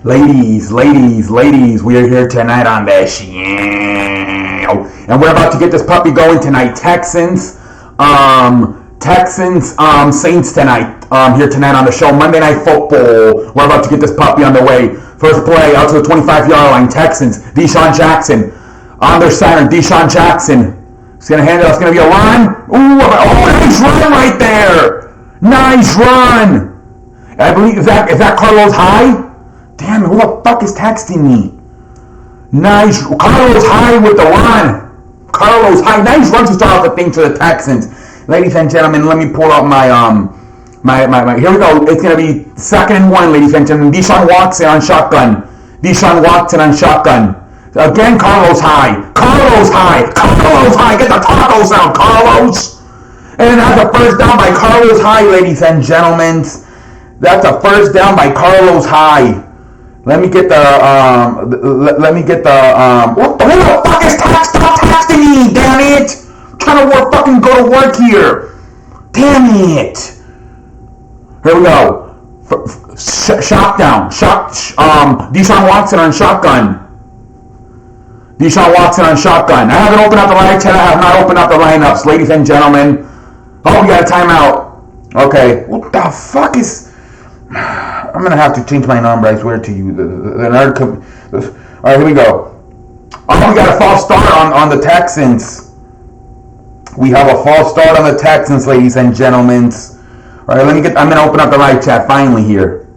Ladies, we are here tonight on the show. And we're about to get this puppy going tonight. Texans, Saints tonight. Here tonight on the show. Monday Night Football. We're about to get this puppy on the way. First play out to the 25-yard line. Texans, Deshaun Jackson. On their center, Deshaun Jackson. He's going to hand it off. It's going to be a run. Ooh, nice run right there. Nice run. I believe, is that Carlos Hyde? Damn it, who the fuck is texting me? Nice. Carlos Hyde with the run. Carlos Hyde. Nice run to start off the thing to the Texans. Ladies and gentlemen, let me pull out my here we go. It's going to be 2nd and 1, ladies and gentlemen. Deshaun Watson on shotgun. Again, Carlos Hyde. Get the tacos out, Carlos. And that's a first down by Carlos Hyde, ladies and gentlemen. That's a first down by Carlos Hyde. Let me get the what the fuck is text? Stop texting me, damn it! I'm trying to fucking go to work here. Damn it. Here we go. Shotgun. Deshaun Watson on shotgun. I haven't opened up the lights yet. I have not opened up the lineups, ladies and gentlemen. Oh, we got a timeout. Okay. What the fuck is... I'm going to have to change my number, I swear to you. Alright, here we go. Oh, we got a false start on the Texans. We have a false start on the Texans, ladies and gentlemen. Alright, I'm going to open up the live chat finally here.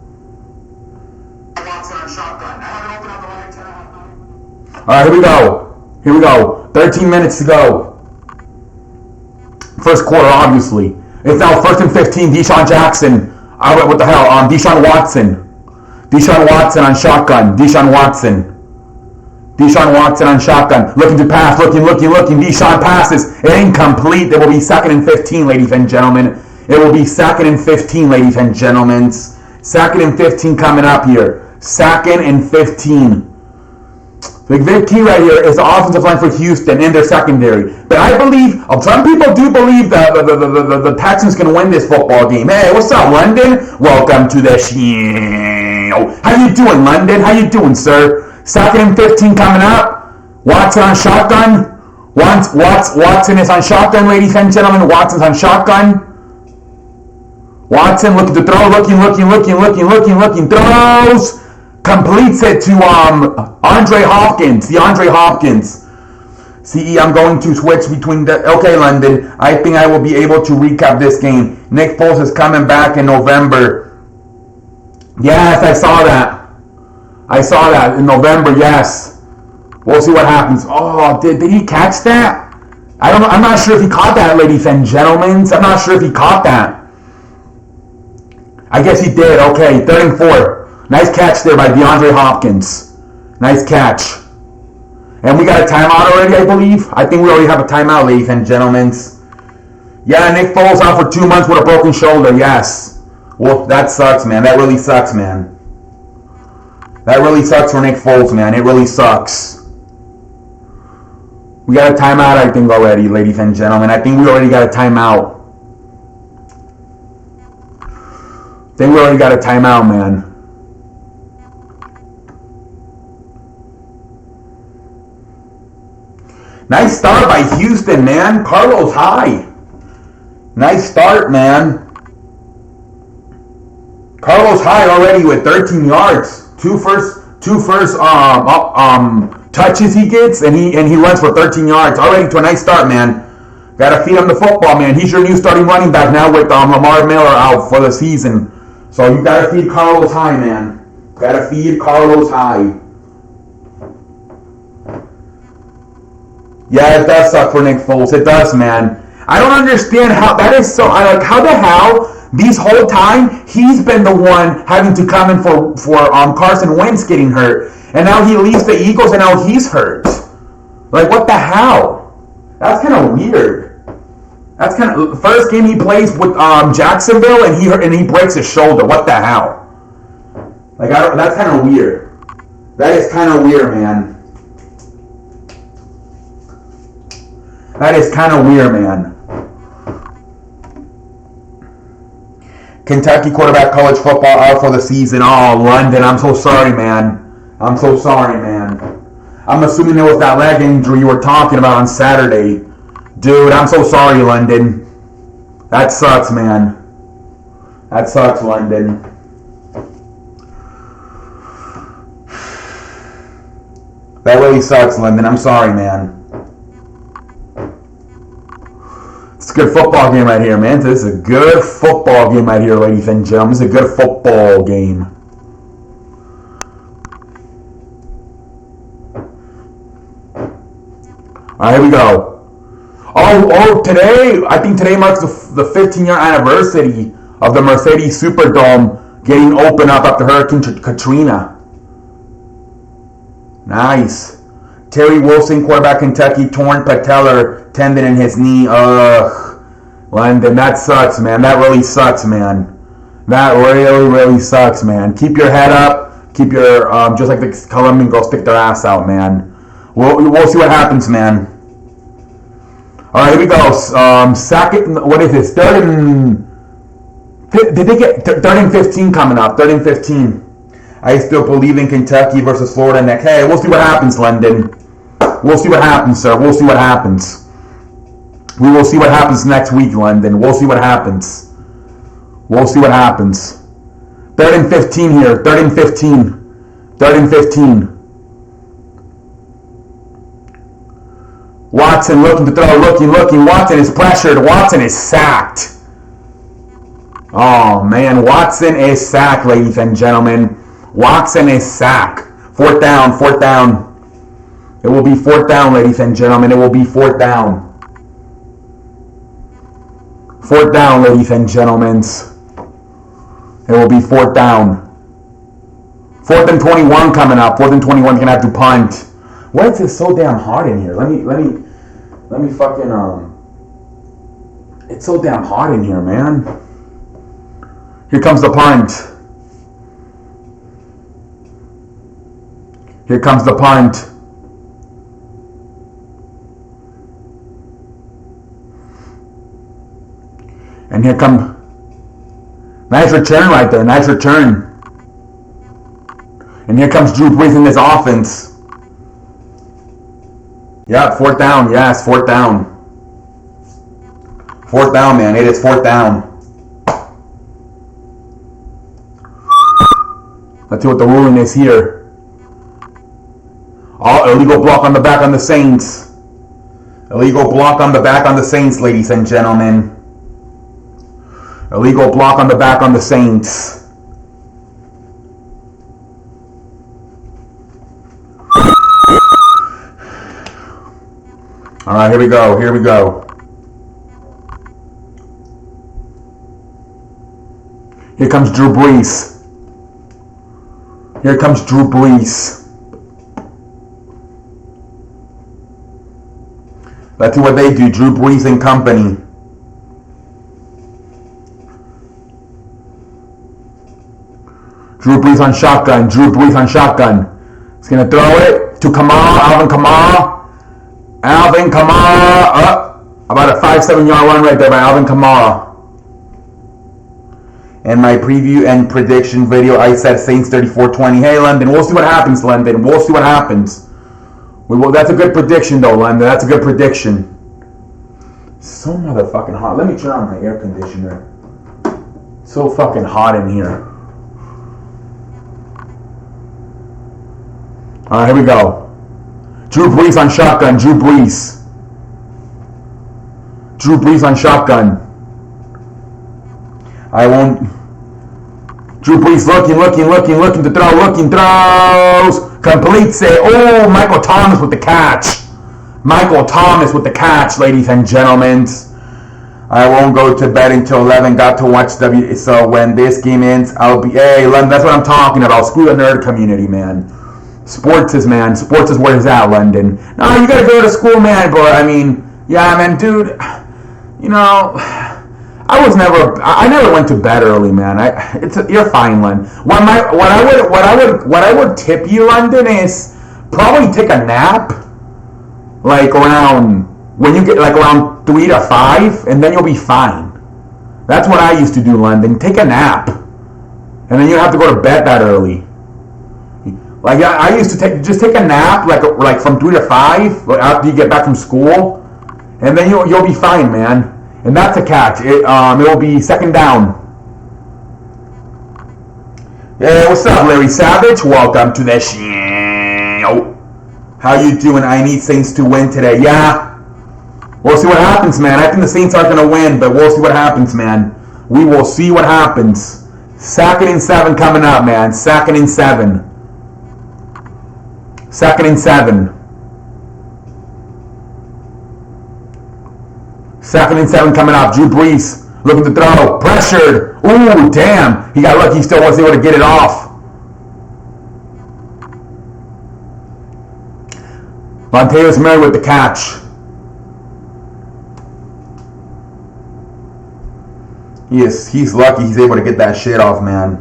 Alright, here we go. 13 minutes to go. First quarter, obviously. It's now 1st and 15, Deshaun Jackson. What the hell? Deshaun Watson on shotgun. Deshaun Watson on shotgun. Looking to pass. Looking. Deshaun passes. It ain't complete. It will be 2nd and 15, ladies and gentlemen. 2nd and 15 coming up here. 2nd and 15. The big key right here is the offensive line for Houston in their secondary. But I believe, some people do believe that the Texans can win this football game. Hey, what's up, London? Welcome to the show. How you doing, London? How you doing, sir? 2nd and 15 coming up. Watson on shotgun. Watson is on shotgun, ladies and gentlemen. Watson's on shotgun. Watson looking to throw. Looking. Throws. Completes it to DeAndre Hopkins. CE, I'm going to switch between okay, London. I think I will be able to recap this game. Nick Foles is coming back in November. Yes, I saw that in November. Yes, we'll see what happens. Oh, did he catch that? I'm not sure if he caught that, ladies and gentlemen. I'm not sure if he caught that. I guess he did. Okay, 3rd and 4. Nice catch there by DeAndre Hopkins. Nice catch. And we got a timeout already, I believe. I think we already have a timeout, ladies and gentlemen. Yeah, Nick Foles out for 2 months with a broken shoulder. Yes. Well, that sucks, man. That really sucks, man. That really sucks for Nick Foles, man. It really sucks. We got a timeout, I think, already, ladies and gentlemen. I think we already got a timeout. Man. Nice start by Houston, man. Carlos Hyde. Nice start, man. Carlos Hyde already with 13 yards. Two first touches he gets, and he runs for 13 yards. Already to a nice start, man. Gotta feed him the football, man. He's your new starting running back now with Lamar Miller out for the season. So you gotta feed Carlos Hyde, man. Gotta feed Carlos Hyde. Yeah, it does suck for Nick Foles. It does, man. I don't understand how that is so. How the hell this whole time he's been the one having to come in for Carson Wentz getting hurt, and now he leaves the Eagles and now he's hurt. Like, what the hell? That's kind of weird. That's kind of first game he plays with Jacksonville and he breaks his shoulder. What the hell? Like, that's kind of weird. That is kind of weird, man. Kentucky quarterback, college football, out for the season. Oh, London, I'm so sorry, man. I'm so sorry, man. I'm assuming it was that leg injury you were talking about on Saturday. Dude, I'm so sorry, London. That sucks, man. That sucks, London. That really sucks, London. I'm sorry, man. It's a good football game right here, man. This is a good football game right here, ladies and gentlemen. This is a good football game. Alright, here we go. Oh, today, I think today marks the 15-year anniversary of the Mercedes Superdome getting opened up after Hurricane Katrina. Nice. Terry Wilson, quarterback, Kentucky, torn patellar tendon in his knee. Ugh. London, that sucks, man. That really sucks, man. That really, really sucks, man. Keep your head up. Keep your, just like the Colombian girls stick their ass out, man. We'll see what happens, man. All right, here we go. Second, what is this? Third and 15 coming up. 3rd and 15. I still believe in Kentucky versus Florida next. Hey, we'll see what happens, London. We'll see what happens, sir. We'll see what happens. We will see what happens next week, London. We'll see what happens. We'll see what happens. 3rd and 15 here. 3rd and 15. 3rd and 15. Watson looking to throw, looking. Watson is pressured. Watson is sacked. Oh, man. Watson is sacked, ladies and gentlemen. Watson is sacked. 4th down, 4th down. It will be 4th down, ladies and gentlemen. It will be 4th down. 4th down, ladies and gentlemen. It will be 4th down. 4th and 21 coming up. 4th and 21 gonna have to punt. Why is it so damn hot in here? Let me fucking it's so damn hot in here, man. Here comes the punt. Here comes the punt. And here come, nice return right there, nice return. And here comes Drew Brees in this offense. Yeah, 4th down, yes, 4th down. 4th down, man, it is 4th down. Let's see what the ruling is here. Oh, illegal block on the back on the Saints. Illegal block on the back on the Saints, ladies and gentlemen. Illegal block on the back on the Saints. All right, here we go. Here we go. Here comes Drew Brees. Here comes Drew Brees. Let's see what they do. Drew Brees and company. Drew Brees on shotgun. Drew Brees on shotgun. He's going to throw it to Kamara. Alvin Kamara. Alvin Kamara. About a 5-7 yard run right there by Alvin Kamara. In my preview and prediction video, I said Saints 34-20. Hey, London, we'll see what happens, London. We'll see what happens. That's a good prediction, though, London. That's a good prediction. So motherfucking hot. Let me turn on my air conditioner. So fucking hot in here. All right, here we go. Drew Brees on shotgun. Drew Brees. Drew Brees on shotgun. I won't. Drew Brees looking to throw. Looking, throws. Completes it. Oh, Michael Thomas with the catch. Michael Thomas with the catch, ladies and gentlemen. I won't go to bed until 11. Got to watch So when this game ends, I'll be. Hey, London, that's what I'm talking about. Screw the nerd community, man. Sports is where it's at, London. No, you gotta go to school, man, bro. I mean, yeah, man, dude. You know, I never went to bed early, man. You're fine, London. What I would tip you, London, is probably take a nap, like around when you get like around 3 to 5, and then you'll be fine. That's what I used to do, London. Take a nap. And then you don't have to go to bed that early. Like I used to take a nap like from 3 to 5 after you get back from school, and then you'll be fine, man. And that's a catch. It will be second down. Hey, what's up, Larry Savage? Welcome to the show. How you doing? I need Saints to win today. Yeah. We'll see what happens, man. I think the Saints aren't going to win, but we'll see what happens, man. We will see what happens. 2nd and 7 coming up, man. 2nd and 7. 2nd and 7. 2nd and 7 coming up. Drew Brees looking to throw. Pressured. Ooh, damn. He got lucky. He still was able to get it off. Monteus Murray with the catch. He's lucky he's able to get that shit off, man.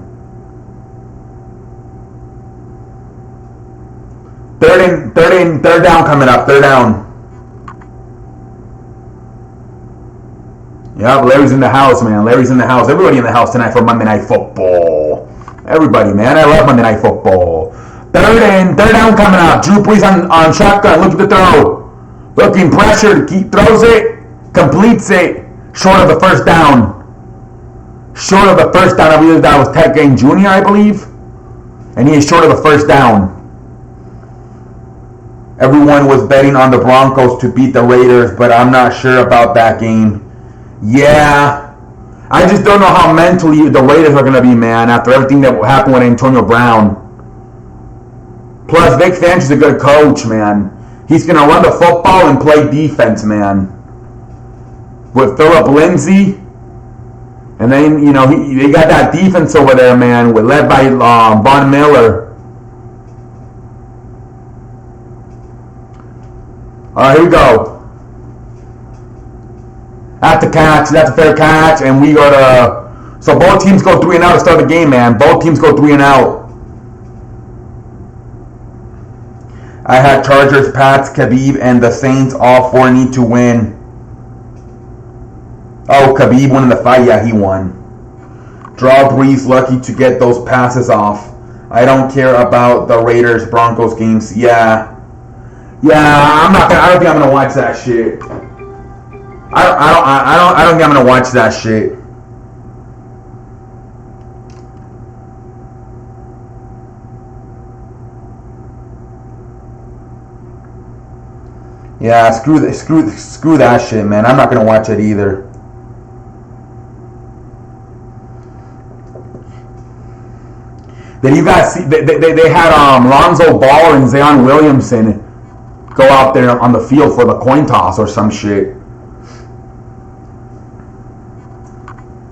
Third down coming up. Third down. Yeah, Larry's in the house, man. Larry's in the house. Everybody in the house tonight for Monday Night Football. Everybody, man. I love Monday Night Football. Third down coming up. Drew Brees on shotgun. Looking to throw. Looking pressured. Throws it. Completes it. Short of the first down. Short of the first down. I believe that was Ted Ginn Jr., I believe. And he is short of the first down. Everyone was betting on the Broncos to beat the Raiders, but I'm not sure about that game. Yeah. I just don't know how mentally the Raiders are going to be, man, after everything that happened with Antonio Brown. Plus, Vic Fangio's is a good coach, man. He's going to run the football and play defense, man. With Philip Lindsay. And then, they got that defense over there, man, led by Von Miller. All right, here we go. That's the catch. That's a fair catch. And we go to... So both teams go 3 and out to start the game, man. Both teams go 3 and out. I had Chargers, Pats, Khabib, and the Saints. All 4 need to win. Oh, Khabib won in the fight. Yeah, he won. Draw Brees lucky to get those passes off. I don't care about the Raiders Broncos games. Yeah, I don't think I'm gonna watch that shit. I don't think I'm gonna watch that shit. Yeah, screw that shit, man. I'm not gonna watch it either. Did you guys see? They had Lonzo Ball and Zion Williamson go out there on the field for the coin toss or some shit.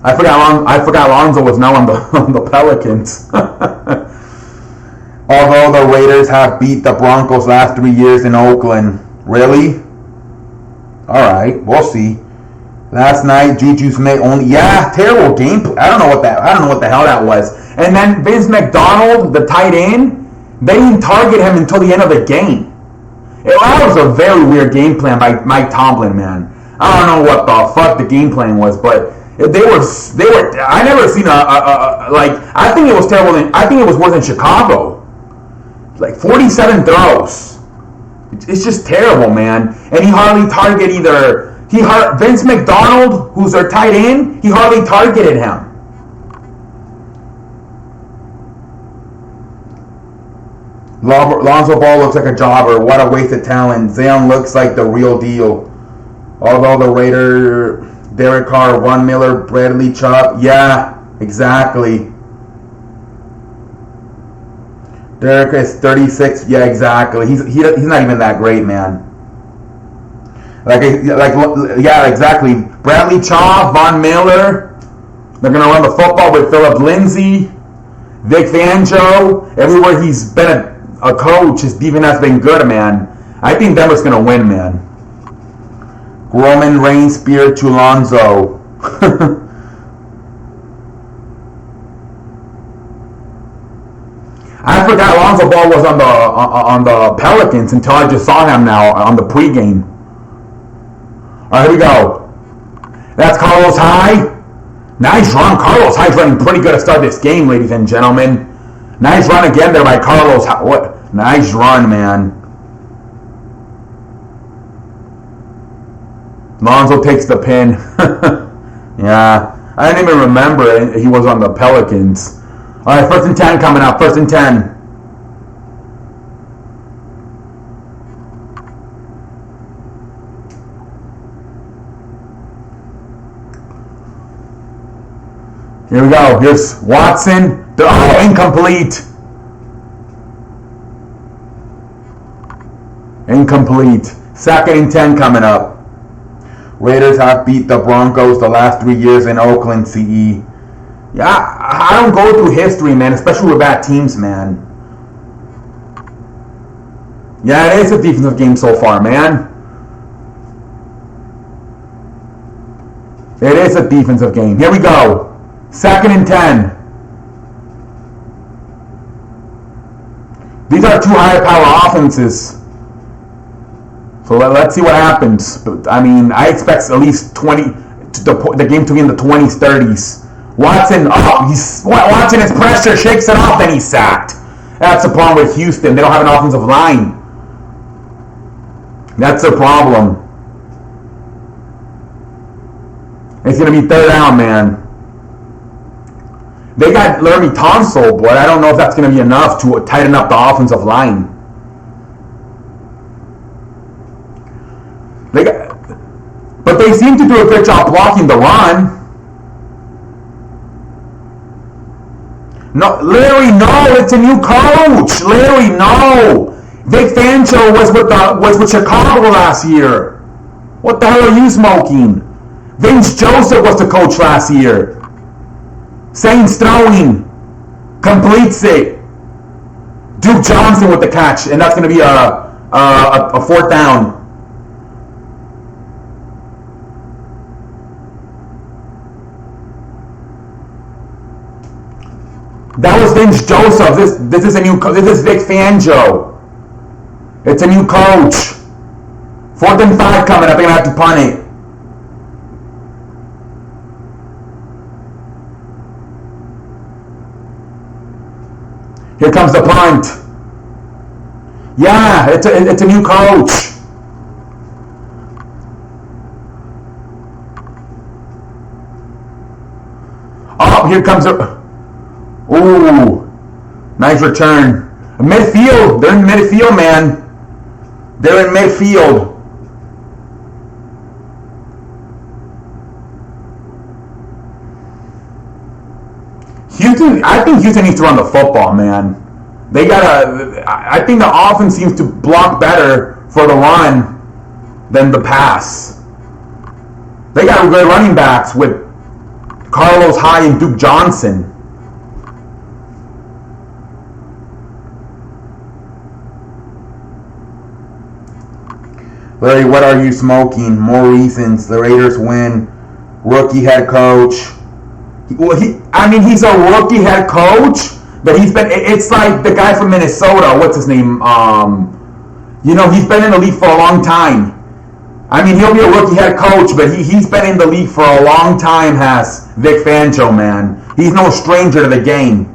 I forgot Lonzo was now on the Pelicans. Although the Raiders have beat the Broncos last 3 years in Oakland. Really? Alright, we'll see. Last night, Juju Smith only... Yeah, terrible game. I don't know what the hell that was. And then Vince McDonald, the tight end, they didn't target him until the end of the game. That was a very weird game plan by Mike Tomlin, man. I don't know what the fuck the game plan was, but they were. I never seen I think it was terrible. I think it was worse than Chicago. Like 47 throws. It's just terrible, man. And he hardly targeted either. Vince McDonald, who's their tight end, he hardly targeted him. Lonzo Ball looks like a jobber. What a waste of talent. Zion looks like the real deal. Although the Raider, Derek Carr, Von Miller, Bradley Chubb. Yeah, exactly. Derek is 36. Yeah, exactly. He's not even that great, man. Yeah, exactly. Bradley Chubb, Von Miller. They're gonna run the football with Philip Lindsay, Vic Fangio. Everywhere he's been a coach, his defense has been good, man. I think Denver's gonna win, man. Roman Reigns spear to Lonzo. I forgot Lonzo Ball was on the Pelicans until I just saw him now on the pregame. All right, here we go. That's Carlos Hyde. Nice run. Carlos Hyde's running pretty good to start this game, ladies and gentlemen. Nice run again there by Carlos. What? Nice run, man. Lonzo takes the pin. Yeah. I didn't even remember he was on the Pelicans. All right, 1st and 10 coming up. 1st and 10. Here we go. Here's Watson. Oh, incomplete. Incomplete. 2nd and 10 coming up. Raiders have beat the Broncos the last 3 years in Oakland, CE. Yeah, I don't go through history, man, especially with bad teams, man. Yeah, it is a defensive game so far, man. It is a defensive game. Here we go. 2nd and 10. These are two higher power offenses. So let's see what happens. I mean, I expect at least 20, the game to be in the 20s, 30s. Watson, Watson is pressure, shakes it off, then he's sacked. That's the problem with Houston. They don't have an offensive line. That's the problem. It's going to be 3rd down, man. They got Laramie Tunsil, but I don't know if that's going to be enough to tighten up the offensive line. But they seem to do a good job blocking the run. No, Larry, no, it's a new coach. Larry, no. Vic Fangio was with Chicago last year. What the hell are you smoking? Vince Joseph was the coach last year. Saints throwing, completes it. Duke Johnson with the catch, and that's going to be a 4th down. That was Vince Joseph. This is a new. This is Vic Fangio. It's a new coach. 4th and 5 coming up. They're gonna have to punt it. Here comes the punt. Yeah, it's a new coach. Oh, here comes a. Ooh, nice return. Midfield. They're in midfield, man. They're in midfield. Houston, I think Houston needs to run the football, man. They gotta. I think the offense seems to block better for the run than the pass. They got good running backs with Carlos Hyde and Duke Johnson. Larry, what are you smoking? More reasons. The Raiders win. Rookie head coach. He's a rookie head coach, but it's like the guy from Minnesota. What's his name? He's been in the league for a long time. He'll be a rookie head coach, but he's been in the league for a long time, has Vic Fangio, man. He's no stranger to the game.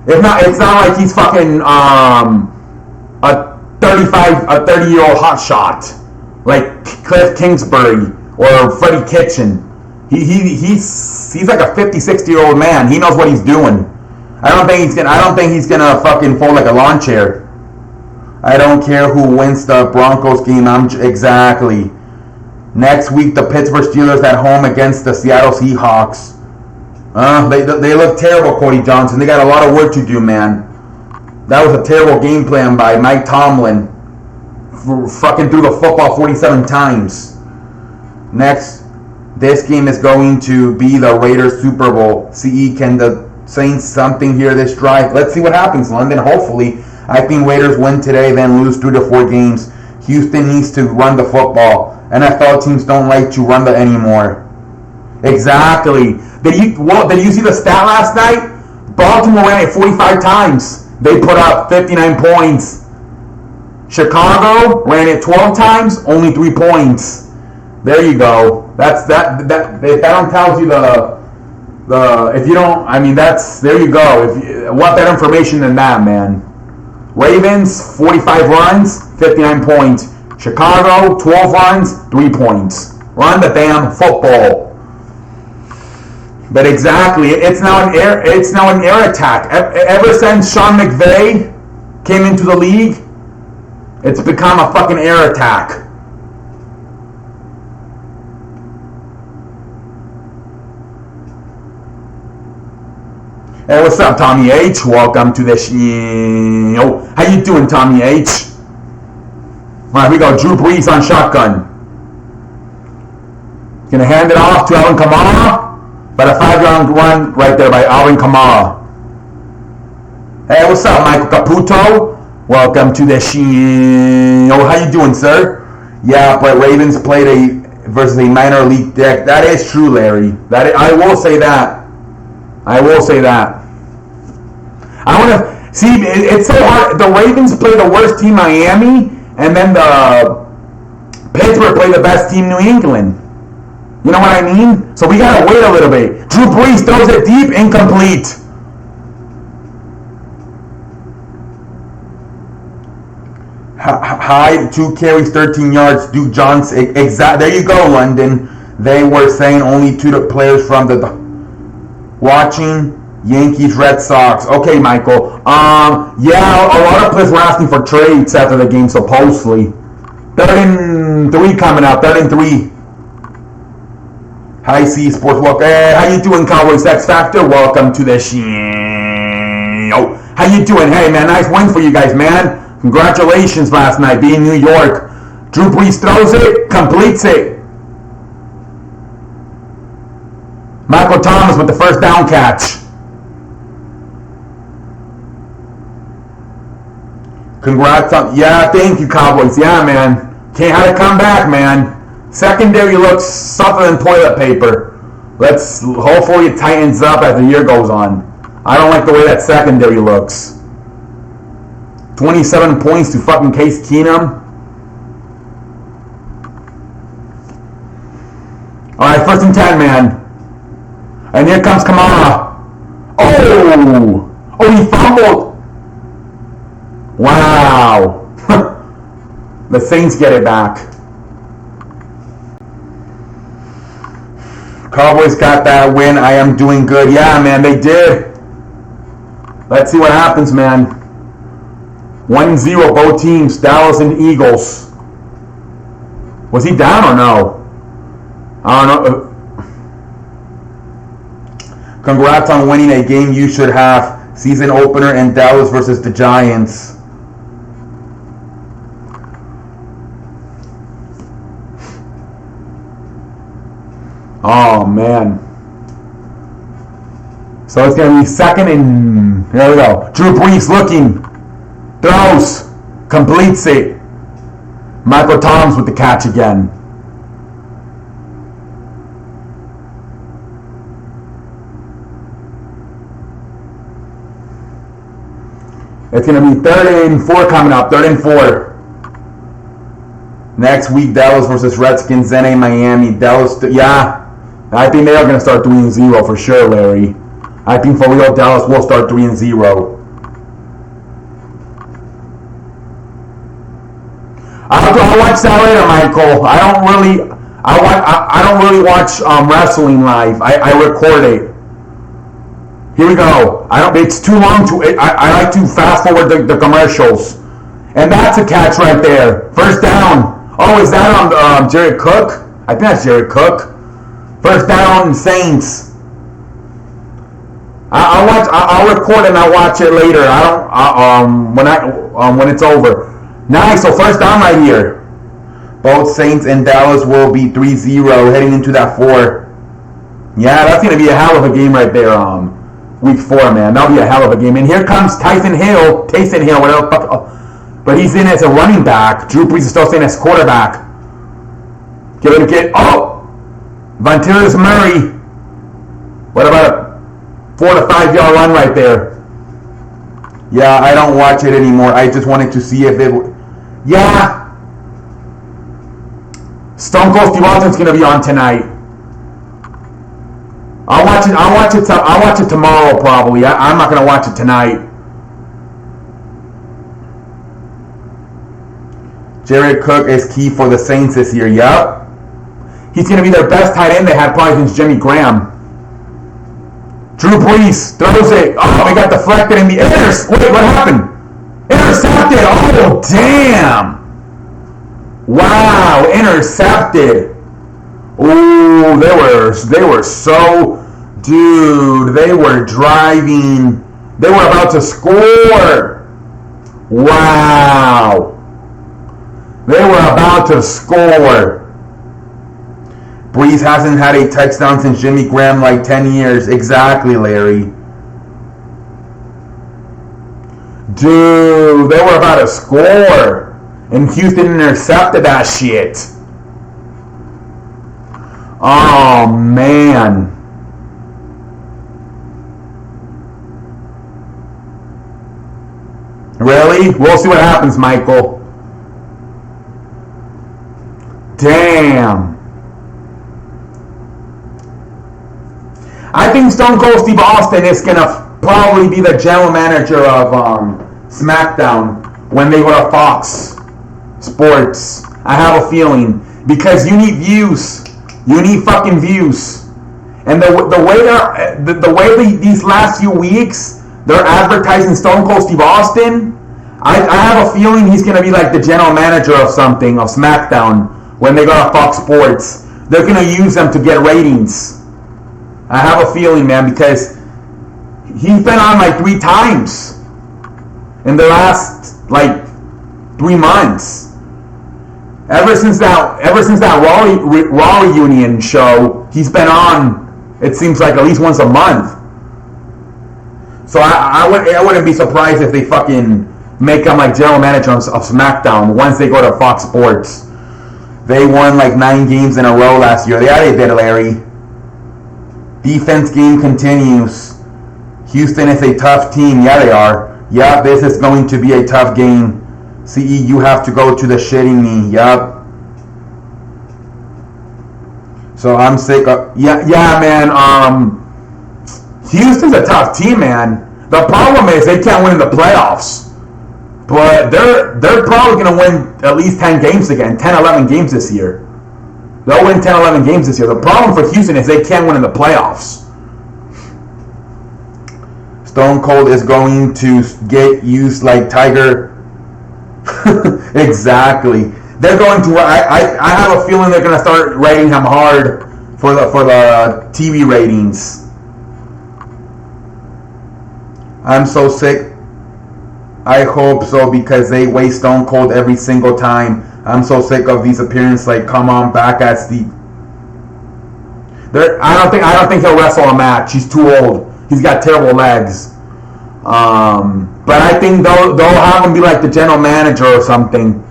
It's not like he's fucking a 30-year-old hotshot like Cliff Kingsbury or Freddie Kitchen. He's like a 50, 60-year-old man. He knows what he's doing. I don't think he's gonna fucking fold like a lawn chair. I don't care who wins the Broncos game. Exactly. Next week, the Pittsburgh Steelers at home against the Seattle Seahawks. They look terrible, Cody Johnson. They got a lot of work to do, man. That was a terrible game plan by Mike Tomlin. Fucking threw the football 47 times. Next, this game is going to be the Raiders Super Bowl. CE, can the Saints something here this drive? Let's see what happens, London. Hopefully. I think Raiders win today, then lose 3 to 4 games. Houston needs to run the football. NFL teams don't like to run anymore. Exactly. Did you see the stat last night? Baltimore ran it 45 times. They put up 59 points. Chicago ran it 12 times, only 3 points. There you go. That don't tells you if you don't, I mean, there you go. What better information than that, man? Ravens, 45 runs, 59 points. Chicago, 12 runs, 3 points. Run the damn football. But exactly, it's now an air attack. Ever since Sean McVay came into the league, it's become a fucking air attack. Hey, what's up, Tommy H? Welcome to the show. How you doing, Tommy H? All right, we go. Drew Brees on shotgun. Gonna hand it off to Alvin Kamara. But a 5-yard run right there by Alvin Kamara. Hey, what's up, Michael Caputo? Welcome to the show. How you doing, sir? Yeah, but Ravens played versus a minor league deck. That is true, Larry. I will say that. I want to see. It's so hard. The Ravens play the worst team, Miami, and then the Pittsburgh play the best team, New England. You know what I mean? So we gotta wait a little bit. Drew Brees throws it deep, incomplete. Hyde, 2 carries, 13 yards. Duke Johnson, there you go, London. They were saying only 2 players from the watching Yankees, Red Sox. Okay, Michael. Yeah, a lot of players were asking for trades after the game, supposedly. 3rd and 3 coming out. 3rd and 3. Hi, C Sports. Welcome. Hey, how you doing, Cowboys X Factor? Welcome to the show. How you doing? Hey, man, nice win for you guys, man. Congratulations last night, being New York. Drew Brees throws it, completes it. Michael Thomas with the first down catch. Congrats on, yeah, thank you, Cowboys. Yeah, man. Can't have to come back, man. Secondary looks softer than toilet paper. Hopefully it tightens up as the year goes on. I don't like the way that secondary looks. 27 points to fucking Case Keenum. Alright, 1st and 10, man. And here comes Kamara. Oh, he fumbled. Wow. The Saints get it back. Cowboys got that win. I am doing good. Yeah, man, they did. Let's see what happens, man. 1-0, both teams, Dallas and Eagles. Was he down or no? I don't know. Congrats on winning a game you should have. Season opener in Dallas versus the Giants. Oh, man. So it's going to be 2nd and... Here we go. Drew Brees looking. Throws. Completes it. Michael Thomas with the catch again. It's going to be 3rd and 4 coming up. 3rd and 4. Next week, Dallas versus Redskins. Then a Miami. Dallas, yeah. I think they are going to start 3-0 for sure, Larry. I think for real, Dallas will start 3-0. I'll watch that later, Michael. I don't really watch wrestling live. I record it. Here we go. It's too long I like to fast forward the commercials. And that's a catch right there. 1st down. Oh, is that on Jared Cook? I think that's Jared Cook. 1st down, Saints. I'll record and I'll watch it later. When it's over. Nice. So 1st down right here. Both Saints and Dallas will be 3-0 heading into that 4. Yeah, that's gonna be a hell of a game right there. Week 4, man. That'll be a hell of a game. And here comes Taysom Hill, whatever. But he's in as a running back. Drew Brees is still staying as quarterback. Vontaze Murray. What about a 4 to 5 yard run right there? Yeah, I don't watch it anymore. I just wanted to see if it... Yeah. Stone Cold Steve Austin's gonna be on tonight. I'll watch it tomorrow probably. I'm not gonna watch it tonight. Jared Cook is key for the Saints this year. Yup. He's gonna be their best tight end they had probably since Jimmy Graham. Drew Brees throws it. Oh, it got deflected in the air. Wait, what happened? Intercepted. Oh, damn. Wow, intercepted. Ooh, they were so, dude, they were driving. They were about to score. Wow. They were about to score. Brees hasn't had a touchdown since Jimmy Graham, like 10 years. Exactly, Larry. Dude, they were about to score. And Houston intercepted that shit. Oh, man. Really? We'll see what happens, Michael. Damn. I think Stone Cold Steve Austin is going to probably be the general manager of SmackDown when they go to Fox Sports. I have a feeling. Because you need views. You need fucking views. And the way these last few weeks they're advertising Stone Cold Steve Austin, I have a feeling he's going to be like the general manager of something, of SmackDown, when they go to Fox Sports. They're going to use them to get ratings. I have a feeling, man, because he's been on like 3 times in the last like 3 months. Ever since that Raw reunion show, he's been on. It seems like at least once a month. So I wouldn't be surprised if they fucking make him like general manager of SmackDown once they go to Fox Sports. They won like 9 games in a row last year. Yeah, they did, Larry. Defense game continues. Houston is a tough team. Yeah, they are. Yeah, this is going to be a tough game. CE, you have to go to the shitting me. Yup. So I'm sick of... Yeah, man. Houston's a tough team, man. The problem is they can't win in the playoffs. But they're probably going to win at least 10 games again. 10, 11 games this year. They'll win 10, 11 games this year. The problem for Houston is they can't win in the playoffs. Stone Cold is going to get used like Tiger. Exactly. They're going to. I have a feeling they're going to start rating him hard for the TV ratings. I'm so sick. I hope so because they waste Stone Cold every single time. I'm so sick of these appearances. Like, come on back at Steve. I don't think he'll wrestle a match. He's too old. He's got terrible legs. But I think they'll have him be like the general manager or something,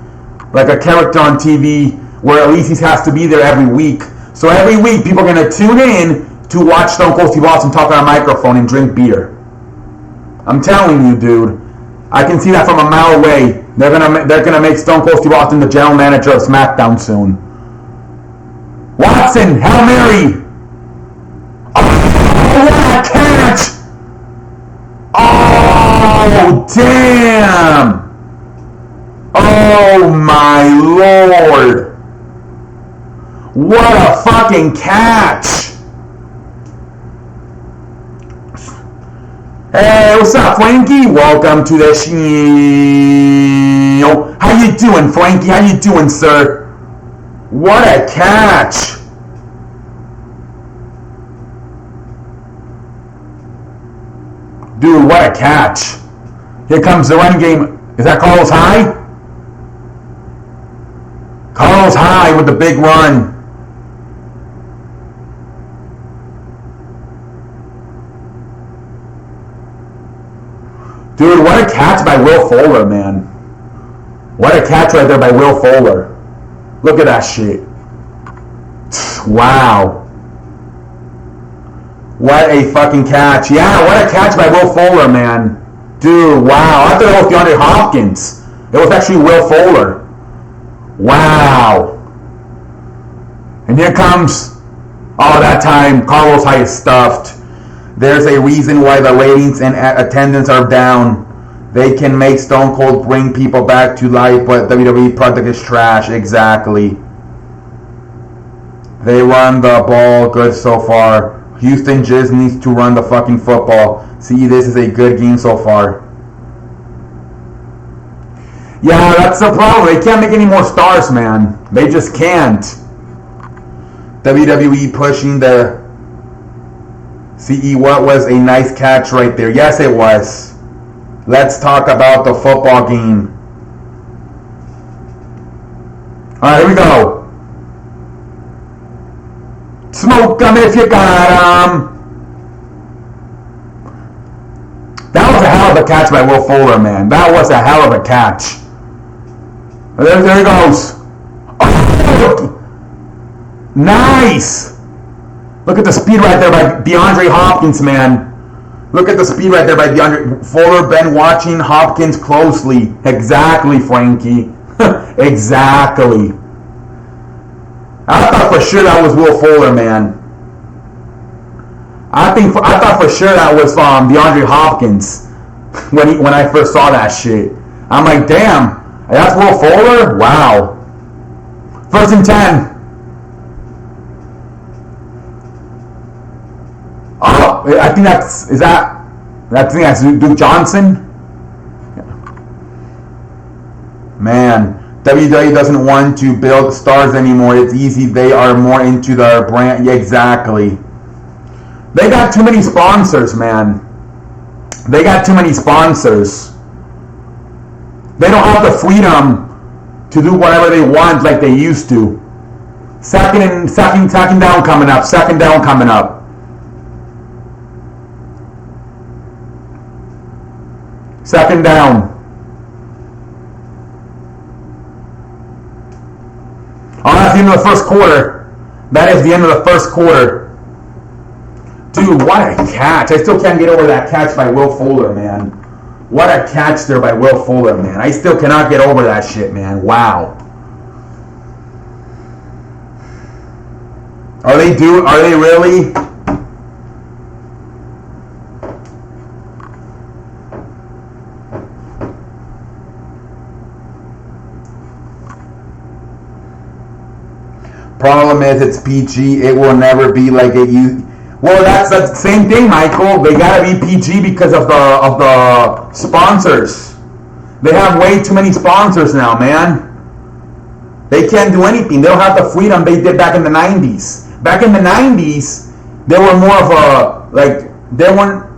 like a character on TV where at least he has to be there every week. So every week people are gonna tune in to watch Stone Cold Steve Austin talk on a microphone and drink beer. I'm telling you, dude. I can see that from a mile away. They're gonna make Stone Cold Steve Austin the general manager of SmackDown soon. Watson, Hail Mary. Oh, what a catch! Oh, damn! Oh, my Lord! What a fucking catch! Hey, what's up, Frankie? Welcome to the show. How you doing, Frankie? How you doing, sir? What a catch! Dude, what a catch. Here comes the run game. Is that Carlos Hyde? Carlos Hyde with the big run. Dude, what a catch by Will Fuller, man. What a catch right there by Will Fuller. Look at that shit. Wow. What a fucking catch. Yeah, what a catch by Will Fuller, man. Dude, wow. I thought it was DeAndre Hopkins. It was actually Will Fuller. Wow. And here comes, that time, Carlos Hyde is stuffed. There's a reason why the ratings and attendance are down. They can make Stone Cold bring people back to life, but WWE product is trash. Exactly. They run the ball good so far. Houston just needs to run the fucking football. See, this is a good game so far. Yeah, that's the problem. They can't make any more stars, man. They just can't. WWE pushing the CE. What was a nice catch right there. Yes, it was. Let's talk about the football game. Alright, here we go. Smoke them if you got them. That was a hell of a catch by Will Fuller, man. That was a hell of a catch. There he goes. Oh, nice. Look at the speed right there by DeAndre Hopkins, man. Look at the speed right there by DeAndre. Fuller been watching Hopkins closely. Exactly, Frankie. Exactly. I thought for sure that was Will Fuller, man. I thought for sure that was DeAndre Hopkins when I first saw that shit. I'm like, damn, that's Will Fuller? Wow. 1st and 10. Oh, I think that's Duke Johnson. Man, WWE doesn't want to build stars anymore. It's easy. They are more into their brand. Yeah, exactly. They got too many sponsors, man. They got too many sponsors. They don't have the freedom to do whatever they want like they used to. Second down coming up. Second down coming up. Second down. Oh, that's the end of the first quarter. That is the end of the first quarter. Dude, what a catch. I still can't get over that catch by Will Fuller, man. What a catch there by Will Fuller, man. I still cannot get over that shit, man. Wow. Are they really? Problem is, it's PG. It will never be like it used. Well, that's the same thing, Michael. They gotta be PG because of the sponsors. They have way too many sponsors now, man. They can't do anything. They don't have the freedom they did back in the 90s. Back in the 90s, they were more of a, like, they weren't,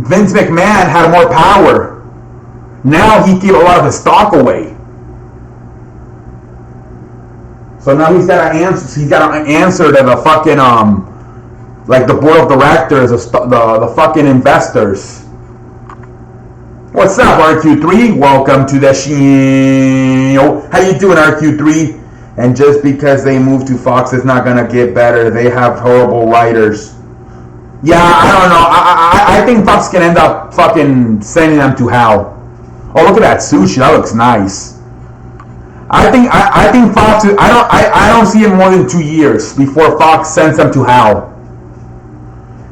Vince McMahon had more power. Now he gave a lot of his stock away. So now he's got to answer to the fucking like the board of directors, the fucking investors. What's up, RQ3? Welcome to the show. How you doing, RQ3? And just because they moved to Fox, it's not gonna get better. They have horrible writers. Yeah, I don't know. I think Fox can end up fucking sending them to hell. Oh, look at that sushi. That looks nice. I think Fox. I don't see it more than 2 years before Fox sends them to hell.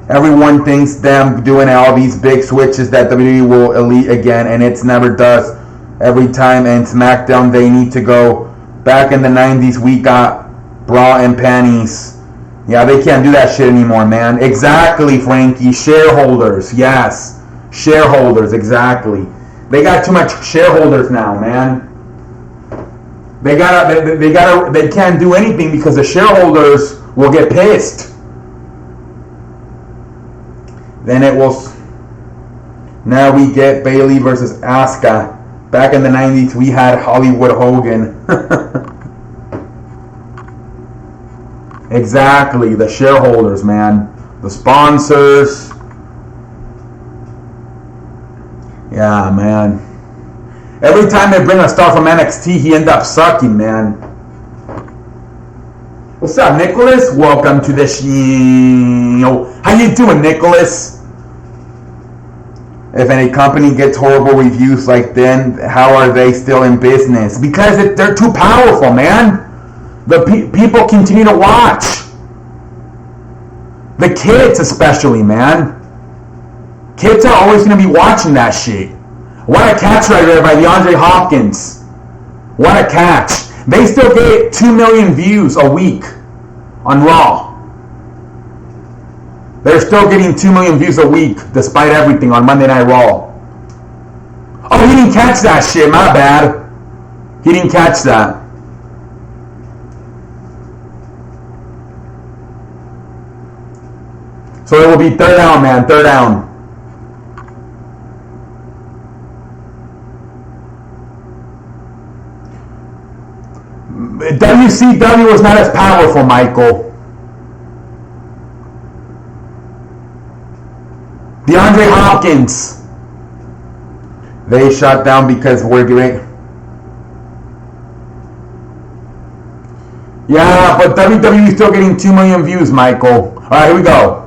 Everyone thinks them doing all these big switches that WWE will elite again, and it never does. Every time, and SmackDown they need to go. Back in the 90s, we got bra and panties. Yeah, they can't do that shit anymore, man. Exactly, Frankie. Shareholders, yes, shareholders, exactly. They got too much shareholders now, man. They can't do anything because the shareholders will get pissed. Then it will. Now we get Bayley versus Asuka. Back in the 90s, we had Hollywood Hogan. Exactly, the shareholders, man. The sponsors. Yeah, man. Every time they bring a star from NXT, he ends up sucking, man. What's up, Nicholas? Welcome to the show. How you doing, Nicholas? If any company gets horrible reviews like then, how are they still in business? Because they're too powerful, man. The people continue to watch. The kids especially, man. Kids are always going to be watching that shit. What a catch right there by DeAndre Hopkins. What a catch. They still get 2 million views a week on Raw. They're still getting 2 million views a week despite everything on Monday Night Raw. Oh, he didn't catch that shit. My bad. He didn't catch that. So it will be third down, man. Third down. WCW was not as powerful, Michael. DeAndre Hopkins. They shut down because we're doing. Yeah, but WWE is still getting 2 million views, Michael. Alright, here we go.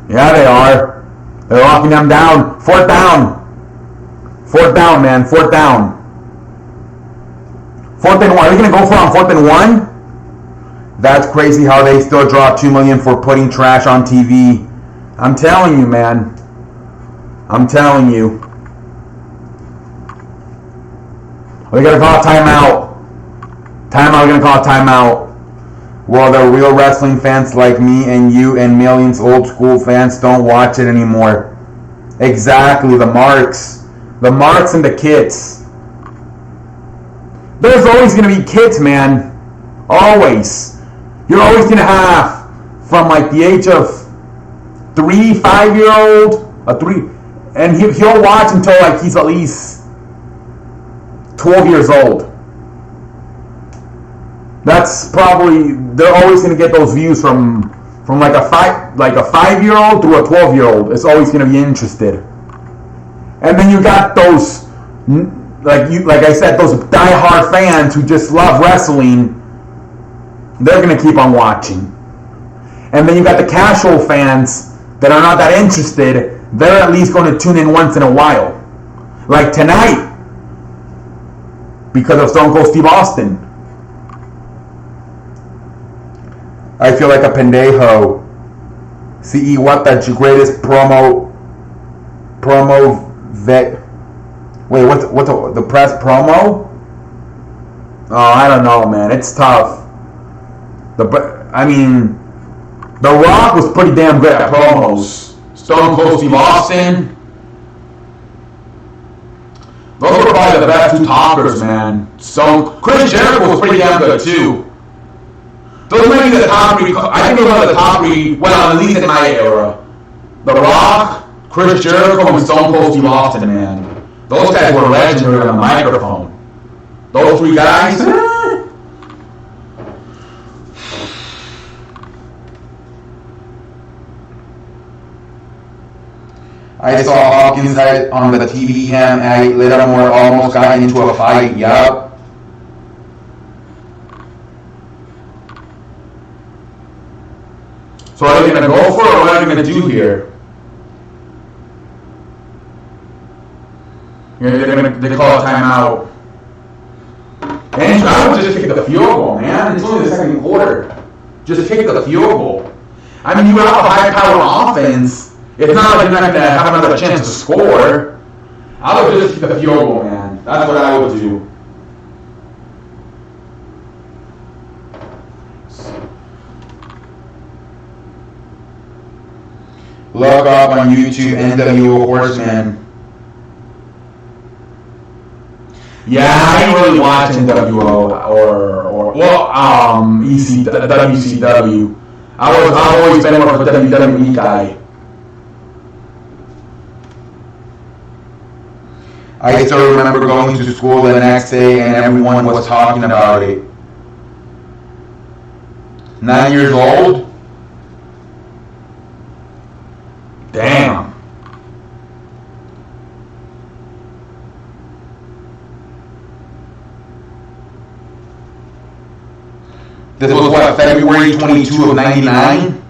Yeah, they are. They're locking them down. Fourth down. Fourth down, man. Fourth down. 4th and 1. Are you going to go for on 4th and 1? That's crazy how they still draw 2 million for putting trash on TV. I'm telling you, man. I'm telling you. We're going to call a timeout. Timeout. We're going to call a timeout. Well, the real wrestling fans like me and you and millions old school fans don't watch it anymore. Exactly. The marks. The marks and the kids. There's always going to be kids, man. Always. You're always going to have from like the age of 3, 5-year-old, a 3, and he'll watch until like he's at least 12 years old. That's probably, they're always going to get those views from like a 5-year-old through a 12-year-old. It's always going to be interested. And then you got those, like I said, those die-hard fans who just love wrestling. They're going to keep on watching. And then you got the casual fans that are not that interested. They're at least going to tune in once in a while. Like tonight, because of Stone Cold Steve Austin. I feel like a pendejo. CE, what? That's your greatest promo vet. Wait, what's the press promo? Oh, I don't know, man. It's tough. The Rock was pretty damn good at promos. Stone Cold Steve Austin. Those were probably the best two talkers, man. Chris Jericho was pretty damn good too. Those might be the top 3. I think those are the top 3. Well, at least in my era. The Rock, Chris Jericho, and Stone Cold Steve Austin, man. Those guys were legendary on the microphone. Those 3 guys. I saw Hopkins on the TV cam at Littlemore almost got into a fight. Yup. So are they going to go for it, or what are they going to do here? They call a timeout. And I would just kick the field goal, man. It's only the second quarter. Just kick the field goal. I mean, you have a high-powered offense. It's not like you're not going to have another chance to score. I would just kick the field goal, man. That's what I would do. Look up on YouTube NWO Horseman. Yeah, I ain't really watching NWO or WCW. I've always been more of a WWE guy. I still remember going to school the next day and everyone was talking about it. 9 years old? Damn. This was what, February 22 of 99?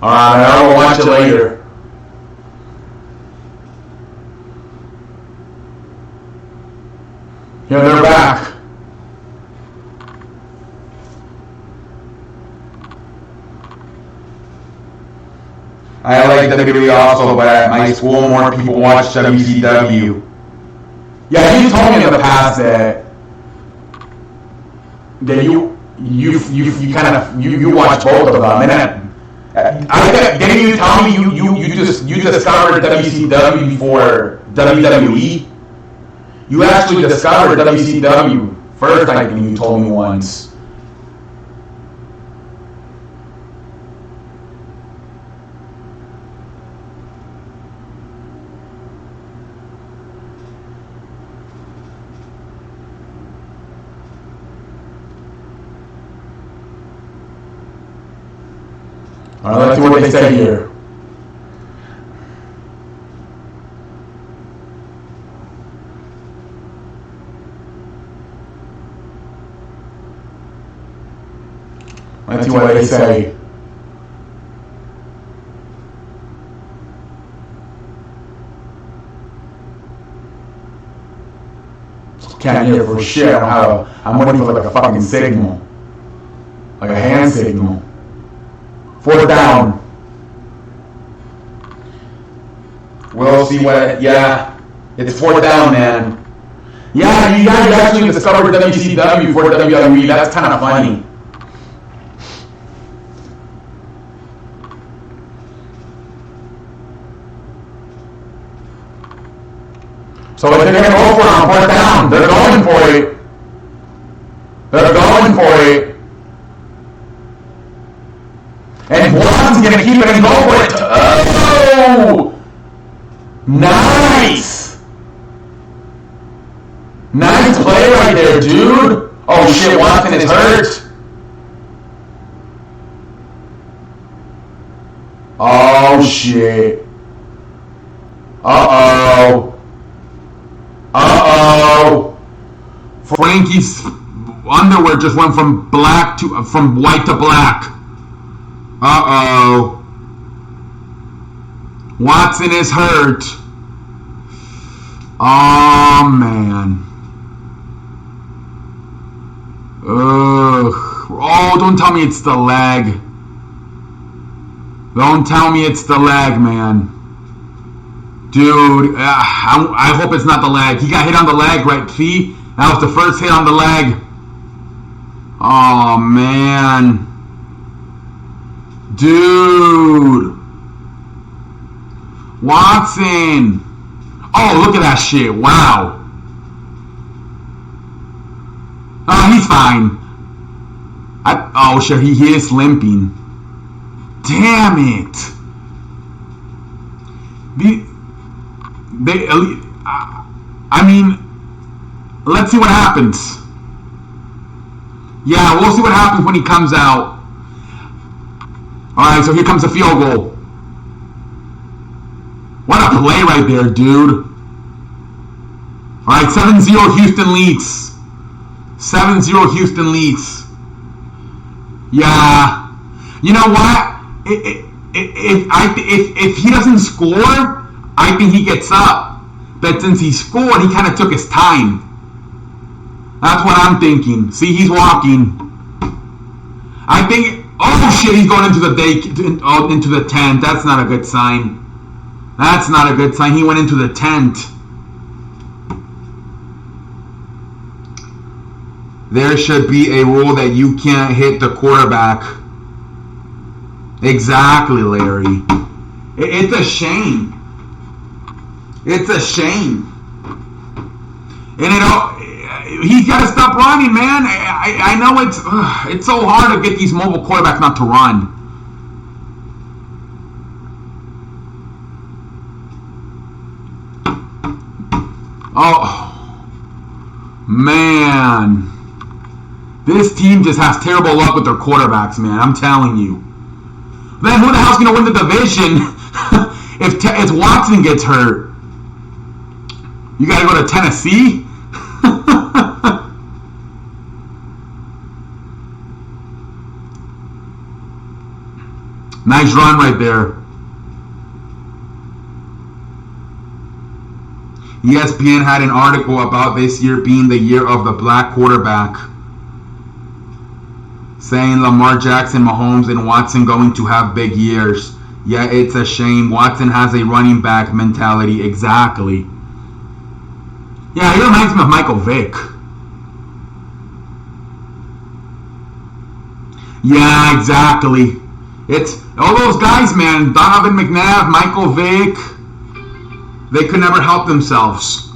I will watch it later. Yeah, they're back. I like WWE also, but at my school more people watch WCW. Yeah, you told me in the past that you watch both of them, and didn't you tell me you discovered WCW before WWE? You actually discovered WCW first, I think you told me once. All right, let's see what they say here. Let's see what they say. Can't hear for shit. I'm waiting for like a fucking signal. Like a hand signal. 4th down. We'll see what, yeah. It's 4th down, man. Yeah, you guys actually discovered WCW for WWE. That's kind of funny. So if they're going to go for it on 4th down, they're going for it. They're going for it. And Watson's going to keep it and go for it. Oh! Nice! Nice play right there, dude. Oh shit, Watson is hurt. Oh shit. Uh-oh. Uh-oh. Frankie's underwear just went from white to black. Uh-oh. Watson is hurt. Oh, man. Ugh. Oh, don't tell me it's the leg. Don't tell me it's the leg, man. Dude, I hope it's not the leg. He got hit on the leg, right? See? That was the first hit on the leg. Oh, man. Dude. Watson. Oh, look at that shit. Wow. Oh, he's fine. Oh, sure, he is limping. Damn it. I mean, let's see what happens. Yeah, we'll see what happens when he comes out. Alright, so here comes the field goal. What a play right there, dude. Alright, 7-0 Houston leads. 7-0 Houston leads. Yeah. You know what? If he doesn't score, I think he gets up. But since he scored, he kind of took his time. That's what I'm thinking. See, he's walking. I think... Oh shit, he's going into the tent. That's not a good sign. That's not a good sign. He went into the tent. There should be a rule that you can't hit the quarterback. Exactly, Larry. It's a shame. It's a shame. And he's got to stop running, man. I know it's so hard to get these mobile quarterbacks not to run. Oh, man. This team just has terrible luck with their quarterbacks, man. I'm telling you. Then who the hell's going to win the division if Watson gets hurt? You got to go to Tennessee? Nice run right there. ESPN had an article about this year being the year of the black quarterback, saying Lamar Jackson, Mahomes, and Watson going to have big years. Yeah, it's a shame. Watson has a running back mentality. Exactly. Yeah, he reminds me of Michael Vick. Yeah, exactly. It's all those guys, man. Donovan McNabb, Michael Vick. They could never help themselves.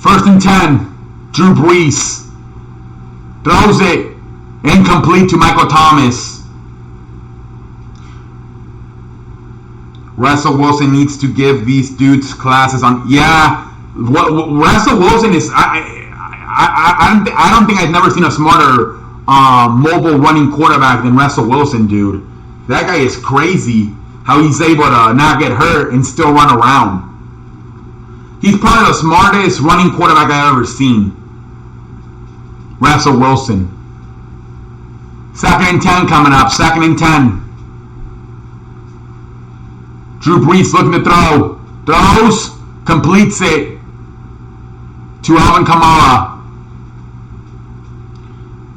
1st and 10. Drew Brees throws it. Incomplete to Michael Thomas. Russell Wilson needs to give these dudes classes on. Yeah, what Russell Wilson is. I don't think I've never seen a smarter mobile running quarterback than Russell Wilson, dude. That guy is crazy. How he's able to not get hurt and still run around. He's probably the smartest running quarterback I've ever seen. Russell Wilson. 2nd and 10 coming up. 2nd and 10. Drew Brees looking to throw. Throws. Completes it to Alvin Kamara.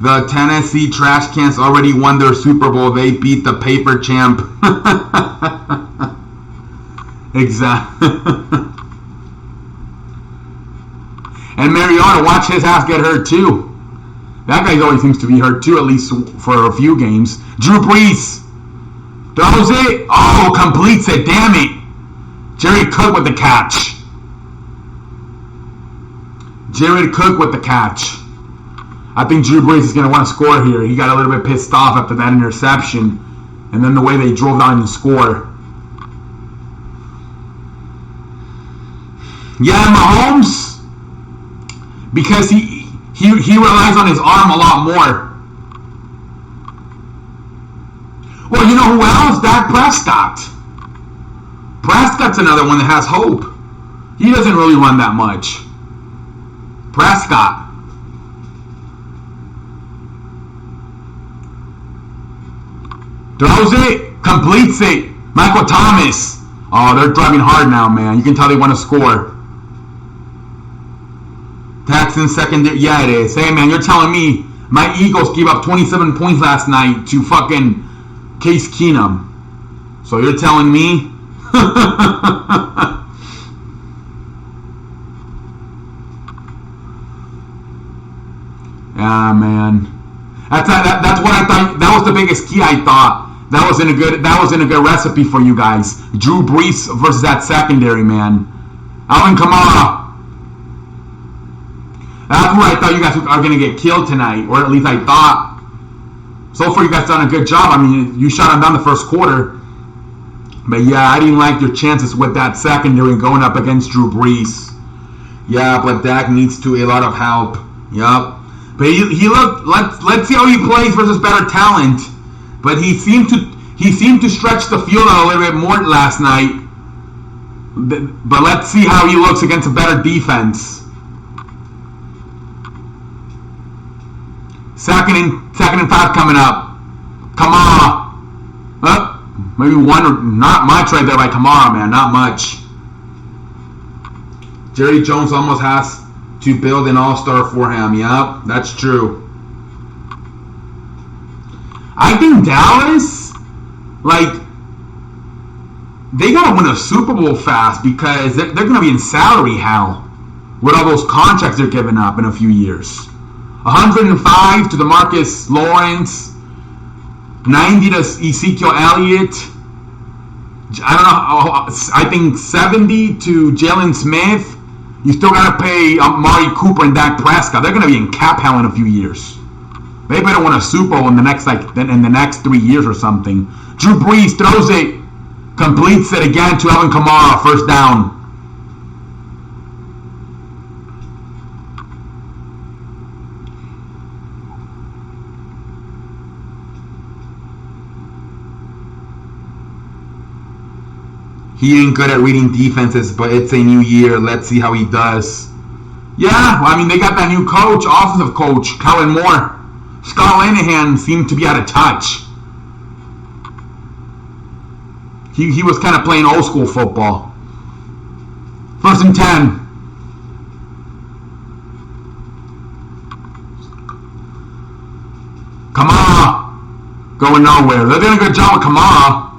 The Tennessee Trash Cans already won their Super Bowl. They beat the paper champ. Exactly. And Mariota, watch his ass get hurt too. That guy always seems to be hurt too, at least for a few games. Drew Brees throws it. Oh, completes it. Damn it. Jared Cook with the catch. Jared Cook with the catch. I think Drew Brees is going to want to score here. He got a little bit pissed off after that interception. And then the way they drove down the score. Yeah, Mahomes, because he relies on his arm a lot more. Well, you know who else? Dak Prescott. Prescott's another one that has hope. He doesn't really run that much. Prescott. Throws it, completes it. Michael Thomas. Oh, they're driving hard now, man. You can tell they want to score. Texans secondary. Yeah, it is. Hey, man, you're telling me my Eagles gave up 27 points last night to fucking Case Keenum. So you're telling me? Yeah, man. That's what I thought. That was the biggest key. I thought that was in a good recipe for you guys. Drew Brees versus that secondary, man. Alvin Kamara. That's where I thought you guys are going to get killed tonight, or at least I thought. So far, you guys done a good job. I mean, you shot them down the first quarter. But yeah, I didn't like your chances with that secondary going up against Drew Brees. Yeah, but Dak needs a lot of help. Yup. But he looked. Let's see how he plays versus better talent. But he seemed to stretch the field out a little bit more last night. But let's see how he looks against a better defense. Second and 5 coming up. Kamara. Maybe one, not much right there by Kamara, man. Not much. Jerry Jones almost has to build an all-star for him. Yep, that's true. I think Dallas, they got to win a Super Bowl fast because they're going to be in salary hell with all those contracts they're giving up in a few years. 105 to DeMarcus Lawrence, 90 to Ezekiel Elliott. I don't know. I think 70 to Jalen Smith. You still got to pay Amari Cooper and Dak Prescott. They're going to be in cap hell in a few years. They better win a Super Bowl in the next 3 years or something. Drew Brees throws it, completes it again to Alvin Kamara, first down. He ain't good at reading defenses, but it's a new year. Let's see how he does. Yeah, well, I mean, they got that new coach, offensive coach, Kellen Moore. Scott Linehan seemed to be out of touch. He was kind of playing old school football. 1st and 10. Kamara. Going nowhere. They're doing a good job with Kamara.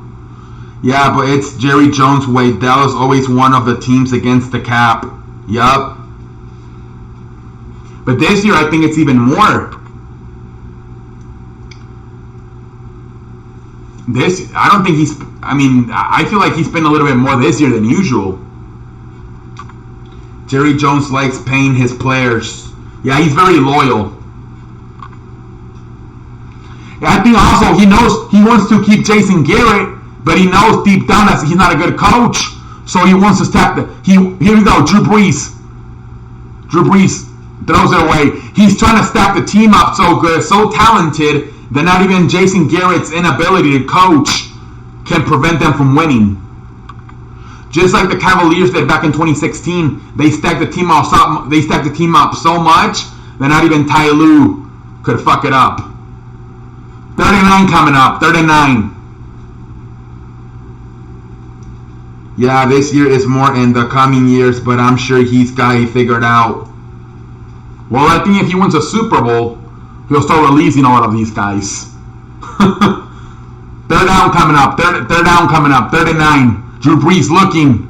Yeah, but it's Jerry Jones' way. Dallas always one of the teams against the cap. Yup. But this year, I think it's even more. I don't think I feel like he's been a little bit more this year than usual. Jerry Jones likes paying his players. Yeah, he's very loyal. Yeah, I think also he wants to keep Jason Garrett, but he knows deep down that he's not a good coach. So he wants to stack here we go, Drew Brees. Drew Brees throws it away. He's trying to stack the team up so good, so talented, that not even Jason Garrett's inability to coach can prevent them from winning. Just like the Cavaliers did back in 2016, they stacked the team up so much that not even Ty Lue could fuck it up. 39 coming up. 39. Yeah, this year is more in the coming years, but I'm sure he's got it figured out. Well, I think if he wins a Super Bowl, he'll start releasing a lot of these guys. Third down coming up. Third down coming up. 39. Drew Brees looking.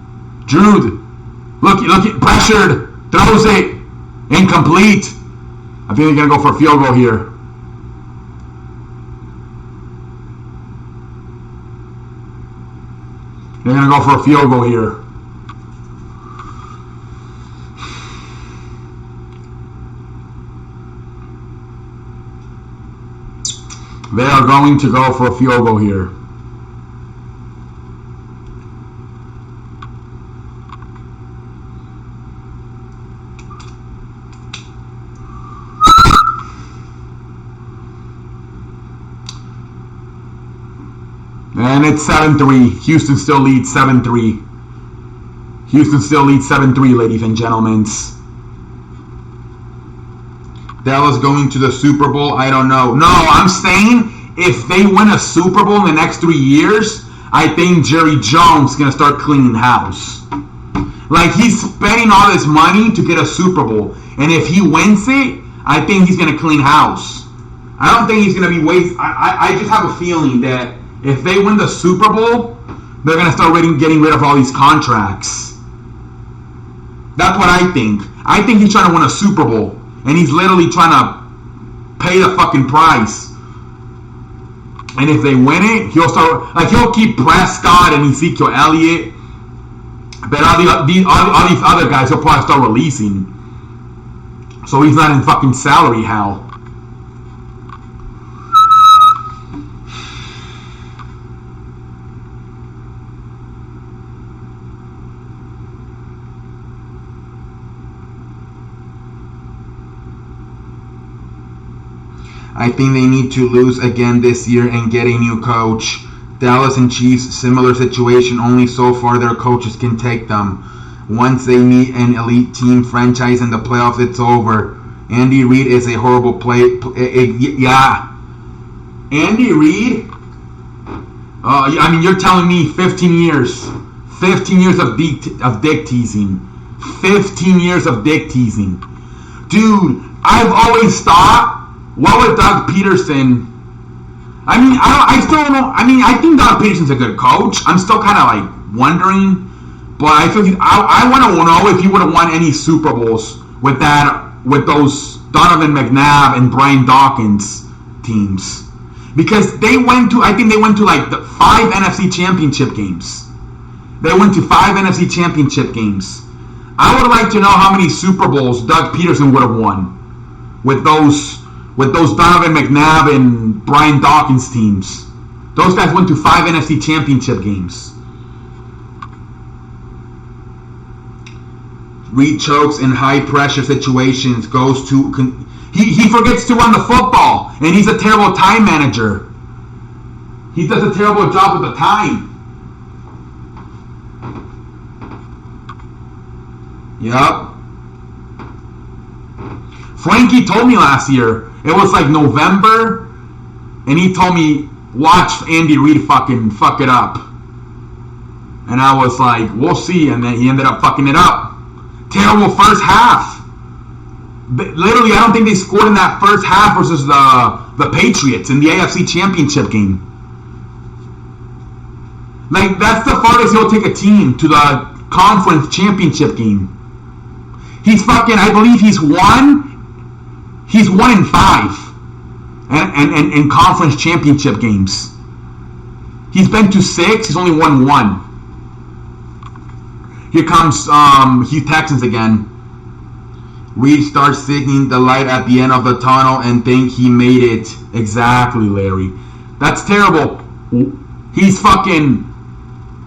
Looking. Pressured. Throws it. Incomplete. I think they're going to go for a field goal here. They're going to go for a field goal here. They are going to go for a field goal here. And it's 7-3. Houston still leads 7-3. Houston still leads 7-3, ladies and gentlemen. Dallas going to the Super Bowl? I don't know. No, I'm saying if they win a Super Bowl in the next 3 years, I think Jerry Jones is going to start cleaning house. Like, he's spending all this money to get a Super Bowl. And if he wins it, I think he's going to clean house. I don't think he's going to be wasting. I just have a feeling that if they win the Super Bowl, they're going to start getting rid of all these contracts. That's what I think. I think he's trying to win a Super Bowl. And he's literally trying to pay the fucking price. And if they win it, he'll keep Prescott and Ezekiel Elliott. But all these other guys, he'll probably start releasing. So he's not in fucking salary hell. I think they need to lose again this year and get a new coach. Dallas and Chiefs, similar situation, only so far their coaches can take them. Once they meet an elite team franchise in the playoffs, it's over. Andy Reid is a horrible yeah. Andy Reid? You're telling me 15 years. 15 years of dick teasing. 15 years of dick teasing. Dude, I've always thought, what with Doug Peterson? I still don't know. I think Doug Peterson's a good coach. I'm still kind of like wondering, but I feel I want to know if he would have won any Super Bowls with those Donovan McNabb and Brian Dawkins teams, because they went to like the 5 NFC Championship games. They went to 5 NFC Championship games. I would like to know how many Super Bowls Doug Peterson would have won with those Donovan McNabb and Brian Dawkins teams. Those guys went to 5 NFC Championship games. Reid chokes in high-pressure situations, he forgets to run the football, and he's a terrible time manager. He does a terrible job with the time. Yup. Frankie told me last year, it was like November, and he told me, watch Andy Reid fucking fuck it up. And I was like, we'll see. And then he ended up fucking it up. Terrible first half. Literally, I don't think they scored in that first half versus the Patriots in the AFC Championship game. Like, that's the farthest he'll take a team to the conference championship game. He's fucking, I believe he's 1-5 in conference championship games. He's been to 6, he's only won 1. Here comes Heath Texans again. Reed starts seeing the light at the end of the tunnel and think he made it. Exactly, Larry. That's terrible. He's fucking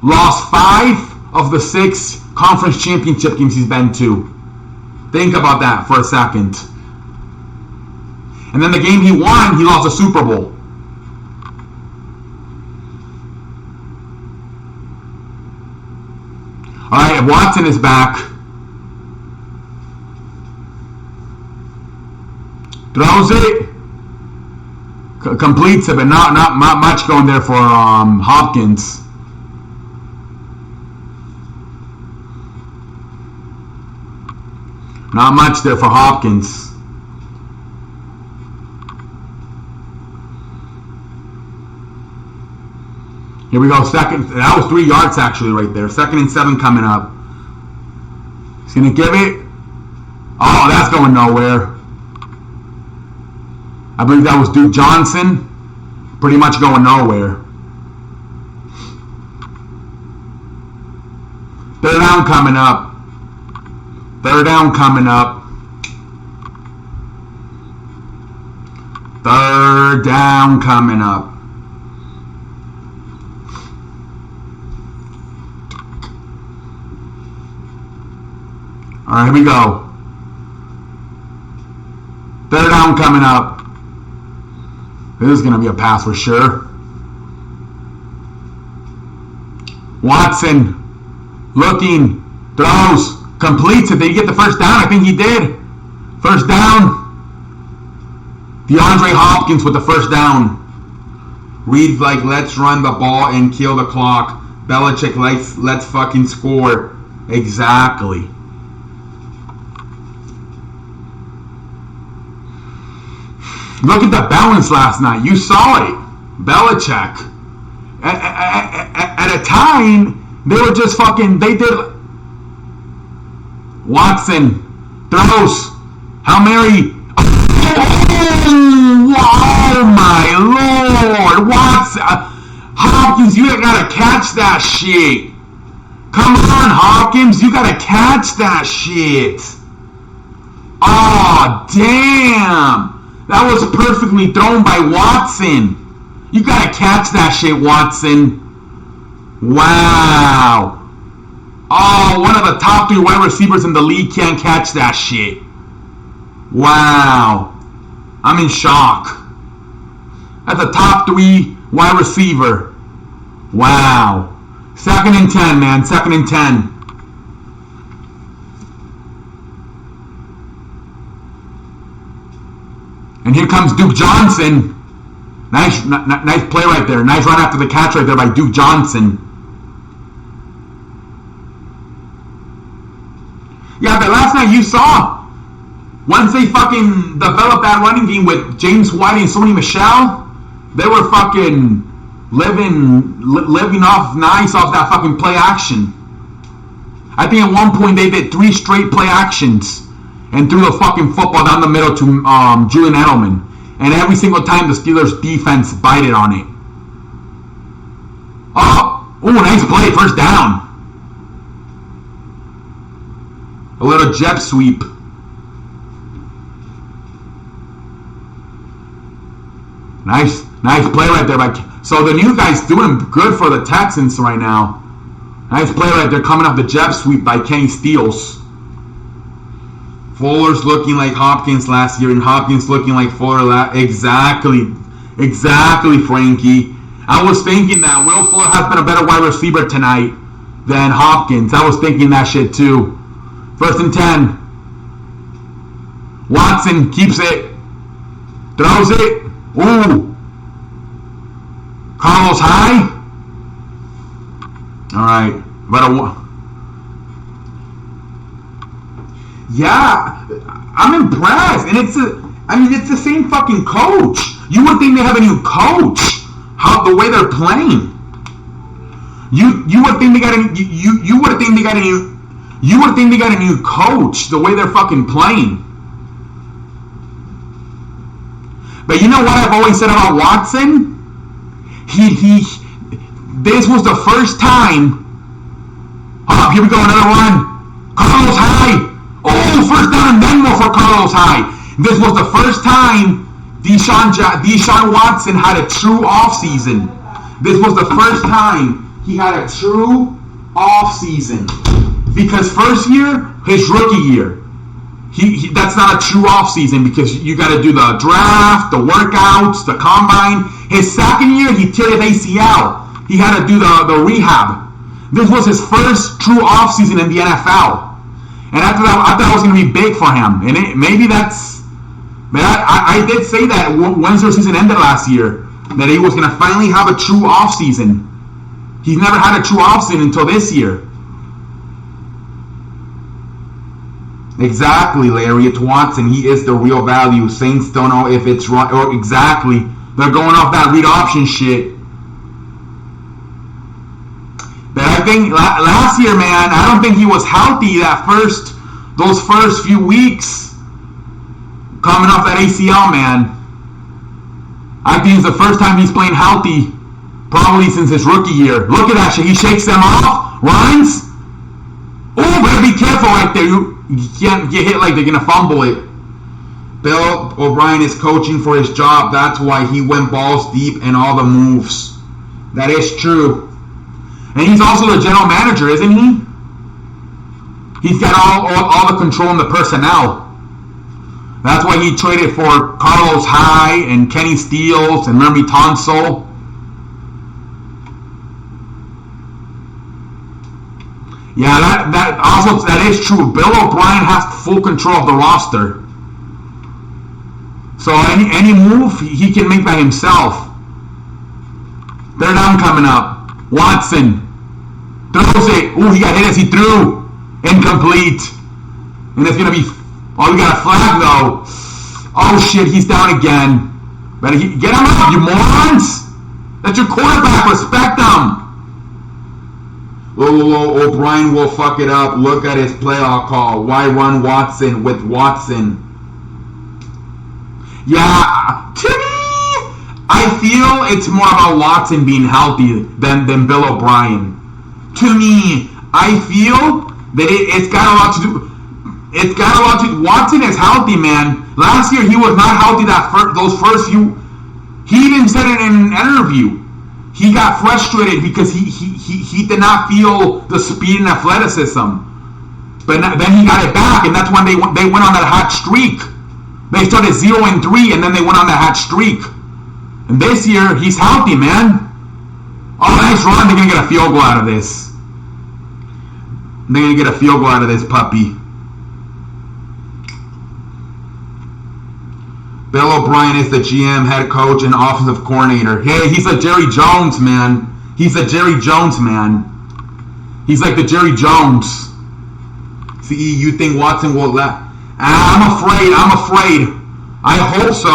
lost 5 of the 6 conference championship games he's been to. Think about that for a second. And then the game he won, he lost a Super Bowl. Alright, Watson is back. Throws it. Completes it, but not much going there for Hopkins. Not much there for Hopkins. Here we go, second. That was 3 yards actually right there. 2nd and 7 coming up. He's going to give it. Oh, that's going nowhere. I believe that was Duke Johnson. Pretty much going nowhere. 3rd down coming up. 3rd down coming up. 3rd down coming up. All right, here we go. 3rd down coming up. This is going to be a pass for sure. Watson looking, throws, completes it. Did he get the first down? I think he did. First down. DeAndre Hopkins with the first down. Reed's like, let's run the ball and kill the clock. Belichick likes, let's fucking score. Exactly. Look at the balance last night. You saw it. Belichick. At a time, they were just fucking, they did. Watson throws. Hail Mary. Oh my Lord. Watson. Hopkins, you gotta catch that shit. Come on, Hopkins. You gotta catch that shit. Oh, damn. That was perfectly thrown by Watson. You gotta catch that shit, Watson. Wow. Oh, one of the top 3 wide receivers in the league can't catch that shit. Wow. I'm in shock. That's a top 3 wide receiver. Wow. 2nd and 10, man. 2nd and 10. And here comes Duke Johnson. Nice play right there. Nice run after the catch right there by Duke Johnson. Yeah, but last night you saw, once they fucking developed that running game with James White and Sony Michel, they were fucking living off nice off that fucking play action. I think at one point they did 3 straight play actions and threw the fucking football down the middle to Julian Edelman. And every single time the Steelers defense bited on it. Oh, nice play, first down. A little jet sweep. Nice play right there. So the new guy's doing good for the Texans right now. Nice play right there, coming off the jet sweep by Kenny Stills. Fuller's looking like Hopkins last year, and Hopkins looking like Fuller Exactly, Frankie. I was thinking that Will Fuller has been a better wide receiver tonight than Hopkins. I was thinking that shit too. 1st and 10. Watson keeps it. Throws it. Ooh. Carlos high. All right. But yeah, I'm impressed, and it's the same fucking coach. You would think they have a new coach. The way they're playing. You would think they got a new coach. The way they're fucking playing. But you know what I've always said about Watson? This was the first time. Oh, here we go, another one. Carlos Hyde. Oh, first down and then more for Carlos Hyde. This was the first time Deshaun Watson had a true offseason. This was the first time he had a true offseason. Because first year, his rookie year, that's not a true offseason because you got to do the draft, the workouts, the combine. His second year, he teared his ACL. He had to do the rehab. This was his first true offseason in the NFL. And after that, I thought it was going to be big for him. And maybe that's... But I did say that once their season ended last year, that he was going to finally have a true offseason. He's never had a true offseason until this year. Exactly, Larry. It's Watson. He is the real value. Saints don't know if it's right. Or exactly. They're going off that read option shit. But I think last year, man, I don't think he was healthy those first few weeks coming off that ACL, man. I think it's the first time he's playing healthy probably since his rookie year. Look at that shit. He shakes them off, runs. Oh, better be careful right there. You can't get hit like they're going to fumble it. Bill O'Brien is coaching for his job. That's why he went balls deep in all the moves. That is true. And he's also the general manager, isn't he? He's got all the control in the personnel. That's why he traded for Carlos Hyde and Kenny Stills and Mermy Tonsil. Yeah, that is true. Bill O'Brien has full control of the roster. So any move he can make by himself. Third down coming up. Watson throws it. Ooh, he got hit as he threw. Incomplete. And it's going to be... Oh, we got a flag, though. Oh, shit, he's down again. Better get him up, you morons. That's your quarterback. Respect him. O'Brien will fuck it up. Look at his playoff call. Why run Watson with Watson? Yeah, to me, I feel it's more about Watson being healthy than Bill O'Brien. To me, I feel that it's got a lot to do. It's got a lot to. Watson is healthy, man. Last year he was not healthy. Those first few. He even said it in an interview. He got frustrated because he did not feel the speed and athleticism. But then he got it back, and that's when they went on that hot streak. They started 0-3, and then they went on that hot streak. And this year, he's healthy, man. Oh, nice run. They're going to get a field goal out of this. They're going to get a field goal out of this puppy. Bill O'Brien is the GM, head coach, and offensive coordinator. Hey, he's like Jerry Jones, man. He's a Jerry Jones, man. He's like the Jerry Jones. See, you think Watson will let... I'm afraid. I hope so,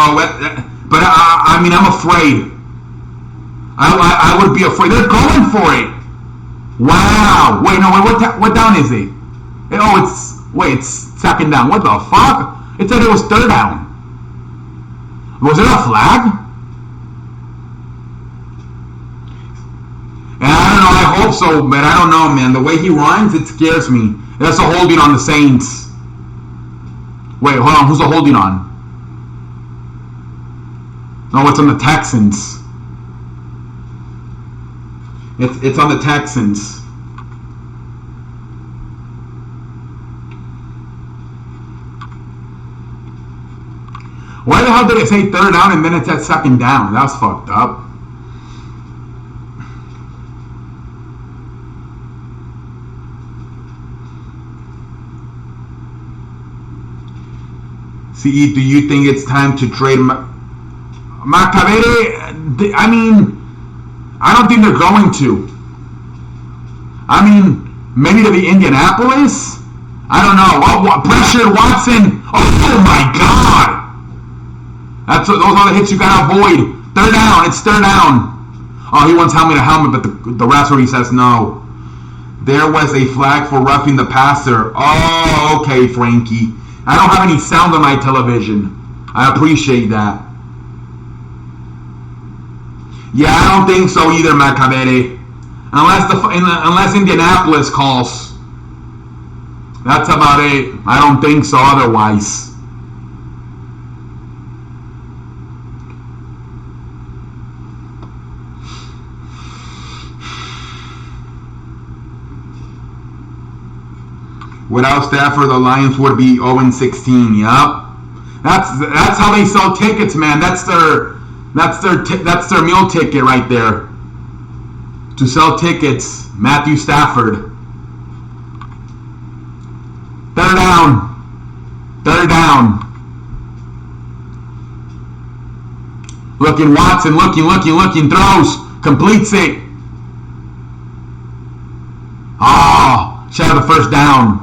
but I'm afraid. I would be afraid. They're going for it. Wow. Wait, no. What down is it? It's second down. What the fuck? It said it was third down. Was it a flag? And I don't know. I hope so, but I don't know, man. The way he runs, it scares me. That's a holding on the Saints. Wait, hold on. Who's the holding on? No, it's on the Texans. It's on the Texans. Why the hell did it say third down and then it's at second down? That's fucked up. CE, do you think it's time to trade Macavere? I mean, I don't think they're going to. I mean, maybe to the Indianapolis? I don't know. What pressured Watson? Oh my God! Those are the hits you gotta avoid. Third down. It's third down. Oh, he wants helmet to helmet, but the referee says no. There was a flag for roughing the passer. Oh, okay, Frankie. I don't have any sound on my television. I appreciate that. Yeah, I don't think so either, Macaveri. Unless Indianapolis calls. That's about it. I don't think so otherwise. Without Stafford, the Lions would be 0-16. Yup. That's how they sell tickets, man. That's their meal ticket right there. To sell tickets, Matthew Stafford. Third down. Third down. Looking Watson, looking, throws, completes it. Oh, should have the first down.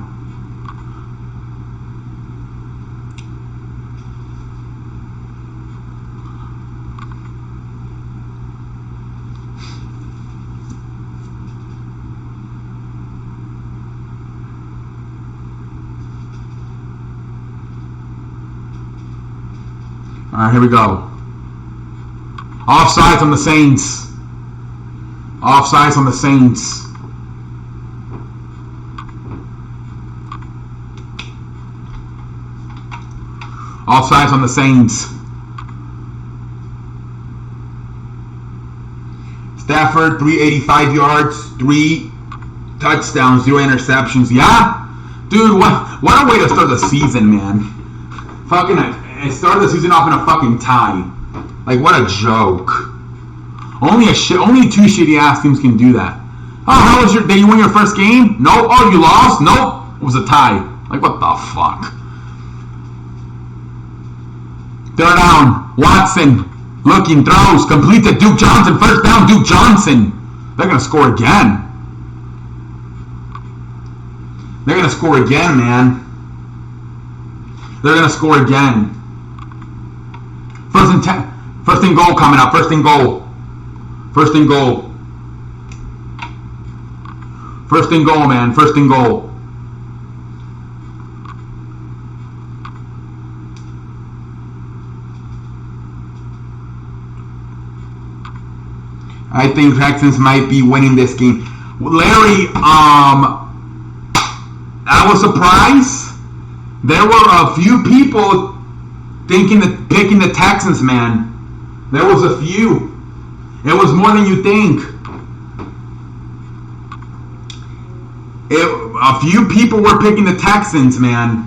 All right, here we go. Offsides on the Saints. Offsides on the Saints. Offsides on the Saints. Stafford, 385 yards, 3 touchdowns, 0 interceptions. Yeah? Dude, what a way to start the season, man. Fucking, I started the season off in a fucking tie. Like, what a joke. Only 2 shitty ass teams can do that. Oh, how was your day? You won your first game? No. Oh, you lost? Nope. It was a tie. Like, what the fuck? Third down. Watson. Looking, throws, complete to Duke Johnson. First down, Duke Johnson. They're going to score again. They're going to score again, man. They're going to score again. First and goal coming up. First and goal. First and goal. First and goal, man. First and goal. I think Texans might be winning this game. Larry, I was surprised. There were a few people picking the Texans, man. There was a few. It was more than you think. A few people were picking the Texans, man.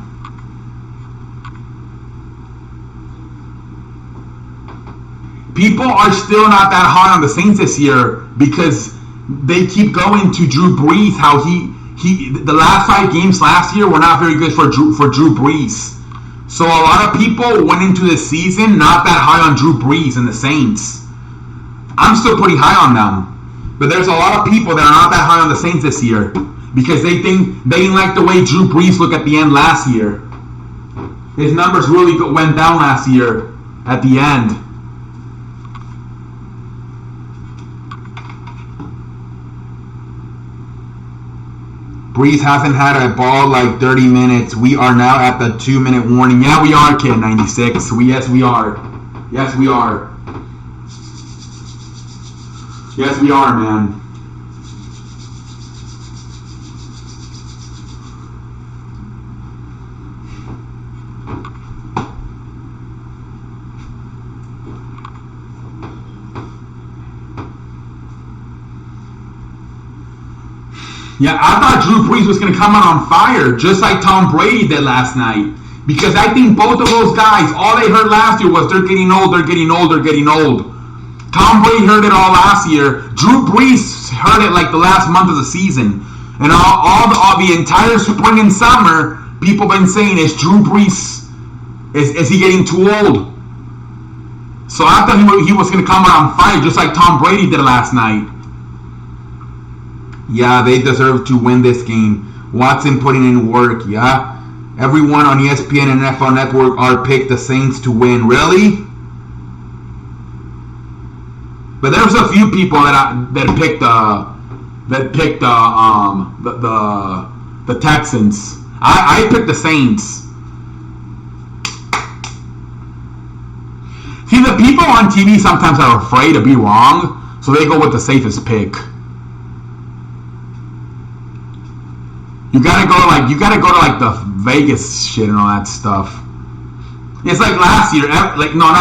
People are still not that high on the Saints this year because they keep going to Drew Brees. How the last 5 games last year were not very good for Drew Brees. So a lot of people went into the season not that high on Drew Brees and the Saints. I'm still pretty high on them. But there's a lot of people that are not that high on the Saints this year because they didn't like the way Drew Brees looked at the end last year. His numbers really went down last year at the end. Brees hasn't had a ball like 30 minutes. We are now at the 2-minute warning. Yeah, we are, kid 96. Yes, we are. Yes, we are. Yes, we are, man. Yeah, I thought Drew Brees was going to come out on fire, just like Tom Brady did last night. Because I think both of those guys, all they heard last year was they're getting old, they're getting old, they're getting old. Tom Brady heard it all last year. Drew Brees heard it like the last month of the season. And all the entire spring and summer, people been saying, is Drew Brees, is he getting too old? So I thought he was going to come out on fire, just like Tom Brady did last night. Yeah, they deserve to win this game. Watson putting in work, yeah. Everyone on ESPN and NFL Network are picked the Saints to win. Really? But there's a few people that picked the Texans. I picked the Saints. See, the people on TV sometimes are afraid to be wrong, so they go with the safest pick. You gotta go to like the Vegas shit and all that stuff. It's like last year, not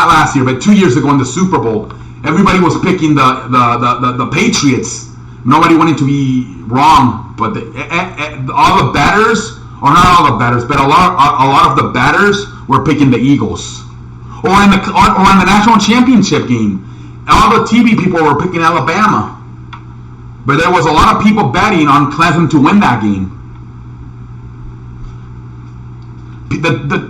last year, but 2 years ago in the Super Bowl, everybody was picking the Patriots. Nobody wanted to be wrong, but all the bettors, or not all the bettors, but a lot of the bettors were picking the Eagles. Or in the national championship game, all the TV people were picking Alabama. But there was a lot of people betting on Clemson to win that game.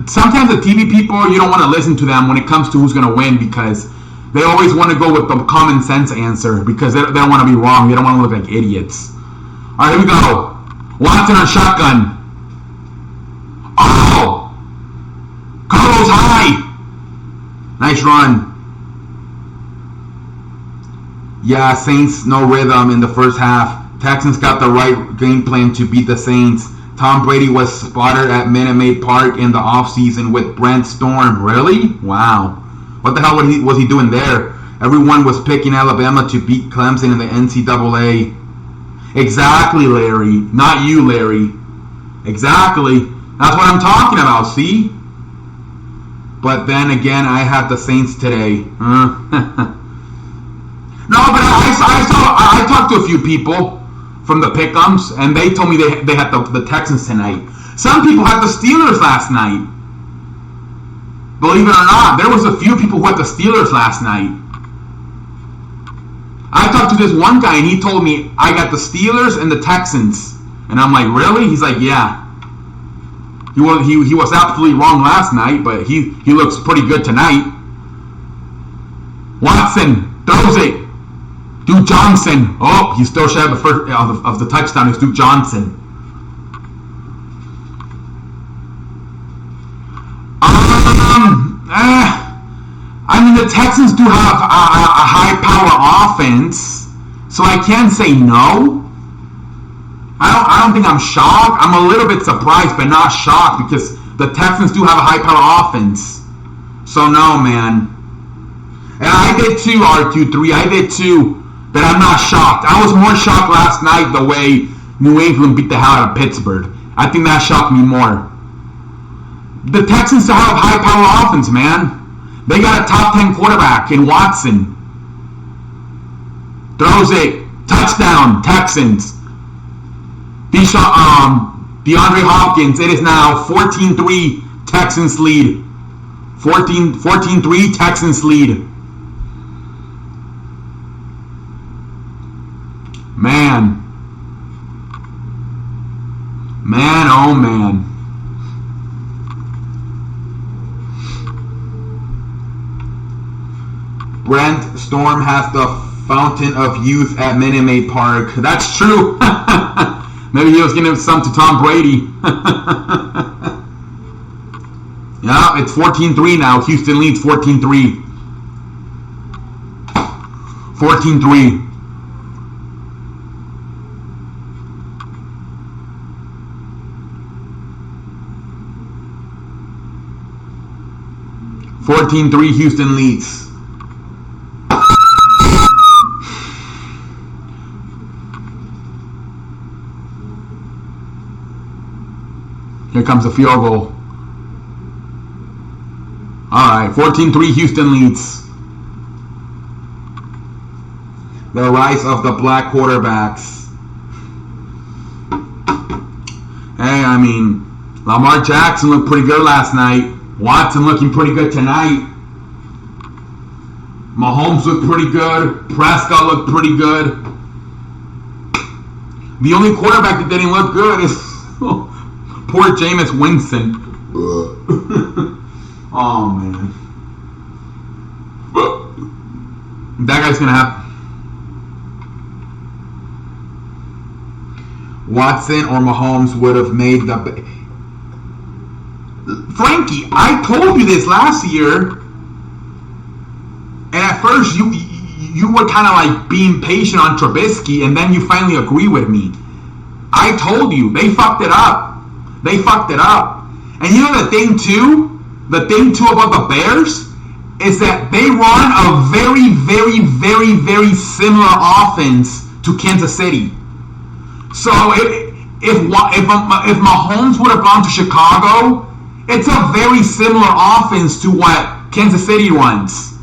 Sometimes the TV people, you don't want to listen to them when it comes to who's going to win, because they always want to go with the common sense answer, because they don't want to be wrong. They don't want to look like idiots. All right, here we go. Watson on shotgun. Oh! Carlos high! Nice run. Yeah, Saints no rhythm in the first half. Texans got the right game plan to beat the Saints. Tom Brady was spotted at Minute Maid Park in the offseason with Brent Storm. Really? Wow. What the hell was he doing there? Everyone was picking Alabama to beat Clemson in the NCAA. Exactly, Larry. Not you, Larry. Exactly. That's what I'm talking about, see? But then again, I had the Saints today. No, but I talked to a few people from the pick'ems, and they told me they had the Texans tonight. Some people had the Steelers last night. Believe it or not, there was a few people who had the Steelers last night. I talked to this one guy, and he told me I got the Steelers and the Texans. And I'm like, really? He's like, yeah. He was absolutely wrong last night, but he looks pretty good tonight. Watson throws it. Duke Johnson. Oh, he still should have the first of the touchdown. It's Duke Johnson. I mean, the Texans do have a high-power offense, so I can't say no. I don't think I'm shocked. I'm a little bit surprised, but not shocked, because the Texans do have a high-power offense. So no, man. And I did too, RQ3. I did too. But I'm not shocked. I was more shocked last night the way New England beat the hell out of Pittsburgh. I think that shocked me more. The Texans still have high-power offense, man. They got a top 10 quarterback in Watson. Throws it. Touchdown, Texans. DeAndre Hopkins. It is now 14-3 Texans lead. 14-3 Texans lead. Man, oh man. Brent Storm has the fountain of youth at Minute Maid Park. That's true. Maybe he was giving some to Tom Brady. Yeah, it's 14-3 now. Houston leads 14-3. 14-3. Houston leads. Here comes the field goal. Alright, 14-3 Houston leads. The rise of the black quarterbacks. Hey, I mean, Lamar Jackson looked pretty good last night. Watson looking pretty good tonight. Mahomes looked pretty good. Prescott looked pretty good. The only quarterback that didn't look good is poor Jameis Winston. Oh, man. That guy's going to have... Watson or Mahomes would have made the... Frankie, I told you this last year, and at first you were kind of like being patient on Trubisky, and then you finally agree with me. I told you, they fucked it up. They fucked it up. And you know the thing too about the Bears is that they run a very, very, very, very similar offense to Kansas City. So if Mahomes would have gone to Chicago, it's a very similar offense to what Kansas City runs.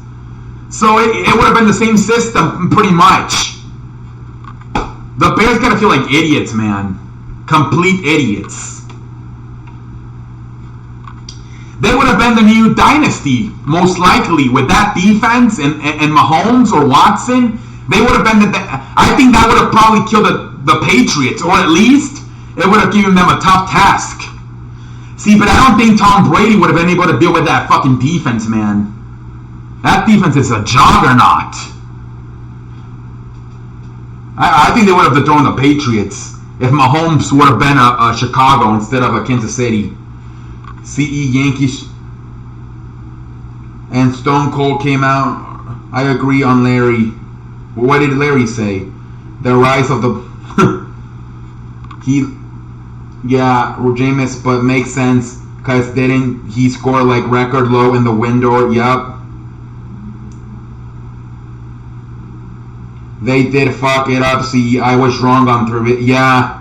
So it would have been the same system pretty much. The Bears gotta feel like idiots, man. Complete idiots. They would have been the new dynasty, most likely, with that defense and Mahomes or Watson. They would have been I think that would have probably killed the Patriots, or at least it would have given them a tough task. See, but I don't think Tom Brady would have been able to deal with that fucking defense, man. That defense is a juggernaut. I think they would have thrown the Patriots if Mahomes would have been a Chicago instead of a Kansas City. CE Yankees and Stone Cold came out. I agree on Larry. What did Larry say? The rise of the Jameis, but makes sense because didn't he score like record low in the window? Yup. They did fuck it up. See, I was wrong on through it. Yeah,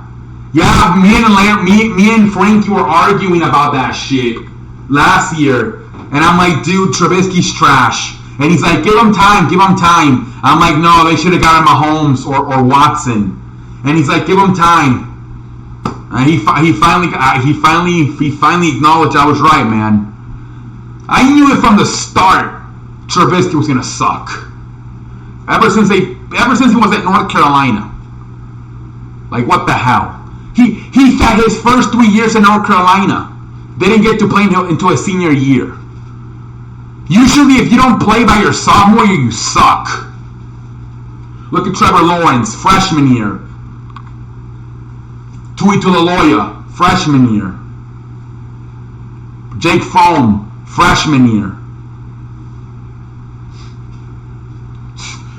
me and Frankie were arguing about that shit last year. And I'm like, dude, Trubisky's trash. And he's like, give him time. I'm like, no, they should have gotten Mahomes or Watson. And he's like, give him time. And he finally acknowledged I was right, man. I knew it from the start. Trubisky was gonna suck. Ever since he was at North Carolina. Like, what the hell? He had his first 3 years in North Carolina. Didn't get to play into his senior year. Usually, if you don't play by your sophomore year, you suck. Look at Trevor Lawrence, freshman year. Tui Tuipulotu, freshman year. Jake Fromm, freshman year.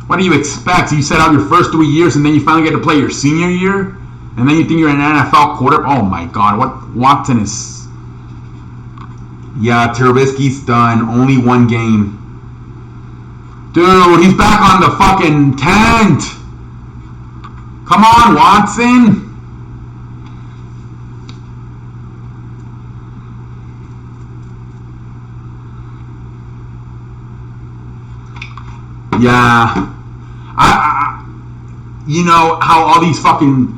What do you expect? You set out your first 3 years and then you finally get to play your senior year? And then you think you're an NFL quarterback? Oh my God, what Watson is... Yeah, Trubisky's done. Only one game. Dude, he's back on the fucking tent. Come on, Watson. Yeah. You know how all these fucking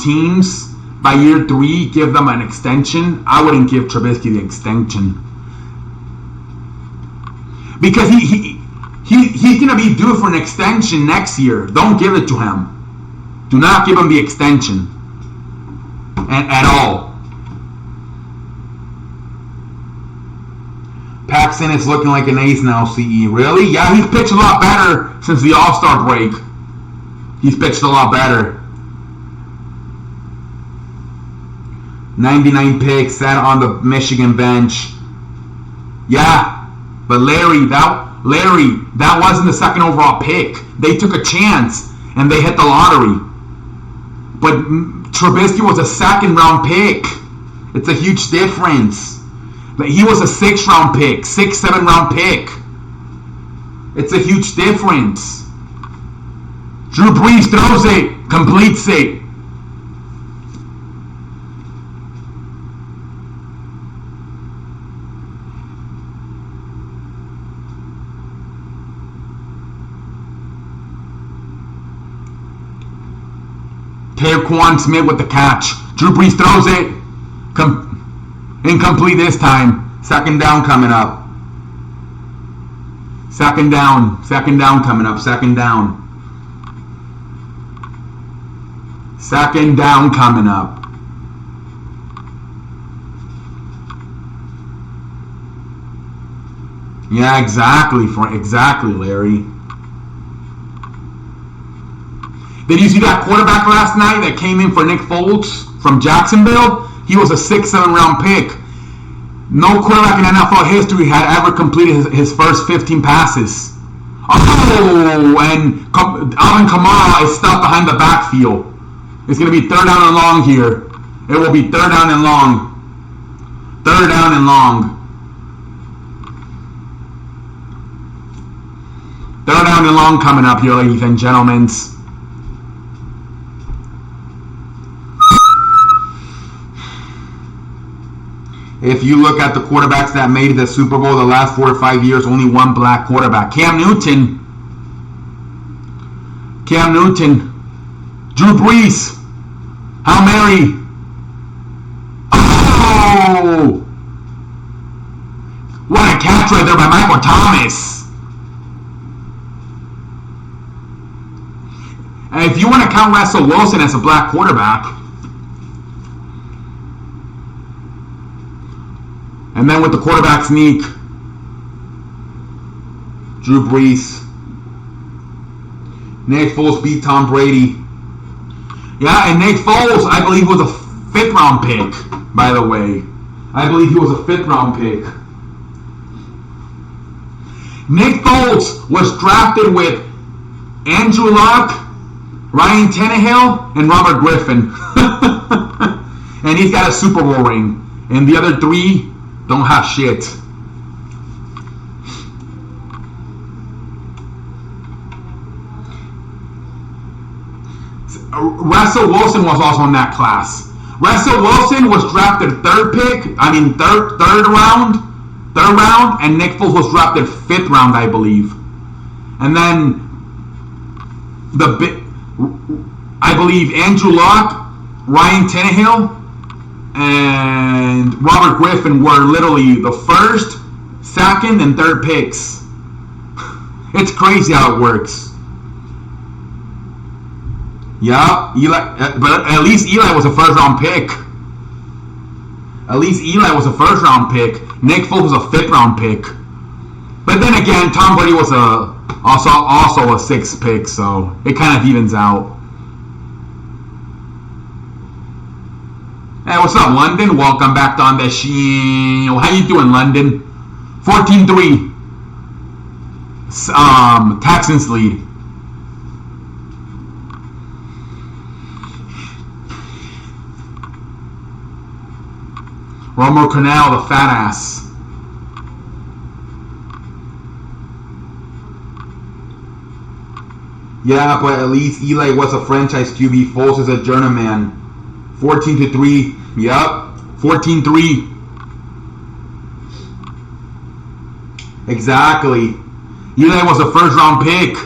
teams by year 3 give them an extension. I wouldn't give Trubisky the extension because he's gonna be due for an extension next year. Don't give it to him. Do not give him the extension at all. Paxton is looking like an ace now, CE. Really? Yeah, he's pitched a lot better since the All-Star break. He's pitched a lot better. 99 picks, sat on the Michigan bench. Yeah, but Larry, that wasn't the second overall pick. They took a chance and they hit the lottery. But Trubisky was a second round pick. It's a huge difference. He was a 6th round pick, 6th, 7th round pick. It's a huge difference. Drew Brees throws it, completes it. Quan Smith with the catch. Drew Brees throws it. Incomplete this time. Second down coming up. Second down coming up. Second down coming up. Yeah, exactly, Larry. Did you see that quarterback last night that came in for Nick Foles from Jacksonville? He was a 6-7 round pick. No quarterback in NFL history had ever completed his first 15 passes. Oh, and Alvin Kamara is stuck behind the backfield. It's going to be 3rd down and long here. It will be 3rd down and long. 3rd down and long. 3rd down and long coming up here, ladies and gentlemen. If you look at the quarterbacks that made the Super Bowl the last 4 or 5 years, only one black quarterback. Cam Newton, Drew Brees, Hail Mary. Oh! What a catch right there by Michael Thomas. And if you want to count Russell Wilson as a black quarterback, and then with the quarterback sneak, Drew Brees. Nick Foles beat Tom Brady. Yeah, and Nick Foles, I believe, was a 5th round pick, by the way. I believe he was a 5th round pick. Nick Foles was drafted with Andrew Luck, Ryan Tannehill, and Robert Griffin. And he's got a Super Bowl ring. And the other 3 don't have shit. Russell Wilson was also in that class. Russell Wilson was drafted 3rd round, and Nick Foles was drafted 5th round, I believe. And then I believe Andrew Luck, Ryan Tannehill, and Robert Griffin were literally the 1st, 2nd, and 3rd picks. It's crazy how it works. Yeah, but at least Eli was a 1st round pick. Nick Foles was a 5th round pick. But then again, Tom Brady was also a 6th pick, so it kind of evens out. Hey, what's up, London? Welcome back on the show. How you doing, London? 14-3. Texans lead. Romo Canal, the fat ass. Yeah, but at least Eli was a franchise QB. Foles is a journeyman. 14-3. Yup. 14-3. Exactly. Eli was a 1st round pick.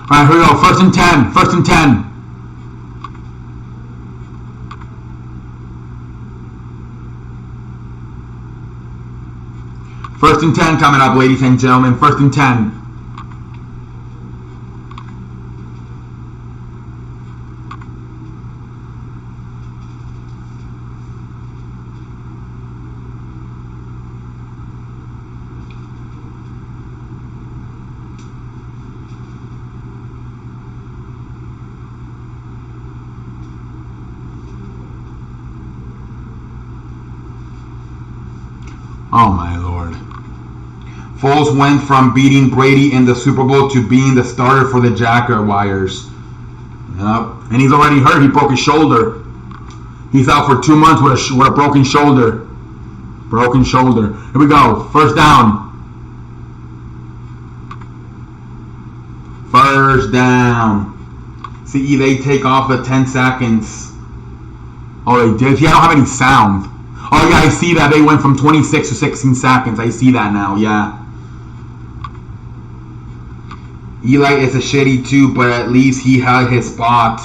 Alright, here we go. 1st and 10. 1st and 10. First and 10 coming up, ladies and gentlemen. 1st and 10. Oh my Lord. Foles went from beating Brady in the Super Bowl to being the starter for the Jaguars. Yep. And he's already hurt. He broke his shoulder. He's out for 2 months with a broken shoulder. Broken shoulder. Here we go. 1st down. 1st down. See, they take off at 10 seconds. Oh, they did? Yeah, I don't have any sound. Oh, yeah, I see that. They went from 26 to 16 seconds. I see that now, yeah. Eli is a shitty too, but at least he had his spot.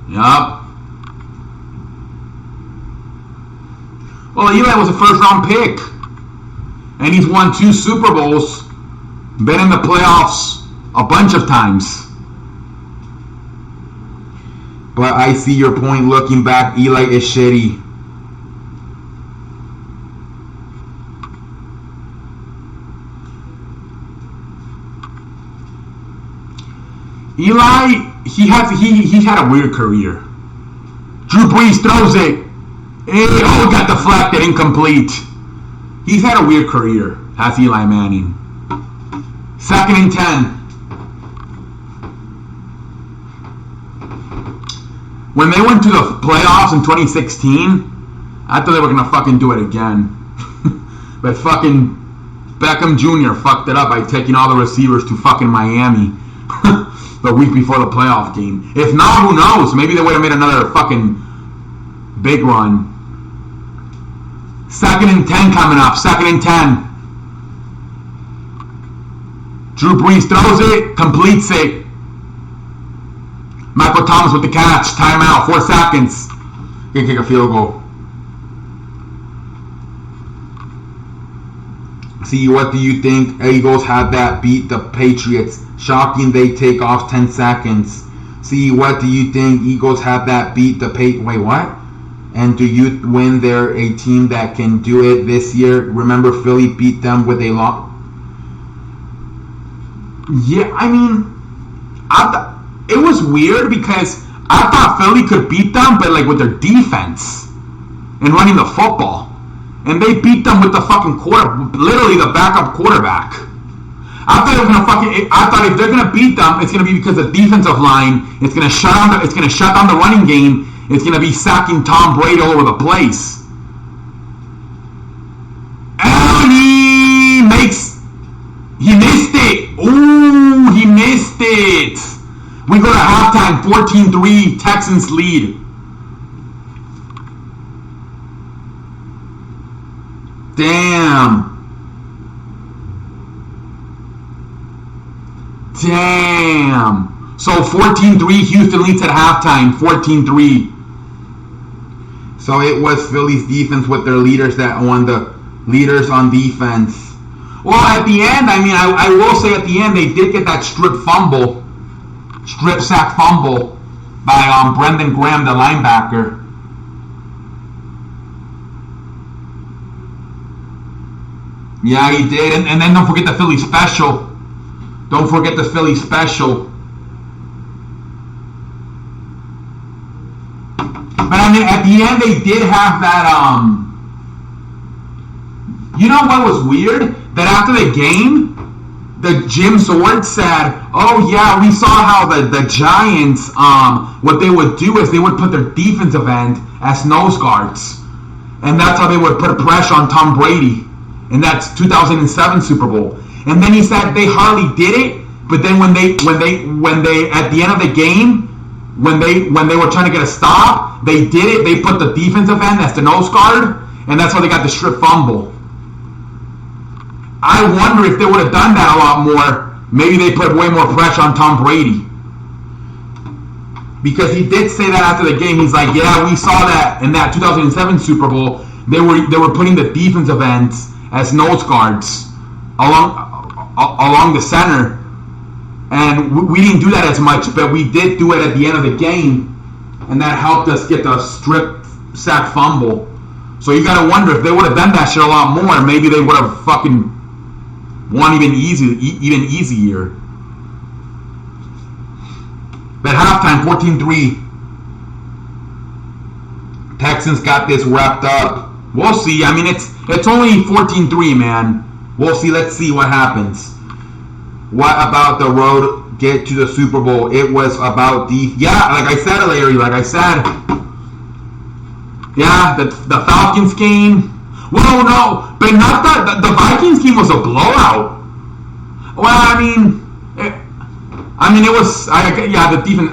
Yup. Well, Eli was a 1st round pick. And he's won 2 Super Bowls. Been in the playoffs a bunch of times. But I see your point. Looking back, Eli is shitty. Eli, he had a weird career. Drew Brees throws it. Oh, it got deflected, incomplete. He's had a weird career, has Eli Manning. 2nd and 10. When they went to the playoffs in 2016, I thought they were gonna fucking do it again. But fucking Beckham Jr. fucked it up by taking all the receivers to fucking Miami the week before the playoff game. If not, who knows? Maybe they would have made another fucking big run. 2nd and 10 coming up. 2nd and 10. Drew Brees throws it, completes it. Michael Thomas with the catch. Timeout. 4 seconds. Gonna kick a field goal. See, what do you think? Eagles had that beat the Patriots. Shocking they take off 10 seconds. See, what do you think? Eagles have that beat the Patriots. Wait, what? And do you win? They're a team that can do it this year. Remember, Philly beat them with a lot. Yeah, I mean, it was weird because I thought Philly could beat them, but like with their defense and running the football. And they beat them with the fucking literally the backup quarterback. I thought if they're gonna beat them, it's gonna be because the defensive line. It's gonna shut down the running game. It's gonna be sacking Tom Brady all over the place. And he missed it. Ooh, he missed it. We go to halftime, 14-3, Texans lead. Damn. So 14-3, Houston leads at halftime, 14-3. So it was Philly's defense with their leaders that won, the leaders on defense. Well, at the end, I mean, I will say at the end, they did get that strip sack fumble by Brendan Graham, the linebacker. Yeah, he did. And then don't forget the Philly special. Don't forget the Philly special. But I mean, at the end, they did have that, you know what was weird? That after the game, the Jim Sword said, oh yeah, we saw how the Giants, what they would do is they would put their defensive end as nose guards. And that's how they would put pressure on Tom Brady. And that's 2007 Super Bowl. And then he said they hardly did it, but then when they at the end of the game, when they were trying to get a stop, they did it. They put the defensive end as the nose guard, and that's how they got the strip fumble. I wonder if they would have done that a lot more. Maybe they put way more pressure on Tom Brady. Because he did say that after the game. He's like, yeah, we saw that in that 2007 Super Bowl. They were putting the defensive ends as nose guards along the center. And we didn't do that as much, but we did do it at the end of the game. And that helped us get the strip sack fumble. So you gotta wonder if they would have done that shit a lot more, maybe they would have fucking won even easier. But halftime, 14-3. Texans got this wrapped up. We'll see. I mean, it's only 14-3, man. We'll see. Let's see what happens. What about the road get to the Super Bowl? It was about yeah, like I said, Larry, yeah, the Falcons game. Well, no, but not that the Vikings game was a blowout. Well, I mean, it was. Yeah, the defense.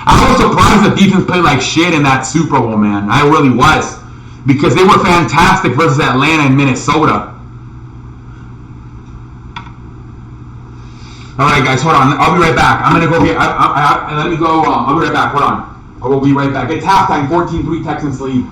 I was surprised the defense played like shit in that Super Bowl, man. I really was, because they were fantastic versus Atlanta and Minnesota. All right, guys, hold on. I'll be right back. I'm gonna go here. Let me go. I'll be right back. Hold on. I will be right back. It's halftime. 14-3 Texans lead.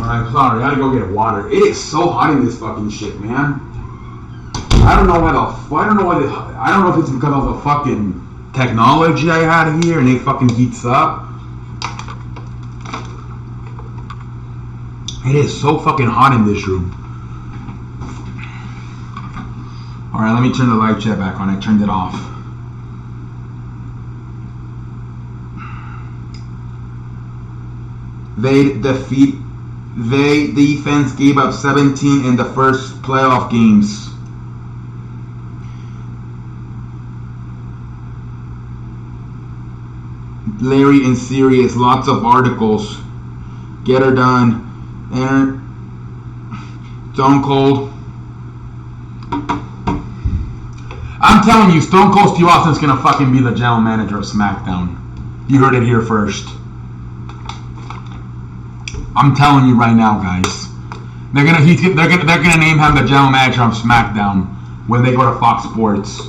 Alright, sorry, I gotta go get water. It is so hot in this fucking shit, man. I don't know why I don't know if it's because of the fucking technology I had here and it fucking heats up. It is so fucking hot in this room. Alright, let me turn the live chat back on. I turned it off. The defense gave up 17 in the first playoff games. Larry and Sirius, lots of articles. Get her done. Enter. Stone Cold. I'm telling you, Stone Cold Steve Austin's gonna fucking be the general manager of SmackDown. You heard it here first. I'm telling you right now, guys. They're gonna name him the general manager of SmackDown when they go to Fox Sports.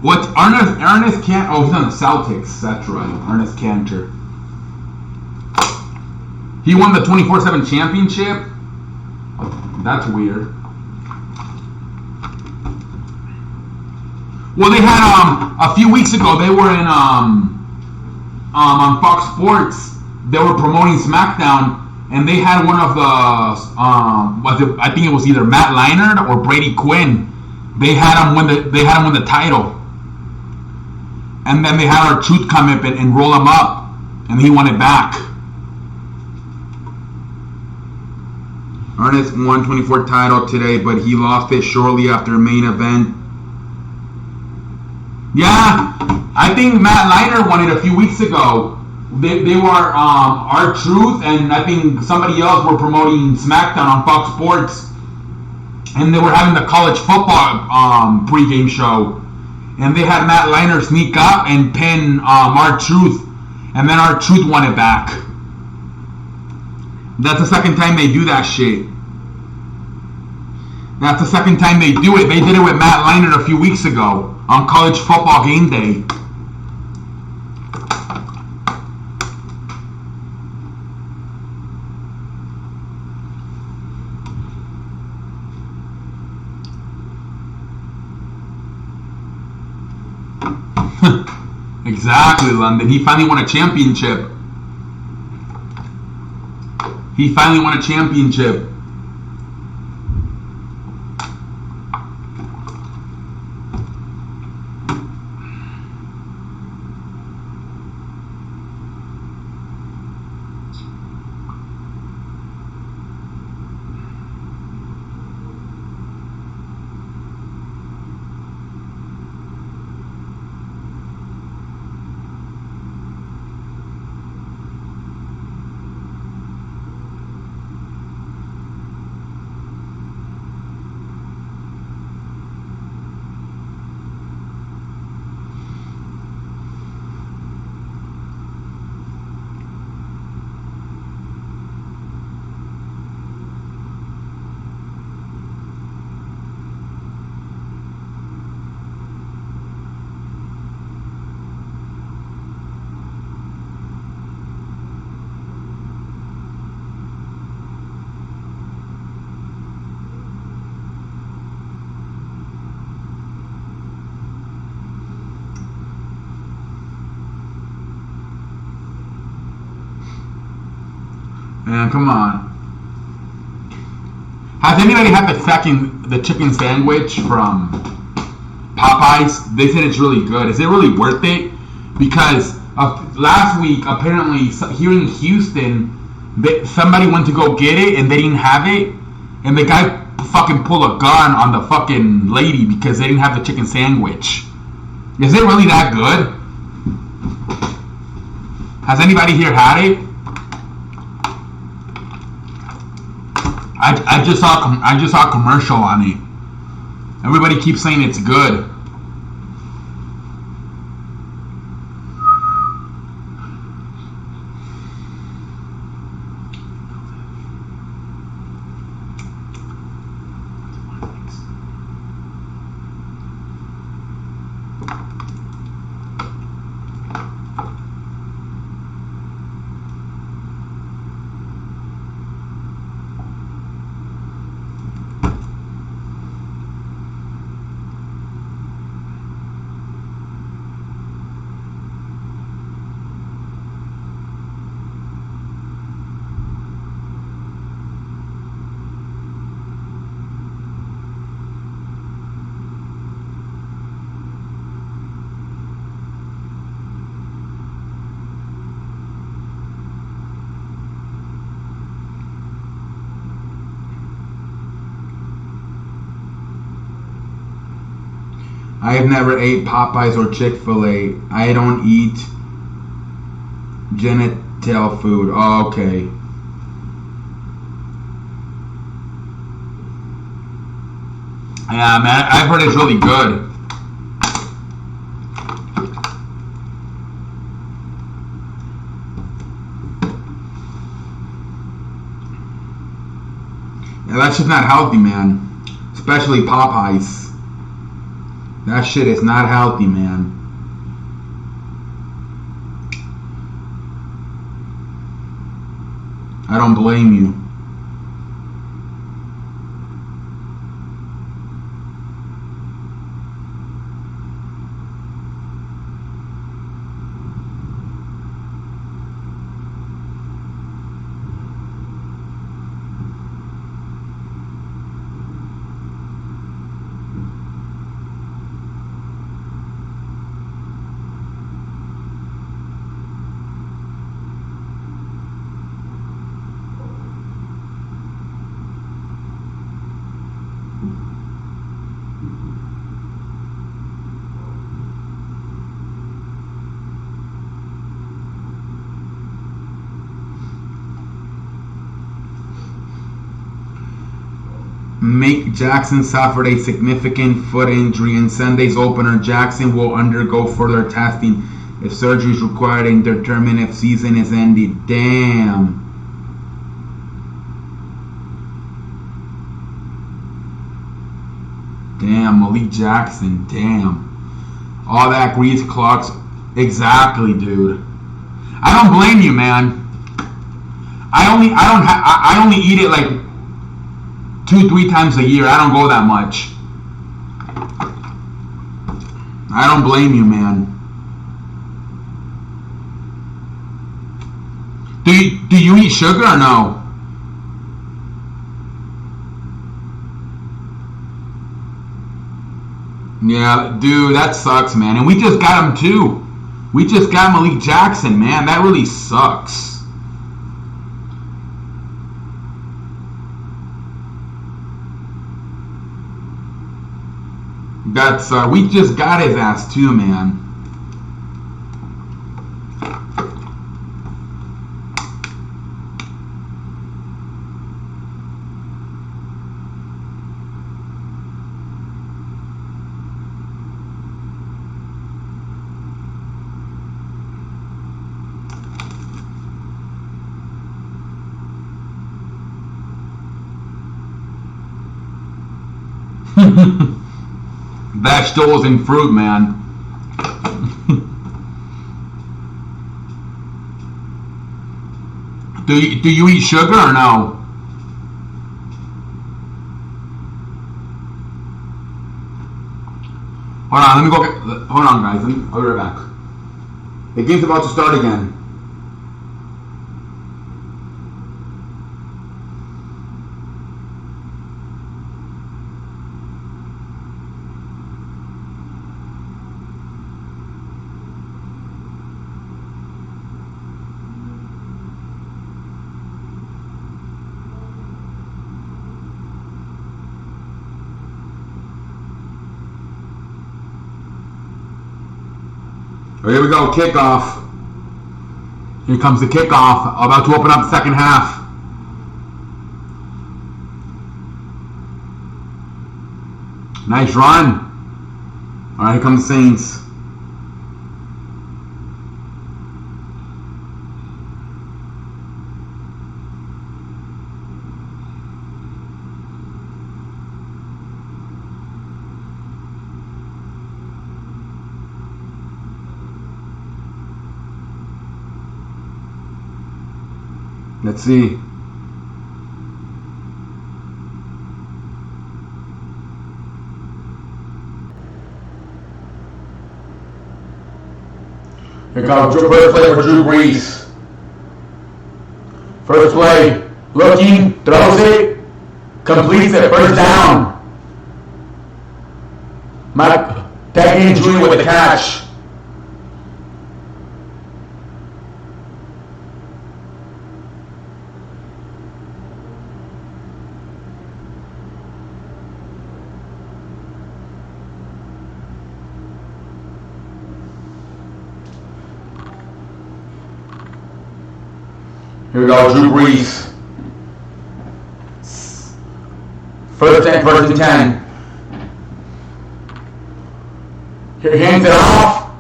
What's Ernest Cantor? Oh, he's on the Celtics. That's right, Ernest Cantor. He won the 24/7 championship. Oh, that's weird. Well, they had a few weeks ago. They were in on Fox Sports. They were promoting SmackDown, and they had one of the I think it was either Matt Leinart or Brady Quinn. They had him win the title. And then they had R-Truth come up and roll him up, and he won it back. Ernest won 24 title today, but he lost it shortly after main event. Yeah, I think Matt Leinart won it a few weeks ago. They were R-Truth and I think somebody else were promoting SmackDown on Fox Sports, and they were having the college football pregame show. And they had Matt Leinart sneak up and pin R-Truth. And then R-Truth won it back. That's the second time they do that shit. That's the second time they do it. They did it with Matt Leinart a few weeks ago on college football game day. Exactly, London. He finally won a championship. He finally won a championship. Man, come on. Has anybody had the chicken sandwich from Popeyes? They said it's really good. Is it really worth it? Because last week, apparently, here in Houston, somebody went to go get it and they didn't have it. And the guy fucking pulled a gun on the fucking lady because they didn't have the chicken sandwich. Is it really that good? Has anybody here had it? I just saw a commercial on it. Everybody keeps saying it's good. I have never ate Popeyes or Chick-fil-A. I don't eat genital food. Oh, okay. Yeah, man, I've heard it's really good. Yeah, that's just not healthy, man. Especially Popeyes. That shit is not healthy, man. I don't blame you. Mick Jackson suffered a significant foot injury in Sunday's opener. Jackson will undergo further testing if surgery is required and determine if season is ended. Damn. Damn, Malik Jackson. Damn. All that grease clogs. Exactly, dude. I don't blame you, man. I only eat it like 2-3 times a year. I don't go that much. I don't blame you, man. Do you eat sugar or no? Yeah, dude, that sucks, man. And we just got him too. We just got Malik Jackson, man. That really sucks. That's we just got his ass too, man. Vegetables and fruit, man. Do you eat sugar or no? Hold on, let me go get. Hold on, guys. I'll be right back. The game's about to start again. Here we go, kickoff. Here comes the kickoff. About to open up the second half. Nice run. All right, here come the Saints. Let's see. Here comes first play for Drew Brees. First play, looking, throws it, completes it, first down. Tagging Jr. with the catch. Here we go, Drew Brees. First and 10. Here, hands it off.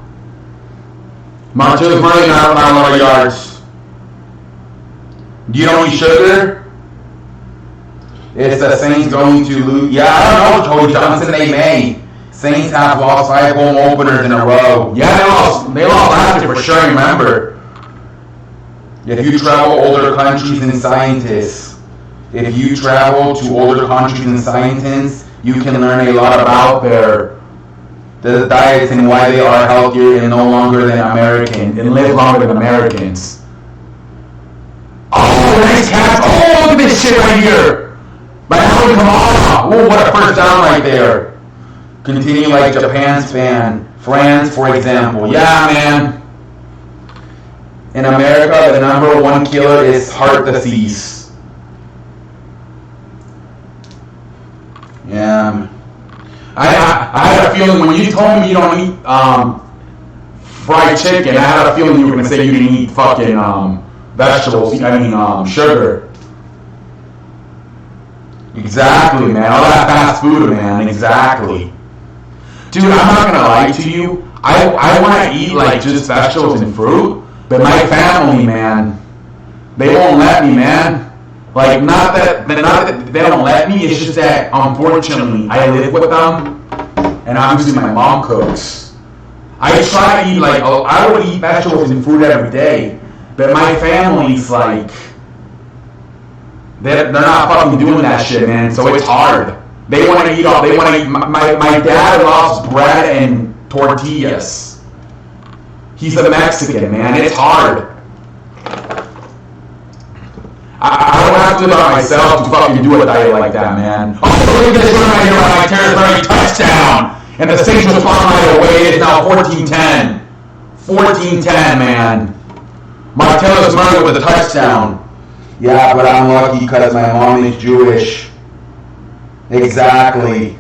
Martinez running out 9 yards. Do you know any sugar? It's the Saints going to lose. Yeah, I don't know, Cody Johnson. They may. Saints have lost 5 home openers in a row. Yeah, they lost last year for sure, remember. If you travel older countries and scientists, you can learn a lot about the diets and why they are healthier and no longer than Americans and live longer than Americans. Oh, nice catch! Oh, look at this shit right here! By Alvin Kamara! Oh, what a first down right there! Continue like Japan's fan, France, for example. Yeah, man. In America, the number 1 killer is heart disease. Yeah. I had a feeling when you told me you don't eat fried chicken, I had a feeling you were going to say you didn't eat fucking vegetables, sugar. Exactly, man. All that fast food, man. Exactly. Dude, I'm not going to lie to you. I want to eat like just vegetables and fruit. But my family, man, they won't let me, man. Like, not that they don't let me, it's just that, unfortunately, I live with them, and obviously my mom cooks. I try to eat, like, I would eat vegetables and fruit every day, but my family's, like, they're not fucking doing that shit, man, so it's hard. They want to eat my dad loves bread and tortillas. He's a Mexican, man. It's hard. I don't have to do it by myself to fucking do a diet like that, man. Oh, look at this one right here on my Terrace touchdown. And the Saints was flying right away. It's now 14-10. 14-10, man. Martellus Murray with a touchdown. Yeah, but I'm lucky because my mom is Jewish. Exactly.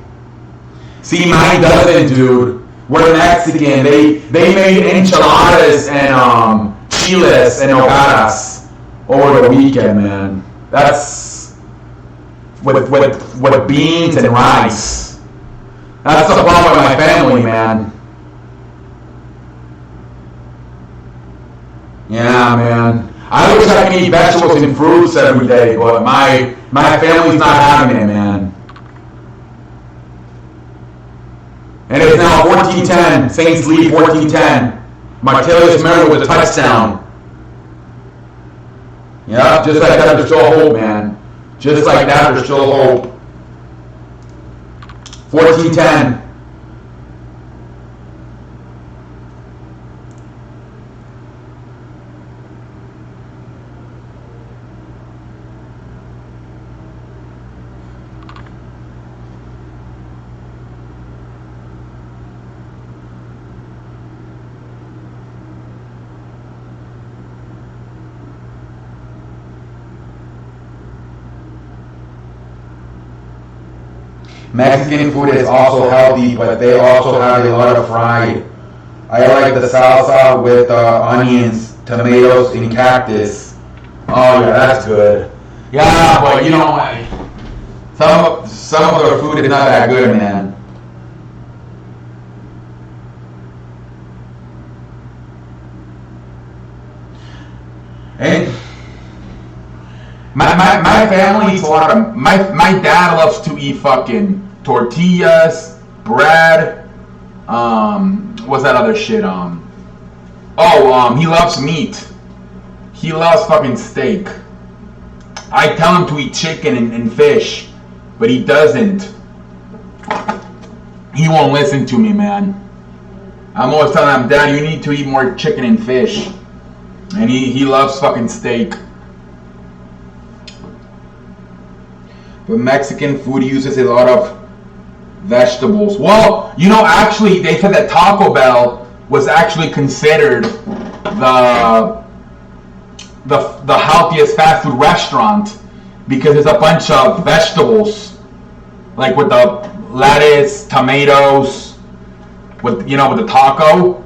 See, mine doesn't, dude. We're Mexican. They made enchiladas and chiles and hogadas over the weekend, man. That's with beans and rice. That's the problem with my family, man. Yeah, man. I wish I could eat vegetables and fruits every day, but my family's not having it, man. And it's now 14-10. Saints lead 14-10. Martellus Murray with a touchdown. Yeah, just like that, there's still hope, man. Just like that, there's still hope. 14-10. Mexican food is also healthy, but they also have a lot of fried. I like the salsa with onions, tomatoes, and cactus. Oh yeah, that's good. Yeah, but you know, some of their food is not that good, man. And my family eats a lot of. My dad loves to eat fucking tortillas, bread. What's that other shit? He loves meat. He loves fucking steak. I tell him to eat chicken and fish, but he doesn't. He won't listen to me, man. I'm always telling him, Dad, you need to eat more chicken and fish. And he loves fucking steak. But Mexican food uses a lot of vegetables. Well, you know, actually, they said that Taco Bell was actually considered the healthiest fast food restaurant because there's a bunch of vegetables, like with the lettuce, tomatoes, with the taco.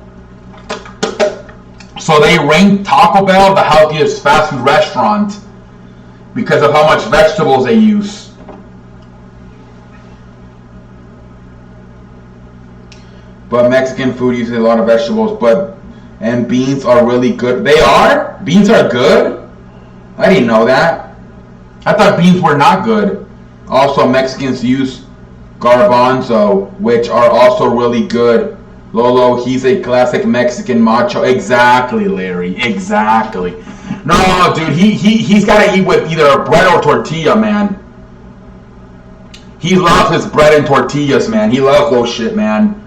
So they ranked Taco Bell the healthiest fast food restaurant because of how much vegetables they use. But Mexican food uses a lot of vegetables, and beans are really good. They are? Beans are good? I didn't know that. I thought beans were not good. Also, Mexicans use garbanzo, which are also really good. Lolo, he's a classic Mexican macho. Exactly, Larry. Exactly. No, dude, he's got to eat with either bread or tortilla, man. He loves his bread and tortillas, man. He loves those shit, man.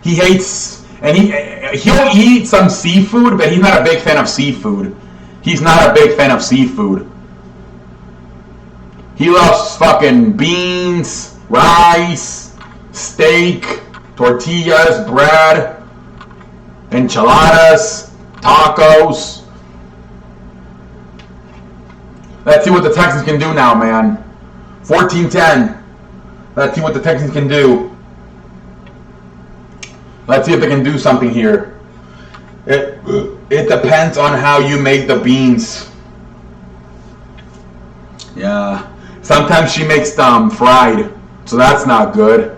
He hates, and he'll eat some seafood, but he's not a big fan of seafood. He's not a big fan of seafood. He loves fucking beans, rice, steak, tortillas, bread, enchiladas, tacos. Let's see what the Texans can do now, man. 14-10. Let's see what the Texans can do. Let's see if they can do something here. It depends on how you make the beans. Yeah. Sometimes she makes them fried, so that's not good.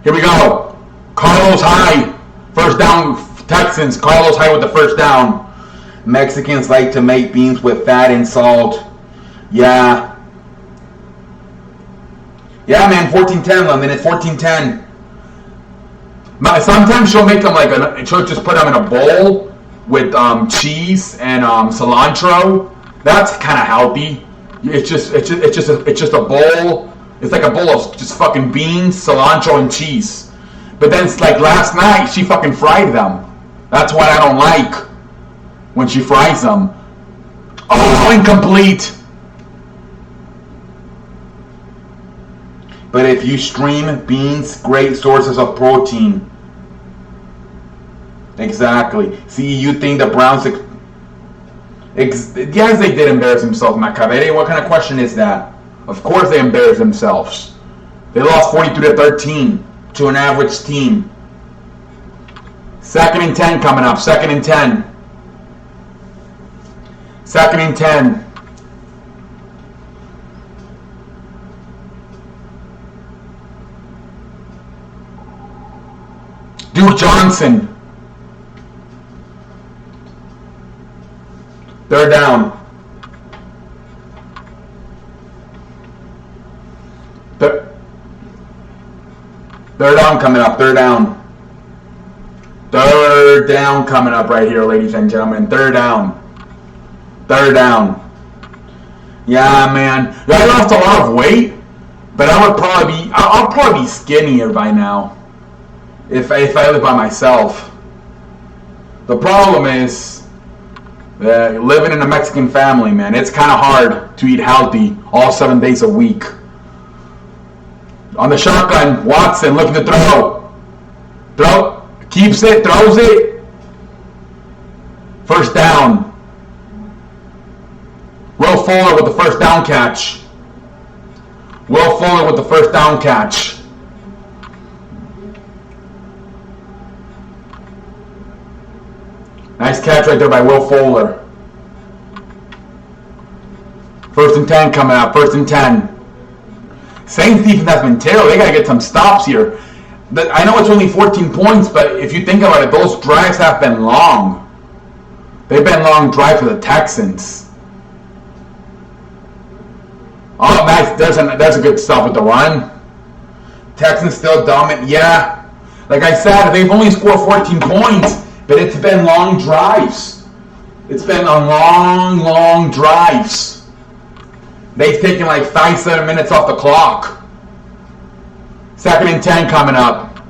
Here we go. Carlos Hyde. First down, Texans. Carlos Hyde with the first down. Mexicans like to make beans with fat and salt. Yeah. Yeah, man, 14-10, Lemon. It's 14-10. Sometimes she'll make them she'll just put them in a bowl with cheese and cilantro. That's kind of healthy. It's just a bowl. It's like a bowl of just fucking beans, cilantro, and cheese. But then it's like last night she fucking fried them. That's what I don't like when she fries them. Oh, incomplete. But if you stream beans, great sources of protein. Exactly. See, you think the Browns... yes, they did embarrass themselves, Macavere. What kind of question is that? Of course they embarrassed themselves. They lost 42-13 to an average team. 2nd and 10 coming up. 2nd and 10. 2nd and 10. Duke Johnson. 3rd down. Third down coming up. 3rd down. 3rd down coming up right here, ladies and gentlemen. 3rd down. 3rd down. Yeah, man. I lost a lot of weight, but I'll probably be skinnier by now. If I live by myself. The problem is living in a Mexican family, man. It's kind of hard to eat healthy all 7 days a week. On the shotgun, Watson looking to throw. Keeps it, throws it. 1st down. Will Fuller with the 1st down catch. Will Fuller with the 1st down catch. Nice catch right there by Will Fuller. 1st and 10 coming up. 1st and 10. Saints defense has been terrible. They got to get some stops here. I know it's only 14 points, but if you think about it, those drives have been long. They've been long drives for the Texans. Oh, nice. There's a good stop with the run. Texans still dominant. Yeah. Like I said, they've only scored 14 points, but it's been long drives. It's been a long drives. They've taken like 5-7 minutes off the clock. 2nd and 10 coming up.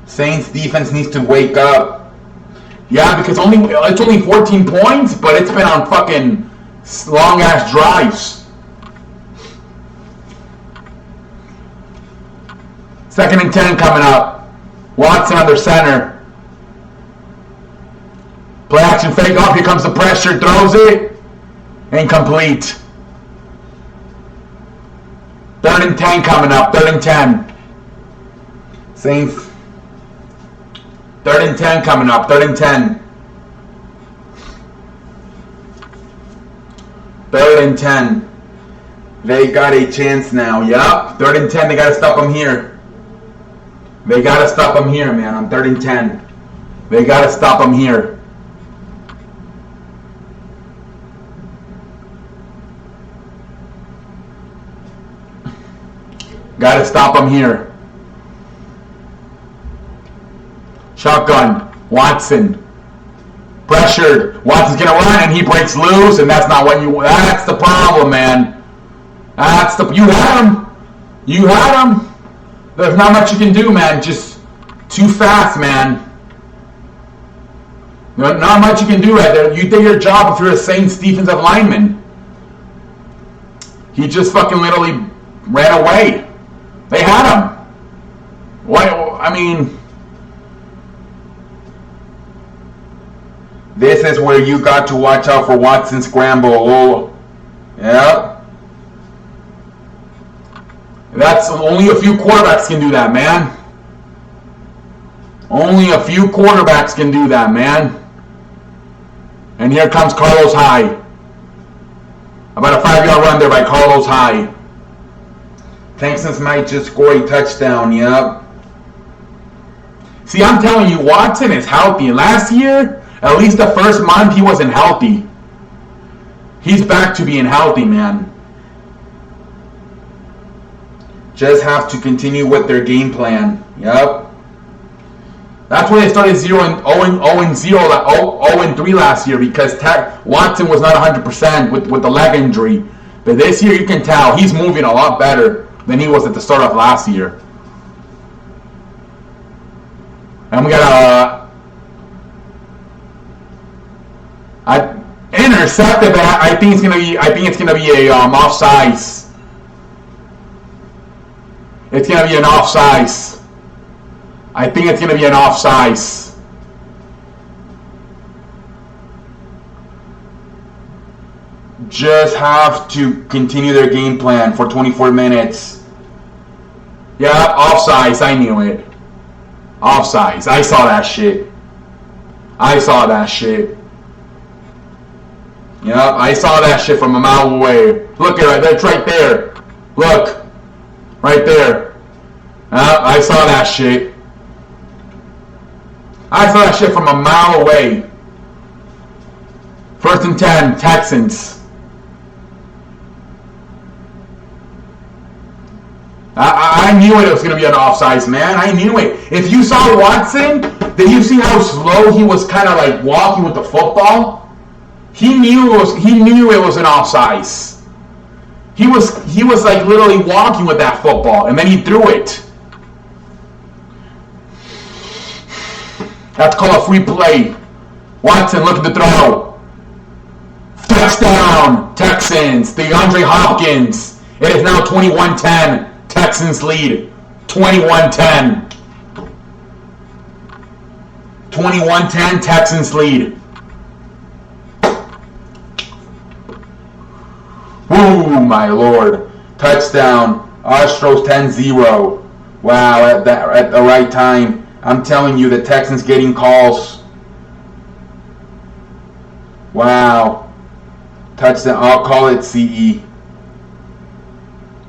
Saints defense needs to wake up. Yeah, because it's only 14 points, but it's been on fucking long ass drives. 2nd and 10 coming up. Watson under center. Play action fake off. Here comes the pressure. Throws it. Incomplete. 3rd and 10 coming up. 3rd and 10. Saints. 3rd and 10 coming up. 3rd and 10. 3rd and 10. They got a chance now. Yup. 3rd and 10. They got to stop them here. They got to stop them here, man. On 3rd and 10. They got to stop them here. Got to stop him here. Shotgun. Watson. Pressured. Watson's going to run and he breaks loose, and that's not what you... That's the problem, man. You had him. You had him. There's not much you can do, man. Just too fast, man. Not much you can do right there. You did your job if you're a Saints defensive lineman. He just fucking literally ran away. They had him. What? I mean, this is where you got to watch out for Watson scramble. Oh, yeah. That's only a few quarterbacks can do that, man. Only a few quarterbacks can do that, man. And here comes Carlos Hyde. About a 5-yard run there by Carlos Hyde. Texans might just score a touchdown, yep. See, I'm telling you, Watson is healthy. Last year, at least the first month, he wasn't healthy. He's back to being healthy, man. Just have to continue with their game plan. Yep. That's why they started 0-3 last year, because Watson was not 100% with the leg injury. But this year, you can tell he's moving a lot better than he was at the start of last year. And we got a intercepted, but I think it's gonna be a offsides. It's gonna be an offsides. I think it's gonna be an offsides. Just have to continue their game plan for 24 minutes. Yeah, offsides. I knew it. Offsides. I saw that shit. Yep, I saw that shit from a mile away. Look at it. That's right there. Look. Right there. I saw that shit. I saw that shit from a mile away. 1st and 10, Texans. I knew it was going to be an offsides, man. I knew it. If you saw Watson, did you see how slow he was kind of like walking with the football? He knew it was an offsides. He was like literally walking with that football, and then he threw it. That's called a free play. Watson looking to throw. Touchdown, Texans. DeAndre Hopkins. It is now 21-10. Texans lead. 21-10. 21-10, Texans lead. Woo, my lord. Touchdown. Astros 10-0. Wow, at the right time. I'm telling you, the Texans getting calls. Wow. Touchdown. I'll call it CE.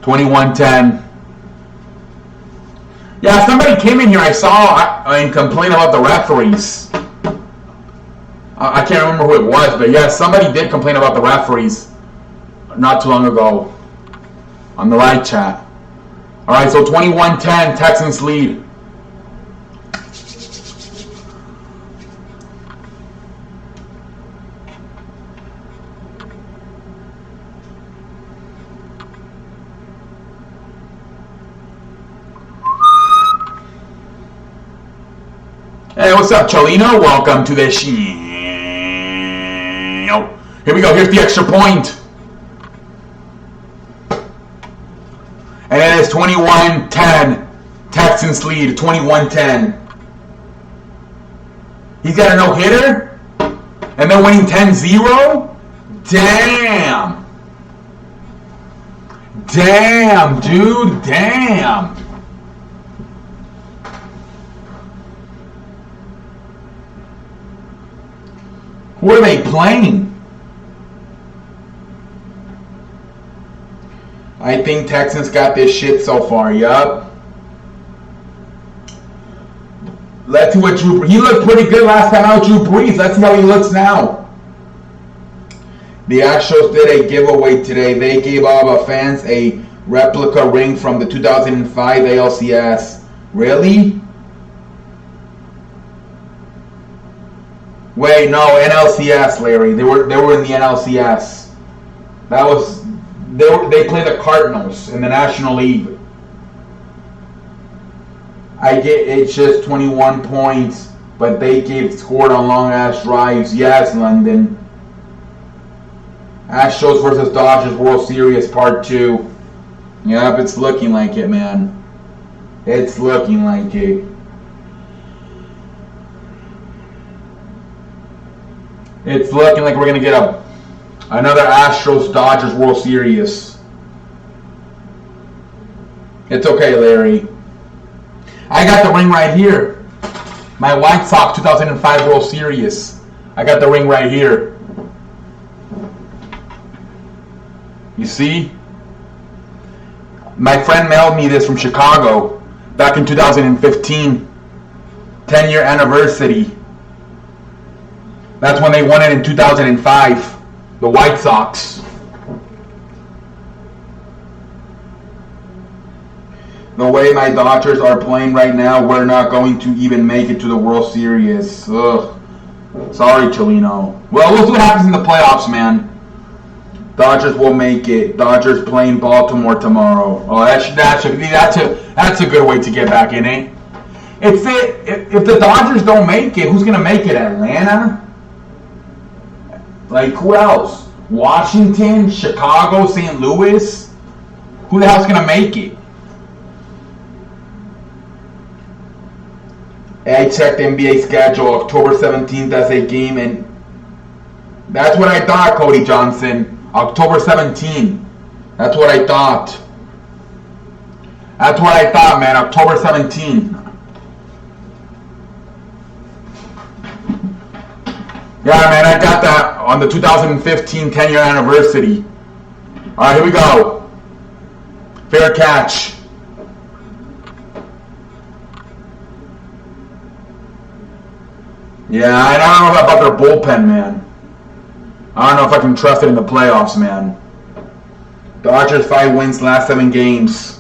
21-10. Yeah, somebody came in here I saw and complained about the referees. I can't remember who it was, but yeah, somebody did complain about the referees not too long ago on the live chat. All right, so 21-10, Texans lead. Hey, what's up, Cholino? Welcome to the show. Here we go. Here's the extra point. And it is 21-10. Texans lead, 21-10. He's got a no-hitter? And they're winning 10-0? Damn. Damn, dude. Damn. Who are they playing? I think Texans got this shit so far, yup. Let's see what Drew... He looked pretty good last time out, Drew Brees. Let's see how he looks now. The Astros did a giveaway today. They gave all the fans a replica ring from the 2005 ALCS. Really? Wait, no, NLCS, Larry. They were in the NLCS. That was... They play the Cardinals in the National League. I get it's just 21 points, but they scored on long ass drives. Yes, London. Astros versus Dodgers World Series Part 2. Yep, it's looking like it, man. It's looking like it. It's looking like we're gonna get another Astros Dodgers World Series. It's okay, Larry. I got the ring right here. My White Sox 2005 World Series. I got the ring right here. You see? My friend mailed me this from Chicago back in 2015. 10-year anniversary. That's when they won it in 2005. The White Sox. The way my Dodgers are playing right now, we're not going to even make it to the World Series. Ugh. Sorry, Cholino. Well, we'll see what happens in the playoffs, man. Dodgers will make it. Dodgers playing Baltimore tomorrow. Oh, that's a good way to get back in, eh? If the Dodgers don't make it, who's gonna make it? Atlanta? Like, who else? Washington, Chicago, St. Louis? Who the hell's gonna make it? I checked the NBA schedule. October 17th as a game, and that's what I thought, Cody Johnson. October 17th. That's what I thought. That's what I thought, man. October 17th. Yeah, man, I got that on the 2015 10-year anniversary. All right, here we go. Fair catch. Yeah, I don't know about their bullpen, man. I don't know if I can trust it in the playoffs, man. Dodgers 5 wins last 7 games.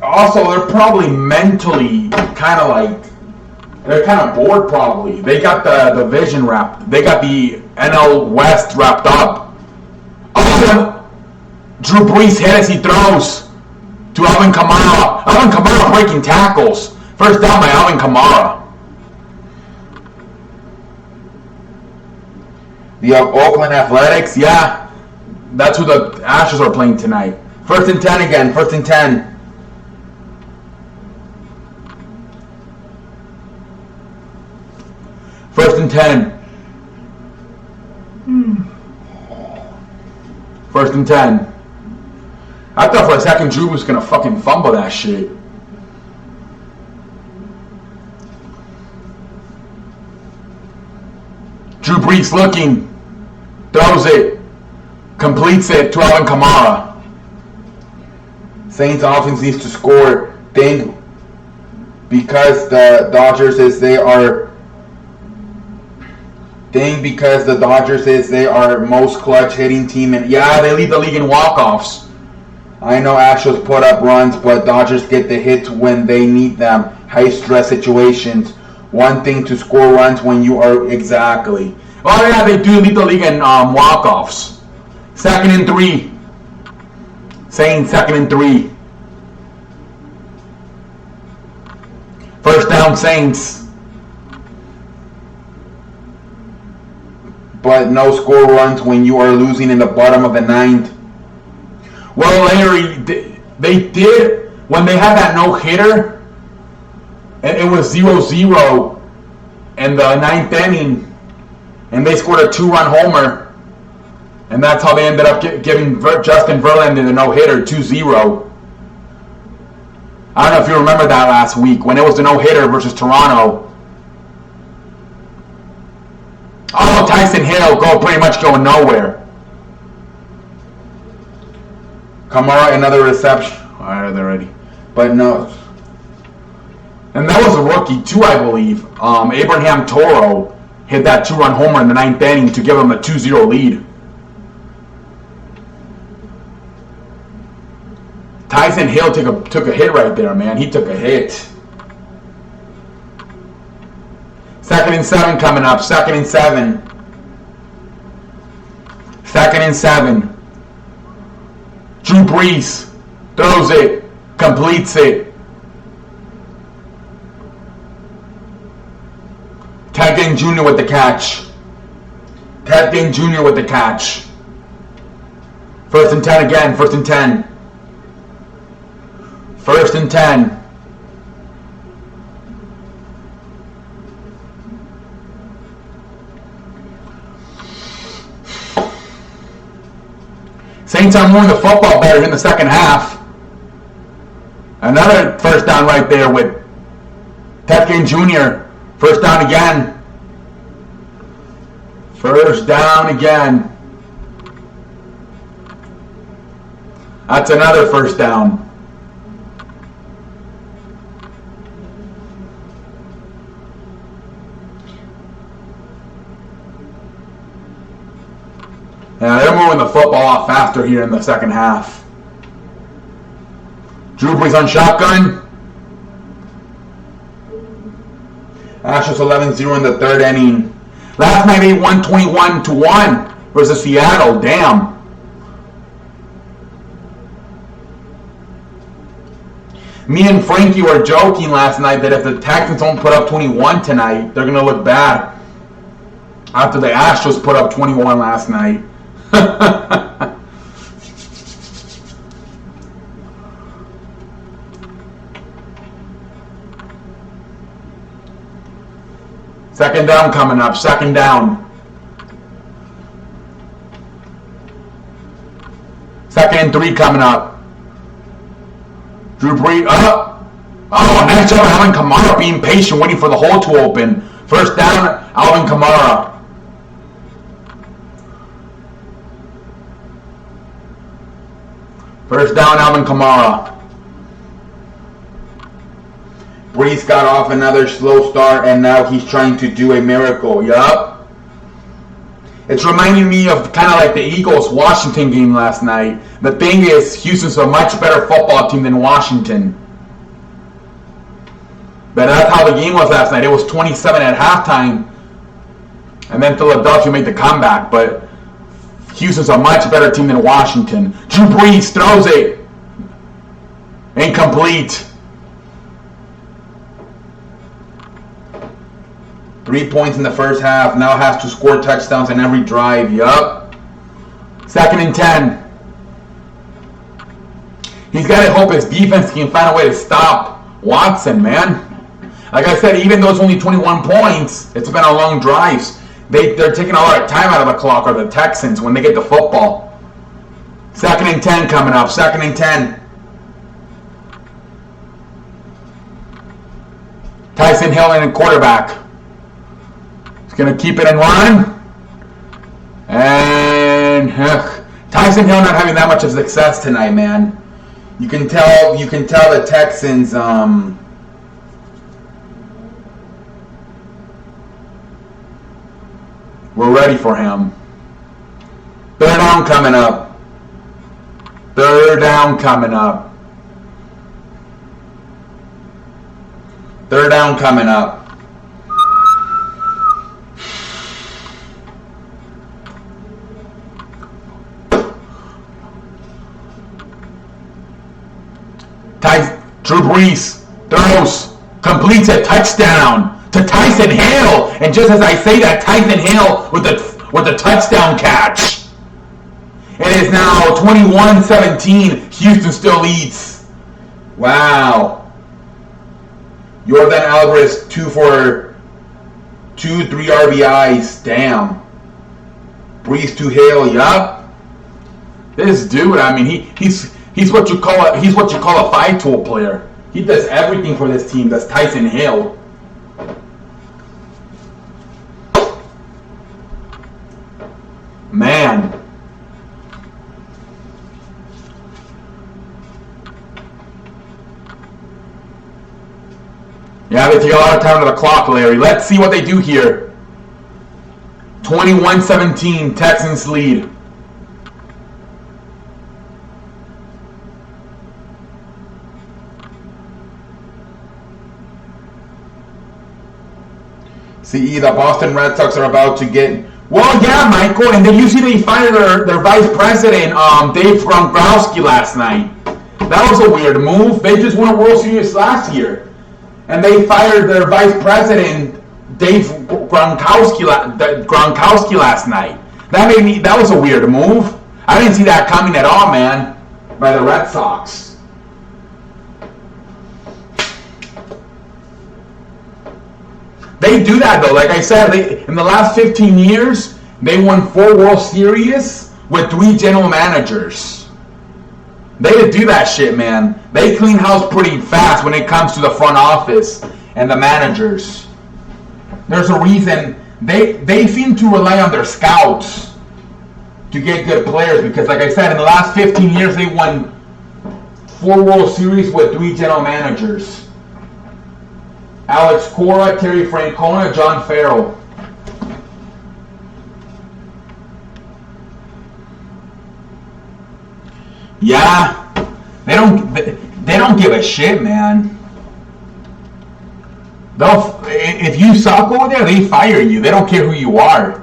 Also, they're probably mentally kind of like, they're kind of bored probably. They got the division wrapped. They got the NL West wrapped up. Oh, Drew Brees hit as he throws to Alvin Kamara. Alvin Kamara breaking tackles. First down by Alvin Kamara. The Oakland Athletics, yeah. That's who the Astros are playing tonight. 1st and 10 again. 1st and 10. First and 10. 1st and 10. I thought for a second Drew was going to fucking fumble that shit. Drew Brees looking. Throws it. Completes it to Alvin Kamara. Saints offense needs to score. Think because the Dodgers is they are most clutch hitting team, and yeah, they lead the league in walk-offs. I know Astros put up runs, but Dodgers get the hits when they need them. High stress situations. One thing to score runs when you are exactly. Oh yeah, they do lead the league in walk-offs. 2nd and 3. Saying 2nd and 3. First down, Saints. But no score runs when you are losing in the bottom of the 9th. Well, Larry, they did, when they had that no-hitter, it was 0-0 in the 9th inning, and they scored a 2-run homer, and that's how they ended up giving Justin Verlander the no-hitter, 2-0. I don't know if you remember that last week, when it was the no-hitter versus Toronto. Oh, Tyson Hill pretty much going nowhere. Kamara, another reception. All right, they're ready. But no. And that was a rookie, too, I believe. Abraham Toro hit that 2-run homer in the 9th inning to give them a 2-0 lead. Tyson Hill took a hit right there, man. He took a hit. 2nd and 7 coming up. 2nd and 7. 2nd and 7. Drew Brees throws it, completes it. Ted Ginn Jr. with the catch. Ted Ginn Jr. with the catch. 1st and 10 again. 1st and 10. 1st and 10. Saints are moving the football better in the second half. Another first down right there with Ted Ginn Jr. First down again. First down again. That's another first down. Yeah, they're moving the football off faster here in the second half. Drew Brees on shotgun. Astros 11-0 in the 3rd inning. Last night they won 21-1 versus Seattle. Damn. Me and Frankie were joking last night that if the Texans don't put up 21 tonight, they're going to look bad. After the Astros put up 21 last night. Second down coming up. 2nd down. 2nd and 3 coming up. Drew Brees up. Oh, nice job Alvin Kamara being patient, waiting for the hole to open. First down, Alvin Kamara. First down, Alvin Kamara. Brees got off another slow start, and now he's trying to do a miracle. Yup. It's reminding me of kind of like the Eagles-Washington game last night. The thing is, Houston's a much better football team than Washington. But that's how the game was last night. It was 27 at halftime, and then Philadelphia made the comeback. But Houston's a much better team than Washington. Drew Brees throws it. Incomplete. 3 points in the first half. Now has to score touchdowns in every drive. Yup. 2nd and 10. He's got to hope his defense can find a way to stop Watson, man. Like I said, even though it's only 21 points, it's been a long drives. They're taking a lot of time out of the clock, or the Texans, when they get the football. 2nd and 10 coming up. 2nd and 10. Tyson Hill in quarterback. He's going to keep it and run. And Tyson Hill not having that much of success tonight, man. You can tell the Texans we're ready for him. 3rd down coming up. 3rd down coming up. 3rd down coming up. Drew Brees throws, completes a touchdown to Tyson Hill. And just as I say that, Tyson Hill with the touchdown catch. It is now 21-17. Houston still leads. Wow. Jordan Alvarez 2 for 3 RBIs. Damn. Brees to Hill. Yup. This dude, I mean, he's what you call a 5-tool player. He does everything for this team. That's Tyson Hill. Man. Yeah, they take a lot of time to the clock, Larry. Let's see what they do here. 21-17, Texans lead. See, the Boston Red Sox are about to get... Well, yeah, Michael, and then you see they fired their vice president, Dave Gronkowski, last night. That was a weird move. They just won a World Series last year. And they fired their vice president, Dave Gronkowski last night. That was a weird move. I didn't see that coming at all, man, by the Red Sox. They do that, though. Like I said, in the last 15 years, they won 4 World Series with 3 general managers. They do that shit, man. They clean house pretty fast when it comes to the front office and the managers. There's a reason they seem to rely on their scouts to get good players because, like I said, in the last 15 years, they won 4 World Series with 3 general managers. Alex Cora, Terry Francona, John Farrell. Yeah, they don't give a shit, man. If you suck over there, they fire you. They don't care who you are.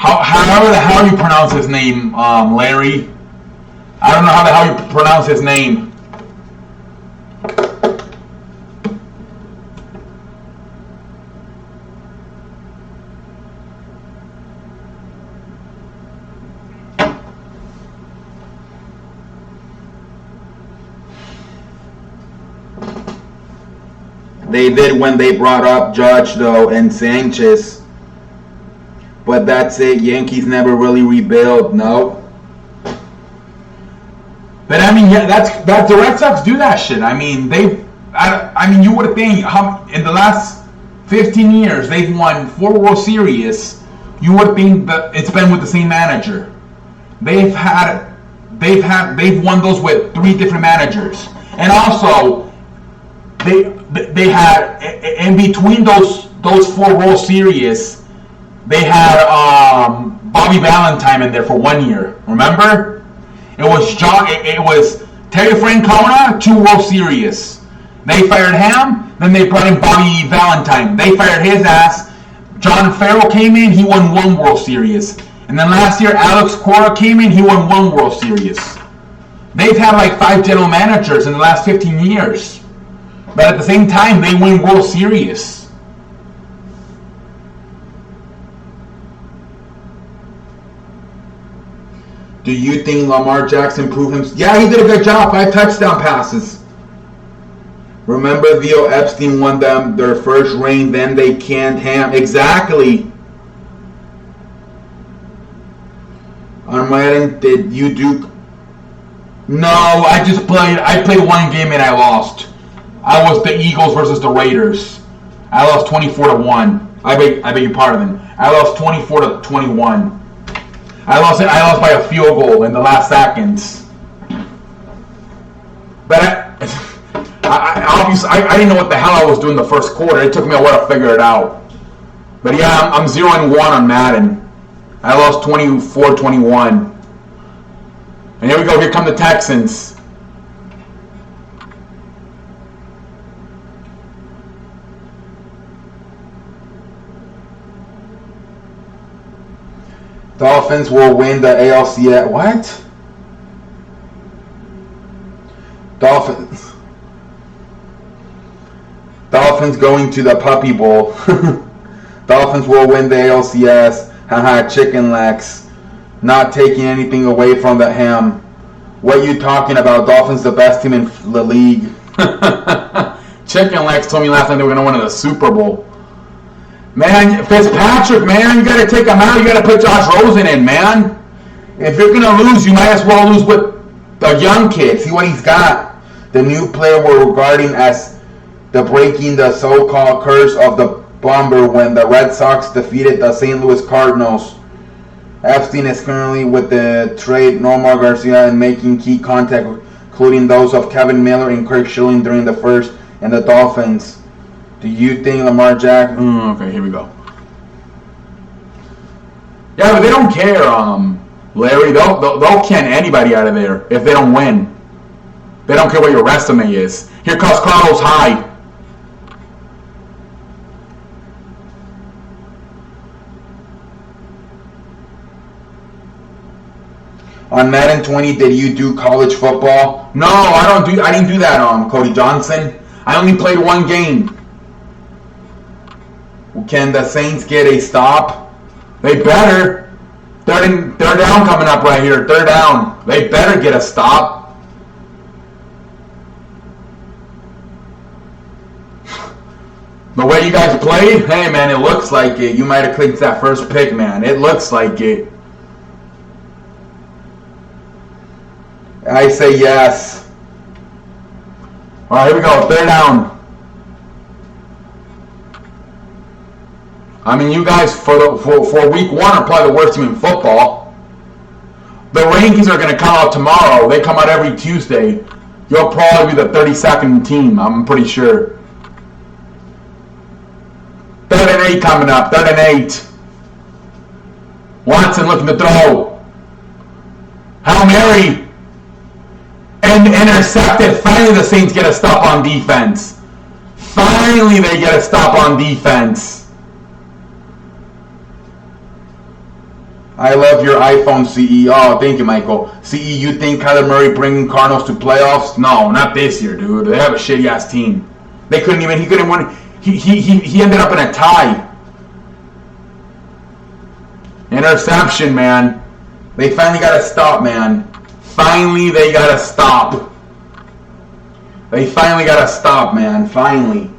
How the hell you pronounce his name, Larry? I don't know how the hell you pronounce his name. They did when they brought up Judge, though, and Sanchez. But that's it. Yankees never really rebuild. No. But I mean, yeah, that the Red Sox do that shit. I mean, you would think in the last 15 years they've won 4 World Series. You would think that it's been with the same manager. They've won those with 3 different managers, and also they had in between those 4 World Series. They had Bobby Valentine in there for 1 year. Remember? It was Terry Francona, 2 World Series. They fired him. Then they brought in Bobby Valentine. They fired his ass. John Farrell came in. He won 1 World Series. And then last year, Alex Cora came in. He won 1 World Series. They've had like 5 general managers in the last 15 years. But at the same time, they win World Series. Do you think Lamar Jackson proved himself? Yeah, he did a good job. 5 touchdown passes. Remember, Theo Epstein won them their first ring, then they canned him. Exactly. Armageddon, did you do? No, I played 1 game and I lost. I was the Eagles versus the Raiders. I lost 24-1. I beg your pardon. I lost 24-21. I lost by a field goal in the last seconds. But I didn't know what the hell I was doing the first quarter. It took me a while to figure it out. But yeah, I'm 0-1 on Madden. I lost 24-21. And here we go. Here come the Texans. Dolphins will win the ALCS. What? Dolphins going to the Puppy Bowl. Dolphins will win the ALCS. Haha, chicken legs. Not taking anything away from the ham. What you talking about? Dolphins the best team in the league. Chicken legs told me last night they were going to win the Super Bowl. Man, Fitzpatrick, man, you got to take him out. You got to put Josh Rosen in, man. If you're going to lose, you might as well lose with the young kid. See what he's got. The new player we're regarding as the breaking the so-called curse of the Bomber when the Red Sox defeated the St. Louis Cardinals. Epstein is currently with the trade Nomar Garcia and making key contact, including those of Kevin Miller and Kirk Schilling during the first and the Dolphins. Do you think Lamar Jackson? Okay, here we go. Yeah, but they don't care, Larry. They'll can anybody out of there if they don't win. They don't care what your resume is. Here comes Carlos Hyde. On Madden 20, did you do college football? No, I didn't do that, Cody Johnson. I only played one game. Can the Saints get a stop? They better. Third down coming up right here. Third down. They better get a stop. The way you guys played, hey man, it looks like it. You might have clicked that first pick, man. It looks like it. I say yes. All right, here we go. Third down. I mean, you guys for week one are probably the worst team in football. The rankings are going to come out tomorrow. They come out every Tuesday. You'll probably be the 32nd team, I'm pretty sure. 3rd and 8 coming up. 3rd and 8. Watson looking to throw. Hail Mary. And intercepted. Finally, the Saints get a stop on defense. Finally, they get a stop on defense. I love your iPhone, CE. Oh, thank you, Michael. CE, you think Kyler Murray bringing Cardinals to playoffs? No, not this year, dude. They have a shitty ass team. He couldn't win. He ended up in a tie. Interception, man. They finally got to stop, man. Finally, they got to stop. They finally got to stop, man. Finally.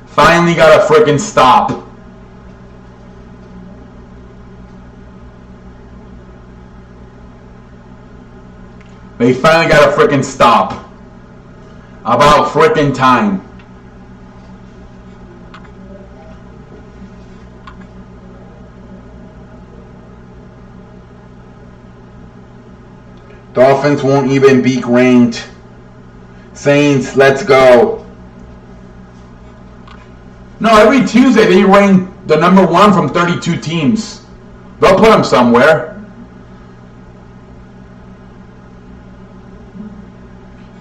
Finally got to freaking stop. They finally got to freaking stop. About freaking time. Dolphins won't even be ranked. Saints, let's go. No, every Tuesday they rank the number 1 from 32 teams. They'll put them somewhere.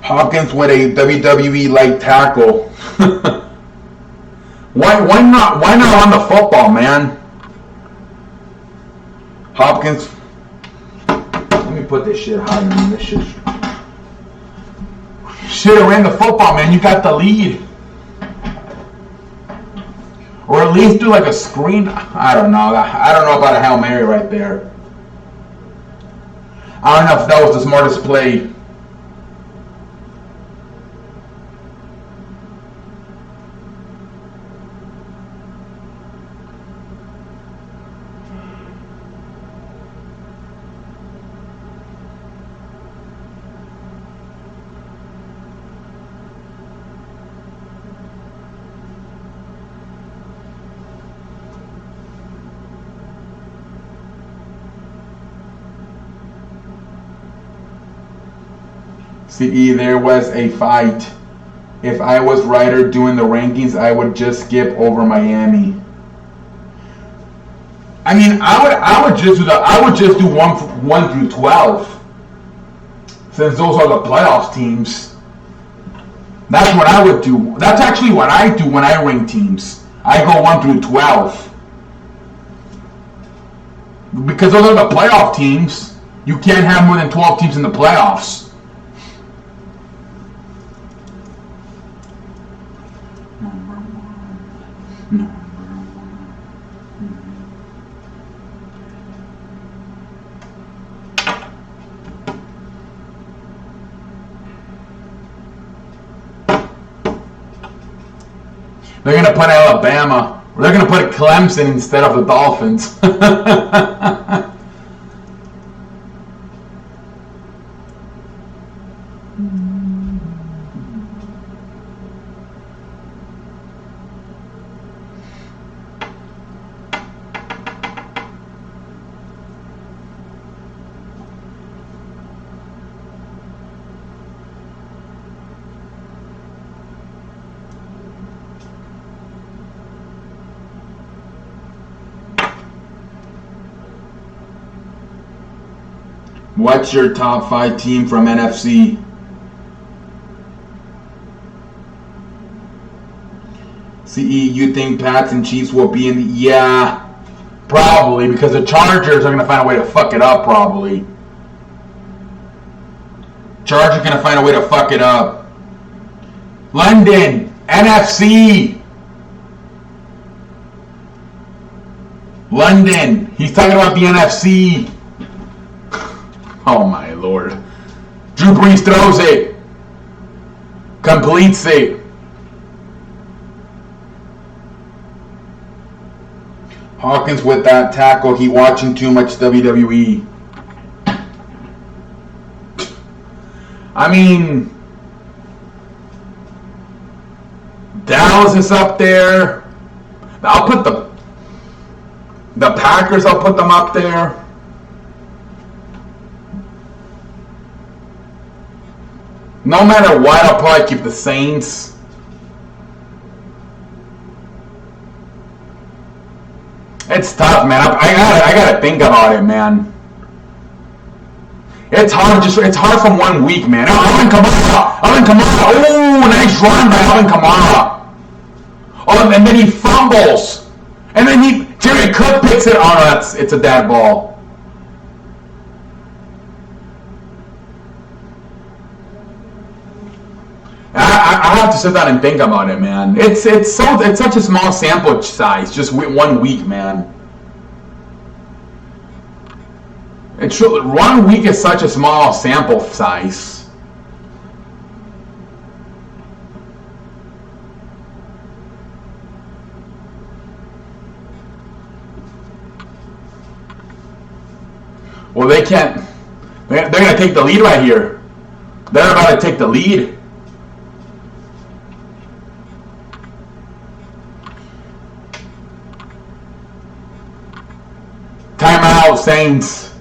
Hopkins with a WWE-like tackle. Why not on the football, man? Hopkins. Let me put this shit higher, man. This shit. Should have ran the football, man. You got the lead. Or at least do like a screen. I don't know. I don't know about a Hail Mary right there. I don't know if that was the smartest play. CE, there was a fight. If I was writer doing the rankings, I would just skip over Miami. I mean, I would just do 1 through 12, since those are the playoffs teams. That's what I would do. That's actually what I do when I rank teams. I go 1 through 12. Because those are the playoff teams. You can't have more than 12 teams in the playoffs. They're going to put Alabama. They're going to put Clemson instead of the Dolphins. What's your top 5 team from NFC? CE, you think Pats and Chiefs will be in the... Yeah, probably, because the Chargers are going to find a way to fuck it up, probably. Chargers are going to find a way to fuck it up. London, NFC. London, he's talking about the NFC. Oh my lord. Drew Brees throws it. Completes it. Hawkins with that tackle. He watching too much WWE. I mean, Dallas is up there. I'll put the Packers, I'll put them up there. No matter what, I'll probably keep the Saints. It's tough, man. I gotta think about it, man. It's hard. It's hard from 1 week, man. Alvin Kamara. Oh, nice run by Alvin Kamara. Oh, and then he fumbles, and then Jerry Cook picks it. Oh, no, it's a dead ball. I have to sit down and think about it, man. It's such a small sample size, just 1 week, man. 1 week is such a small sample size. Well, they can't. They're going to take the lead right here. They're about to take the lead. Timeout, Saints.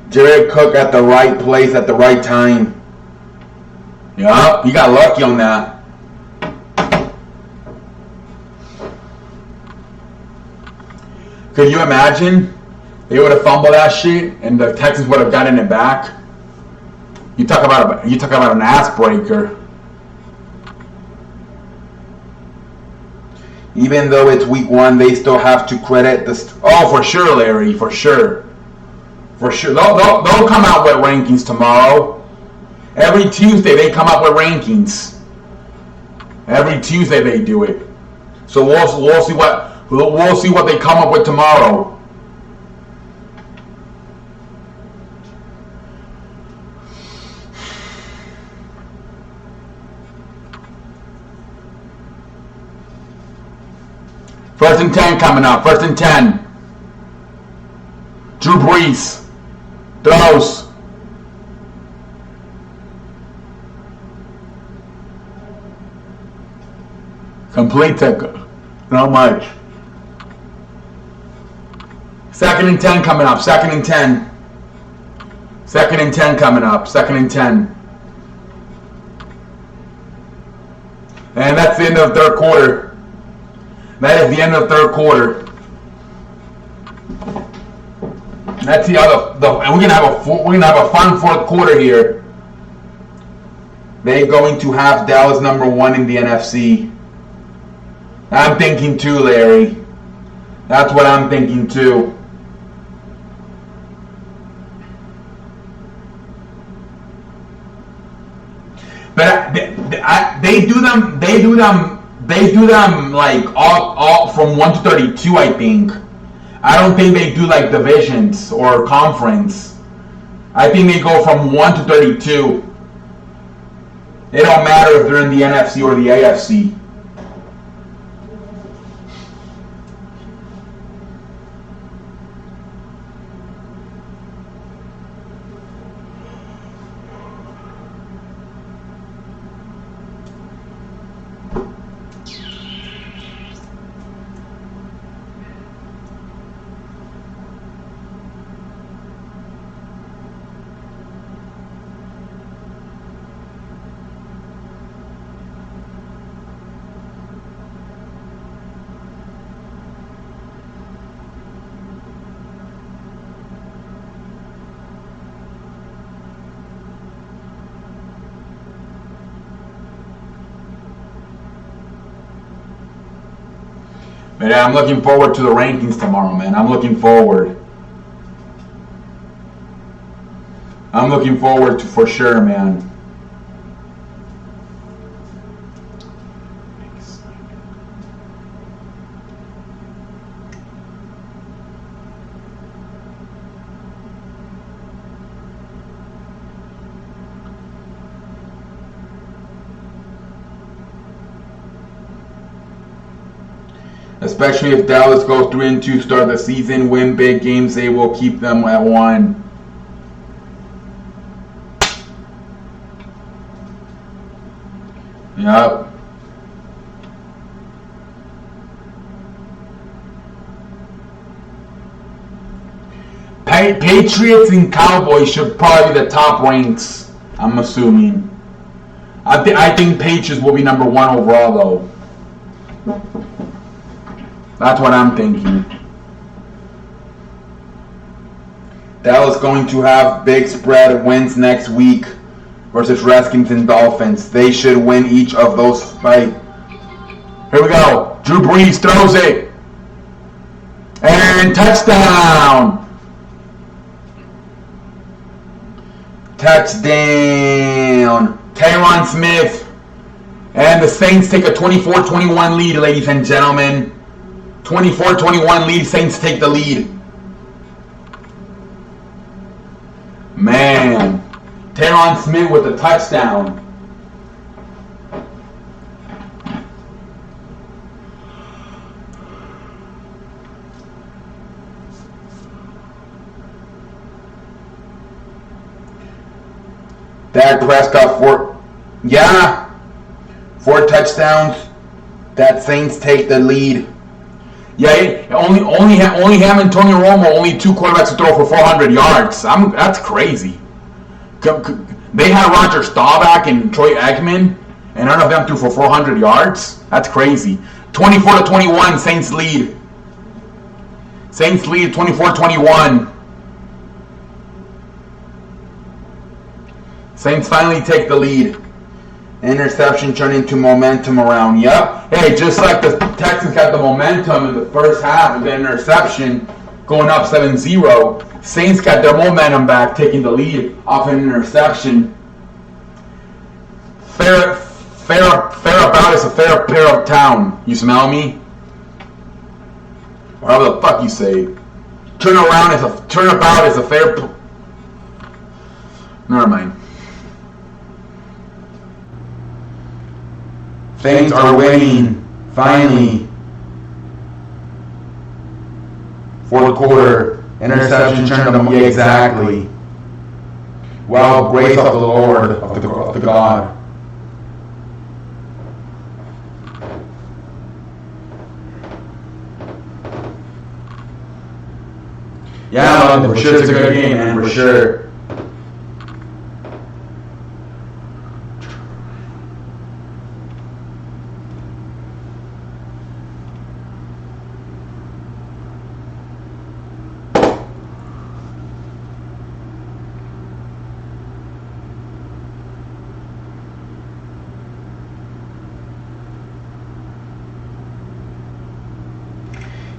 Jared Cook at the right place at the right time. Yeah, he got lucky on that. Could you imagine? They would have fumbled that shit, and the Texans would have gotten it back. You talk about an ass breaker. Even though it's week 1, they still have to credit the... Oh, for sure, Larry, for sure. For sure. They'll come out with rankings tomorrow. Every Tuesday, they come up with rankings. Every Tuesday, they do it. So we'll see what they come up with tomorrow. First and 10 coming up. First and 10. Drew Brees throws. Complete tackle. Not much. Second and 10 coming up. Second and 10. Second and 10 coming up. Second and 10. And that's the end of the third quarter. That is the end of the third quarter. That's the other. And we're gonna have a fun fourth quarter here. They're going to have Dallas number 1 in the NFC. I'm thinking too, Larry. That's what I'm thinking too. But they do them like all from 1 to 32. I think. I don't think they do like divisions or conference. I think they go from 1 to 32. It don't matter if they're in the NFC or the AFC. But yeah, I'm looking forward to the rankings tomorrow, man. I'm looking forward. I'm looking forward to for sure, man. Especially if Dallas goes 3-2 start the season, win big games, they will keep them at 1. Yep. Patriots and Cowboys should probably be the top ranks, I'm assuming. I think Patriots will be number 1 overall, though. That's what I'm thinking. Dallas going to have big spread wins next week versus Redskins and Dolphins. They should win each of those fights. Here we go. Drew Brees throws it. And touchdown. Touchdown. Tyron Smith. And the Saints take a 24-21 lead, ladies and gentlemen. 24-21 lead. Saints take the lead. Man. Tyron Smith with the touchdown. Dak Prescott for 4 touchdowns. That Saints take the lead. Yeah, only him and Tony Romo, only 2 quarterbacks to throw for 400 yards. That's crazy. They had Roger Staubach and Troy Aikman, and none of them threw for 400 yards. That's crazy. 24-21, Saints lead. Saints lead 24-21. Saints finally take the lead. Interception turned into momentum around. Yep. Hey, just like the Texans had the momentum in the first half of the interception, going up 7-0. Saints got their momentum back, taking the lead off an interception. Fair about is a fair pair of town. You smell me? Or however the fuck you say. Turnabout is a fair. Never mind. Saints are winning, finally. 4th quarter, interception turned them, yeah, exactly. Well, grace of the Lord, of the God. Yeah, for sure it's a good game, man, for sure.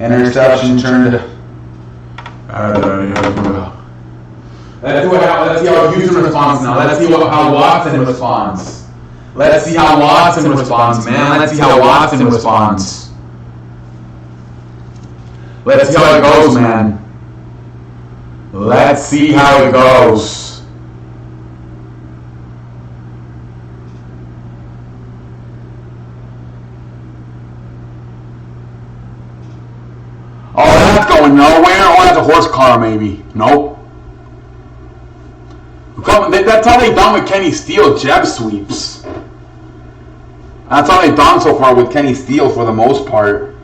Interception turned. Let's see how Houston responds now. Let's see how Watson responds. Let's see how Watson responds, man. Let's see how Watson responds. Let's see how it goes, man. Let's see how it goes. Oh, that's going nowhere. Oh, that's a horse car, maybe. Nope. That's how they've done with Kenny Steele, jab sweeps. That's how they've done so far with Kenny Steele for the most part.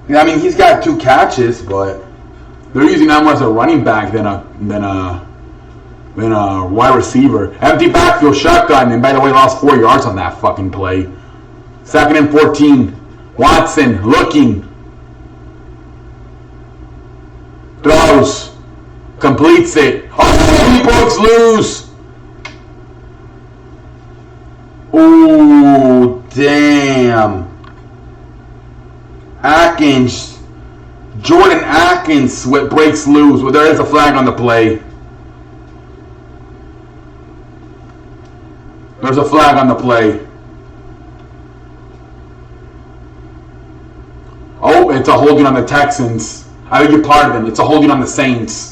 Yeah, I mean, he's got 2 catches, but they're using that more as a running back than a wide receiver. Empty backfield shotgun, and by the way, lost 4 yards on that fucking play. 2nd and 14. Watson looking. Throws. Completes it. Oh, he breaks loose. Ooh, damn. Atkins. Jordan Atkins breaks loose. Well, there is a flag on the play. There's a flag on the play. Oh, it's a holding on the Texans. I beg your pardon. It's a holding on the Saints.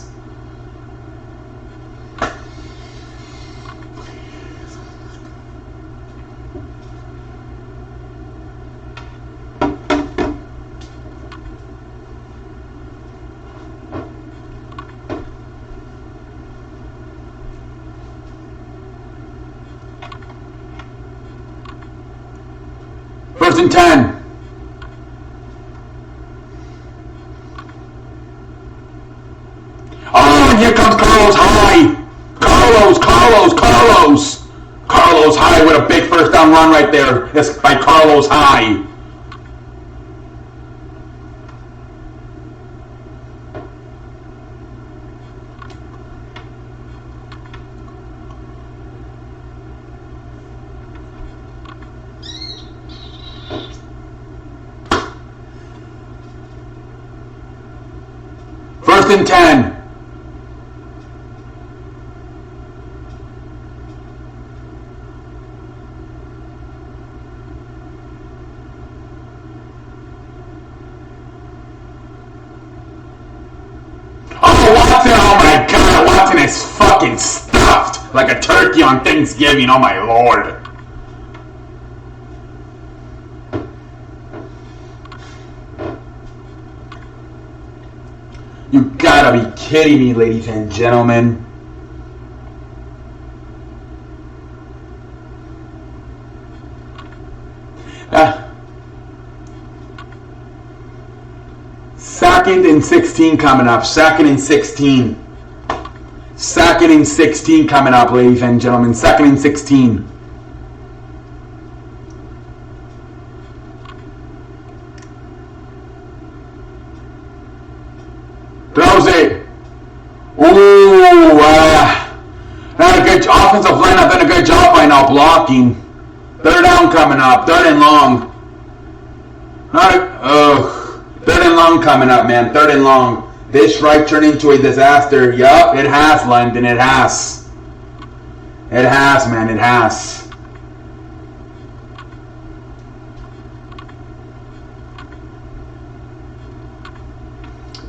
First and 10. Oh, and here comes Carlos Hyde. Carlos Hyde with a big first down run right there. That's by Carlos Hyde. First and 10. Oh, Watson, oh my God, Watson is fucking stuffed like a turkey on Thanksgiving, oh my Lord. You gotta be kidding me, ladies and gentlemen. Second and 16 coming up. Second and 16 coming up, ladies and gentlemen. 2nd and 16. Throws it. Ooh, not a good offensive line. I've done a good job right now blocking. 3rd down coming up. 3rd and long. Third and long coming up, man. 3rd and long. This strike turned into a disaster. Yup, it has, London. It has. It has, man. It has.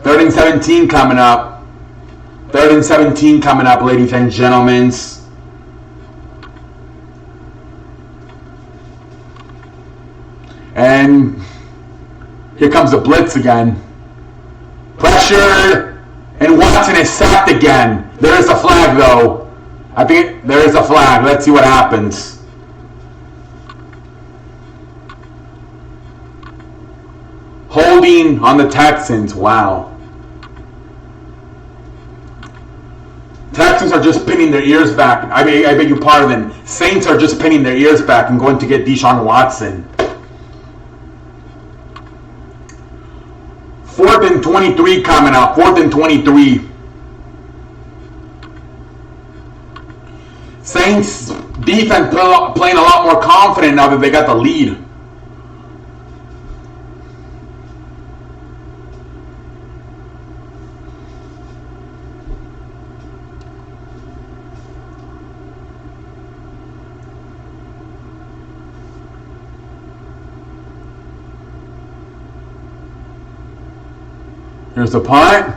Third and 17 coming up. 3rd and 17 coming up, ladies and gentlemen. And here comes the blitz again. Pressured. And Watson is sacked again. There is a flag, though. I think there is a flag. Let's see what happens. Holding on the Texans. Wow. Texans are just pinning their ears back. I beg your pardon. Saints are just pinning their ears back and going to get Deshaun Watson. 4th and 23 coming up. 4th and 23. Saints defense playing a lot more confident now that they got the lead. Here's the punt.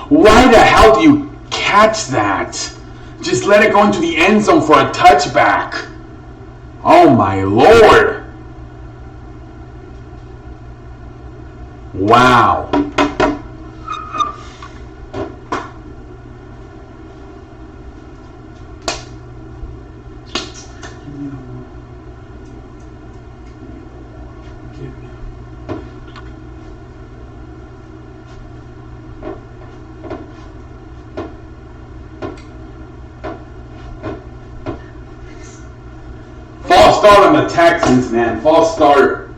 Why the hell do you catch that? Just let it go into the end zone for a touchback. Oh my Lord. Wow. False start on the Texans, man. False start.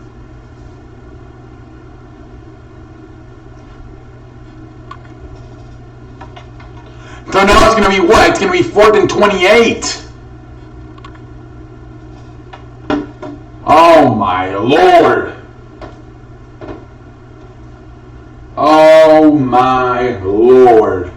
So now it's going to be what? It's going to be 4th and 28. Oh my Lord. Oh my Lord.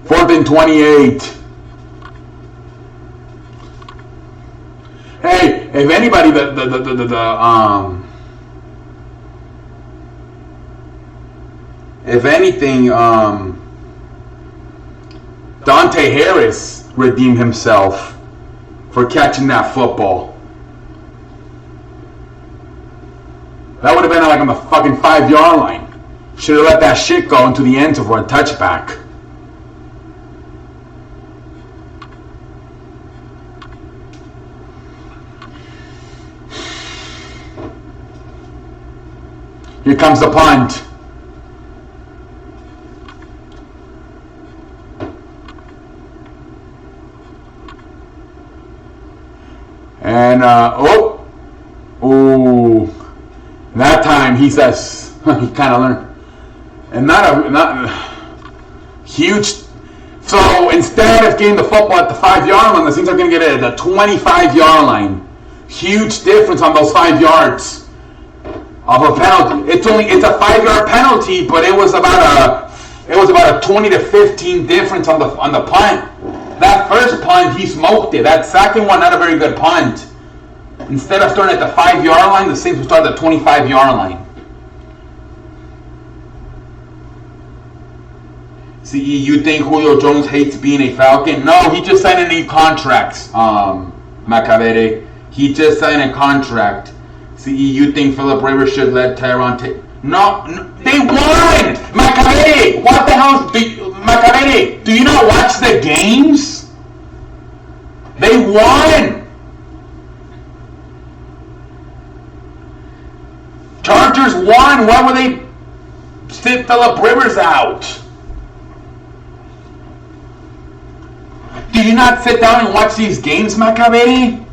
Fourth and 28. Hey, if anybody, if anything, Dante Harris redeemed himself for catching that football. That would have been like on the fucking 5-yard line. Should have let that shit go into the end zone for a touchback. Here comes the punt. And, that time he says, he kind of learned. And not huge. So instead of getting the football at the 5-yard line, the Saints are going to get it at the 25-yard line. Huge difference on those 5 yards. Of a penalty. It's a 5-yard penalty, but it was about a 20 to 15 difference on the punt. That first punt, he smoked it. That second one, not a very good punt. Instead of starting at the 5-yard line, the Saints will start at the 25-yard line. See, you think Julio Jones hates being a Falcon? No, he just signed a new contract, Macavere. He just signed a contract. See, you think Philip Rivers should let Tyron take... No, they won! Macavere! What the hell? Macavere, do you not watch the games? They won! Chargers won! Why would they sit Philip Rivers out? Do you not sit down and watch these games, Macavere?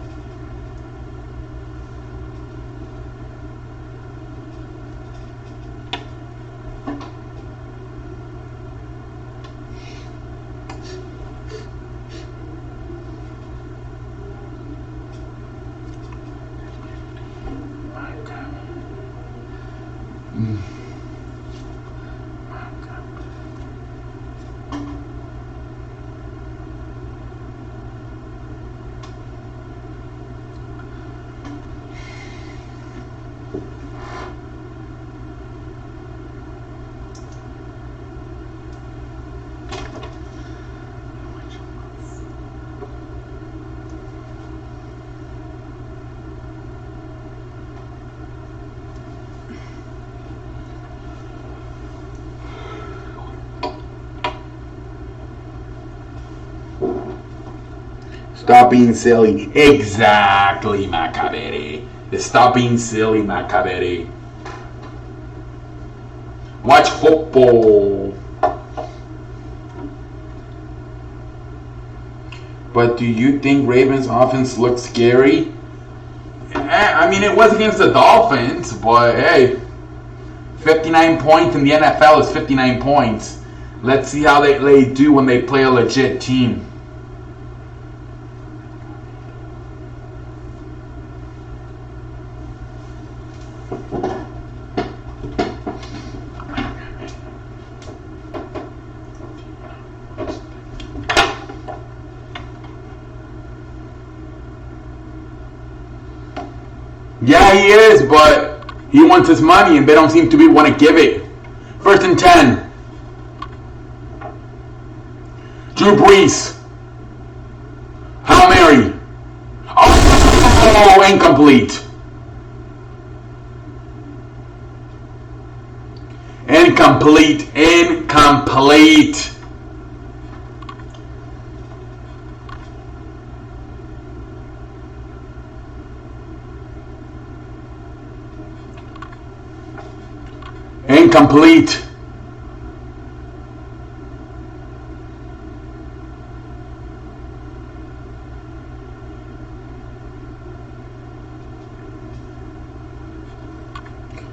Stop being silly. Exactly, Macavere. Stop being silly, Macavere. Watch football. But do you think Ravens offense looks scary? I mean, it was against the Dolphins, but hey, 59 points in the NFL is 59 points. Let's see how they do when they play a legit team. Yeah, he is, but he wants his money, and they don't seem to want to give it. 1st and 10. Drew Brees. Hail Mary. Oh, incomplete. Incomplete. Incomplete.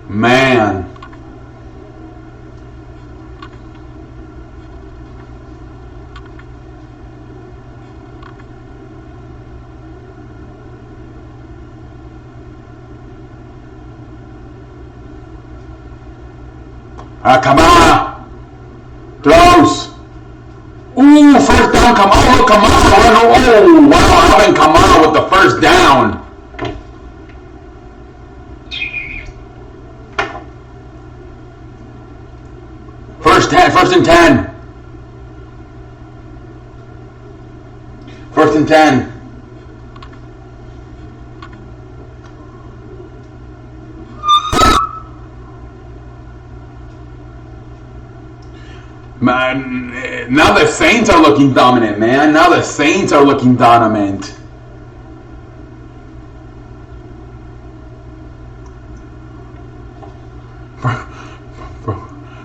Man. Come on. Throws. Ooh, 1st down. Come on. Oh, wow. Alvin Kamara with the 1st down. First and 10. 1st and 10. Man, now the Saints are looking dominant, man. Now the Saints are looking dominant.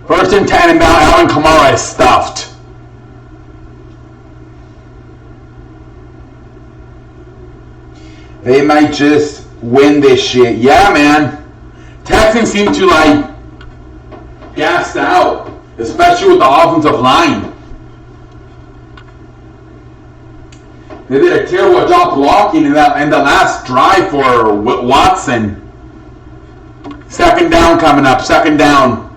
First and 10, and now Alvin Kamara is stuffed. They might just win this shit. Yeah, man. Texans seem to like gassed out, especially with the offensive line. They did a terrible job blocking in the last drive for Watson. 2nd down coming up. 2nd down.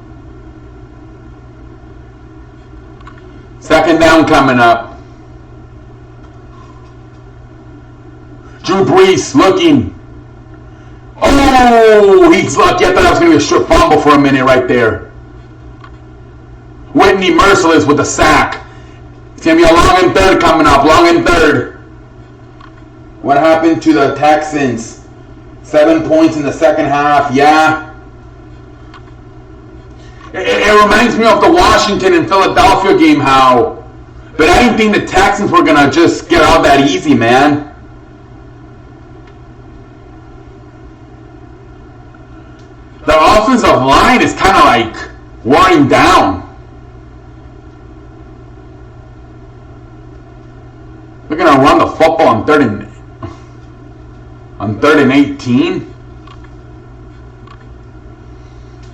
2nd down coming up. Drew Brees looking. Oh, he's lucky. I thought that was going to be a strip fumble for a minute right there. Whitney Merciless with the sack. It's going to be a long and 3rd coming up. Long and 3rd. What happened to the Texans? 7 points in the 2nd half. Yeah. It reminds me of the Washington and Philadelphia game, how. But I didn't think the Texans were going to just get out that easy, man. The offensive line is kind of like wearing down. They're going to run the football on 3rd and 18.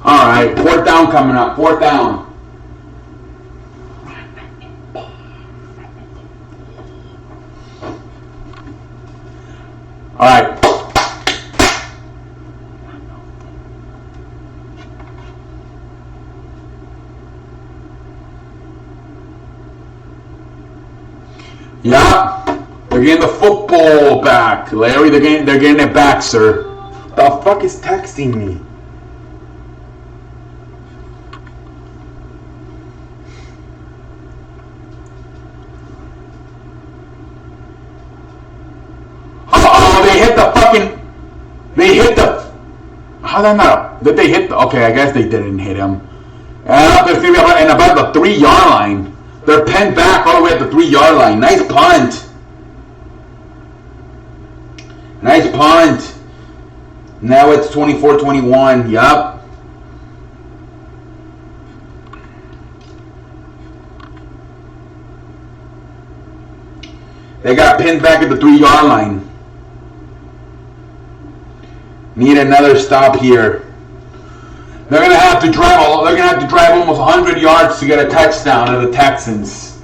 All right, 4th down coming up. 4th down. All right. Yeah, they're getting the football back, Larry. They're getting it back, sir. The fuck is texting me? Oh, they hit the fucking. They hit the. How did not? Did they hit the? Okay, I guess they didn't hit him. And about the 3-yard line. They're penned back all the way at the 3-yard line. Nice punt. Nice punt. Now it's 24-21. Yup. They got pinned back at the 3-yard line. Need another stop here. They're gonna have to drive. They're gonna have to drive almost 100 yards to get a touchdown of the Texans.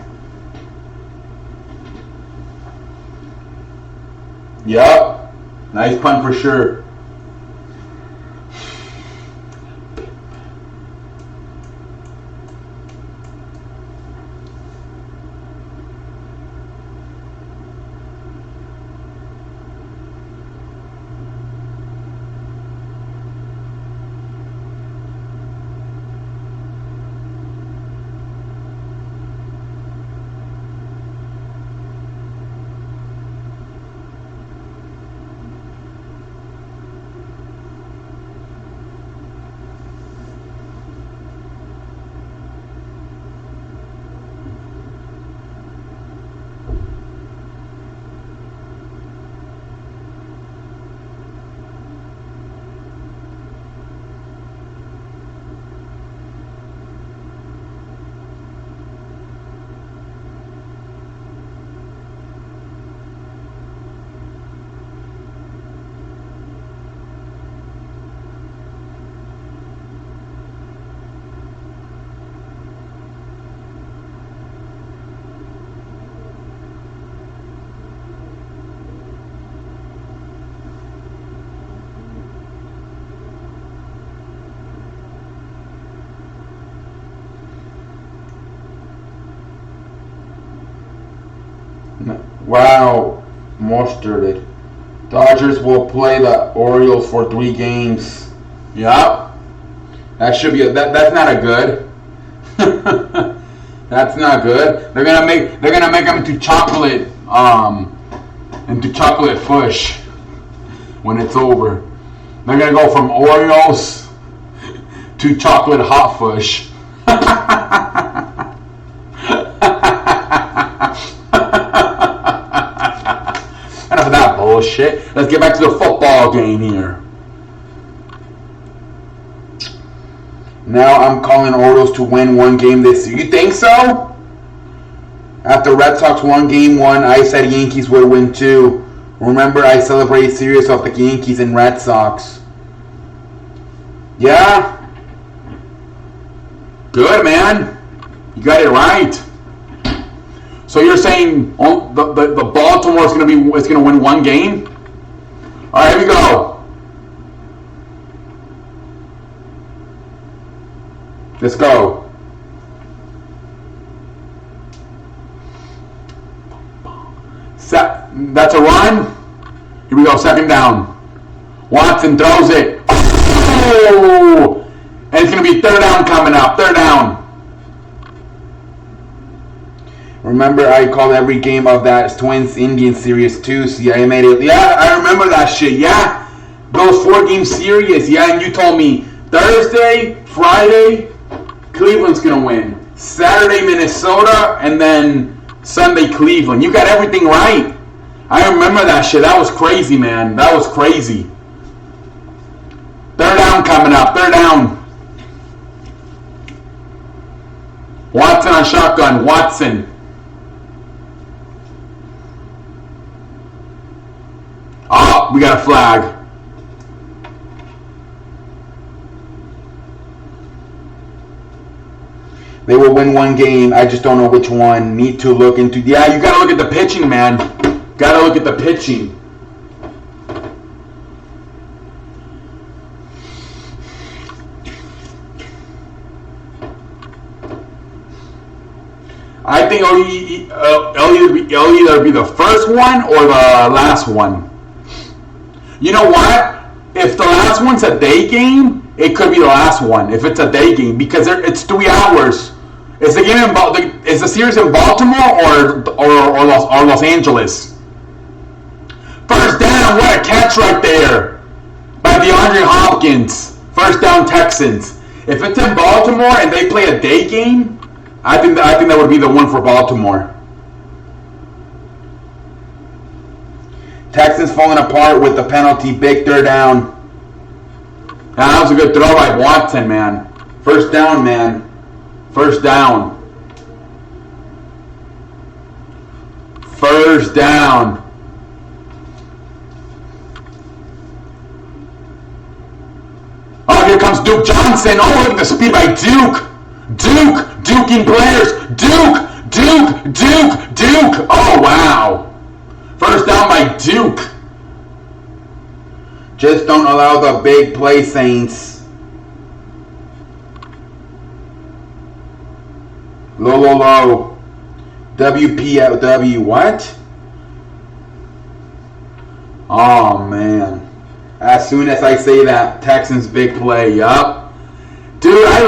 Yup. Nice punt for sure. Wow, mustarded. Dodgers will play the Orioles for 3 games. Yup. That should be that's not a good. That's not good. They're gonna make them into chocolate fush when it's over. They're gonna go from Oreos to chocolate hot fush. Enough of that bullshit. Let's get back to the football game here. Now I'm calling Orioles to win 1 game this year. You think so? After Red Sox won game 1, I said Yankees would win 2. Remember, I celebrate series off the Yankees and Red Sox. Yeah? Good, man. You got it right. So you're saying the Baltimore is gonna win 1 game? All right, here we go. Let's go. That's a run. Here we go. 2nd down. Watson throws it. Oh! And it's gonna be 3rd down coming up. 3rd down. Remember, I called every game of that Twins Indian series too. See, I made it. Yeah, I remember that shit. Yeah, those 4-game series. Yeah, and you told me Thursday, Friday, Cleveland's gonna win. Saturday, Minnesota, and then Sunday, Cleveland. You got everything right. I remember that shit. That was crazy, man. That was crazy. 3rd down coming up. 3rd down. Watson on shotgun. Watson. Oh, we got a flag. They will win 1 game. I just don't know which one. Need to look into. Yeah, you gotta look at the pitching, man. Gotta look at the pitching. I think it'll either be the first one or the last one. You know what? If the last one's a day game, it could be the last one. If it's a day game, because it's 3 hours. Is the game is the series in Baltimore or Los Angeles? 1st down! What a catch right there by DeAndre Hopkins. 1st down Texans. If it's in Baltimore and they play a day game, I think that would be the one for Baltimore. Texans falling apart with the penalty. Big 3rd down. That was a good throw by Watson, man. 1st down, man. 1st down. First down. Oh, here comes Duke Johnson. Oh, look at the speed by Duke. Duking players. Duke. Oh, wow. First down by Duke. Just don't allow the big play, Saints. Low. WPLW. What? Oh, man. As soon as I say that, Texans big play. Yup. Dude, I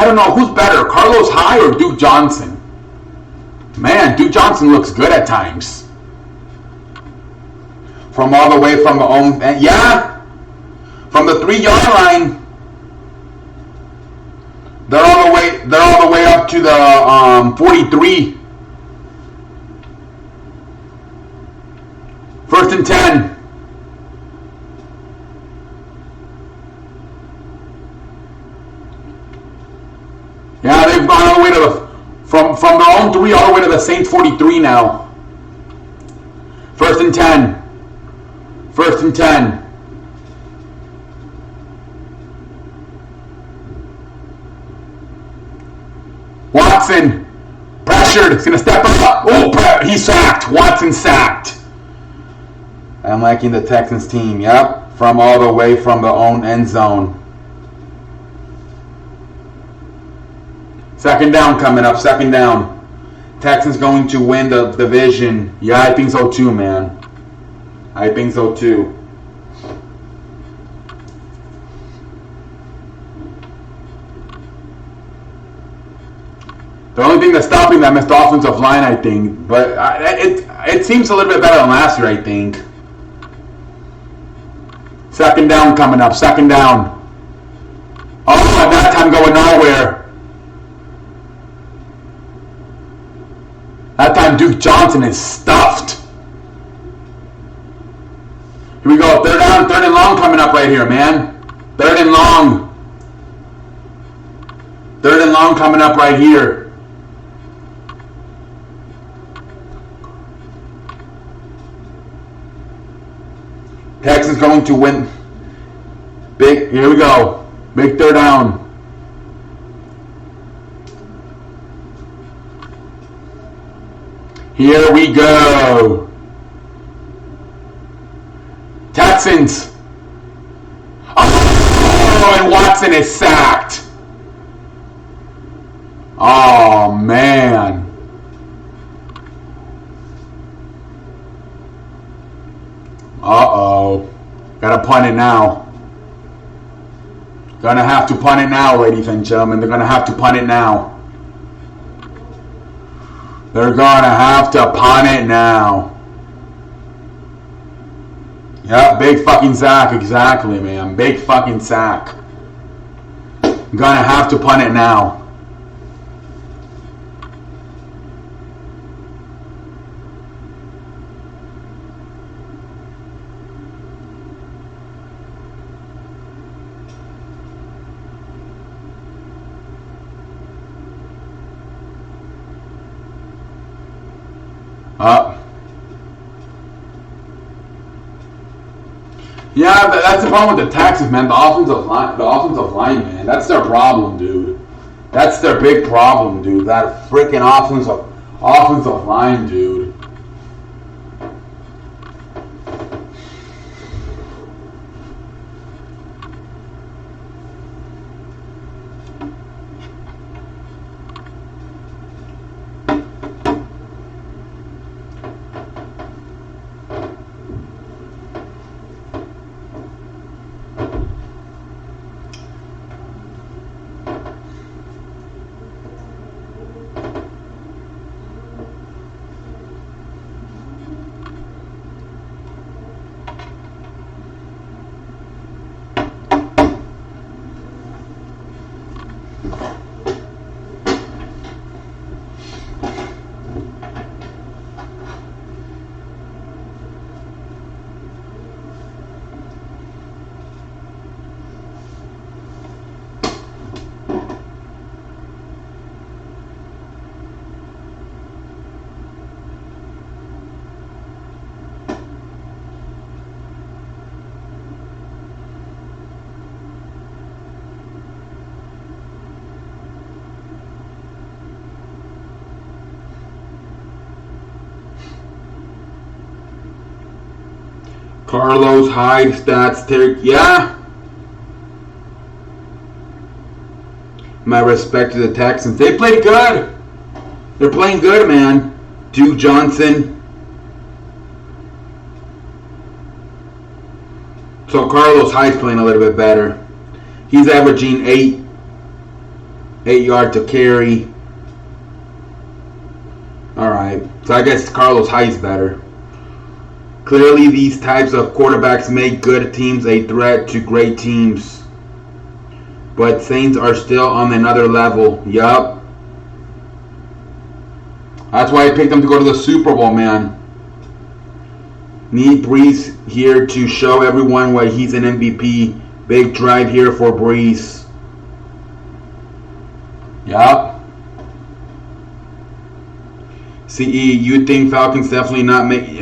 don't know who's better, Carlos Hyde or Duke Johnson. Man, Duke Johnson looks good at times. From all the way from the own, yeah, from the 3-yard line. They're all the way up to the 43. First and 10. Yeah, they've gone all the way to the from their own 3 all the way to the Saints 43 now. First and 10. Watson pressured. He's gonna step up. Oh, he's sacked. Watson sacked. I'm liking the Texans team. Yep, from all the way from the own end zone. Second down coming up. Second down. Texans going to win the division. Yeah, I think so too, man. I think so too. The only thing that's stopping them is the offensive line, I think. But it seems a little bit better than last year, I think. Second down coming up. Second down. Oh, at that time going nowhere. That time Duke Johnson is stuffed. Here we go. Third down, third and long coming up right here, man. Third and long. Third and long coming up right here. Texans going to win. Big, here we go. Big third down. Here we go. Texans. Oh, and Watson is sacked. Oh, man. Uh-oh. Gotta punt it now. Gonna have to punt it now, ladies and gentlemen. They're gonna have to punt it now. They're gonna have to punt it now. Yep, big fucking sack, exactly, man. Big fucking sack. Gonna have to punt it now. Yeah, that's the problem with the Texans, man. The offensive line, man. That's their problem, dude. That's their big problem, dude. That freaking offensive line, dude. Carlos Hyde stats, yeah. My respect to the Texans. They played good. They're playing good, man. Duke Johnson. So Carlos Hyde's playing a little bit better. He's averaging 8 yards to carry. Alright. So I guess Carlos Hyde's better. Clearly, these types of quarterbacks make good teams a threat to great teams. But Saints are still on another level. Yup. That's why I picked them to go to the Super Bowl, man. Need Brees here to show everyone why he's an MVP. Big drive here for Brees. Yup. CE, you think Falcons definitely not make... they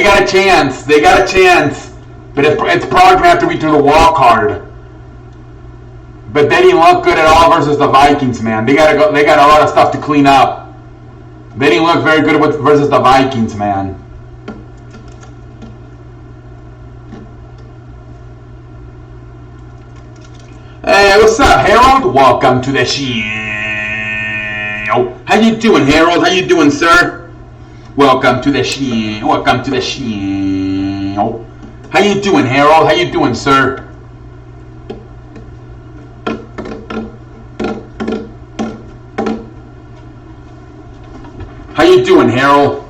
got a chance. They got a chance. But it's probably going to have to be through the wild card. But they didn't look good at all versus the Vikings, man. They got a lot of stuff to clean up. They didn't look very good versus the Vikings, man. Hey, what's up, Harold? Welcome to the show. How you doing, Harold? How you doing, sir? Welcome to the show. Welcome to the show. How you doing, Harold? How you doing, sir? How you doing, Harold?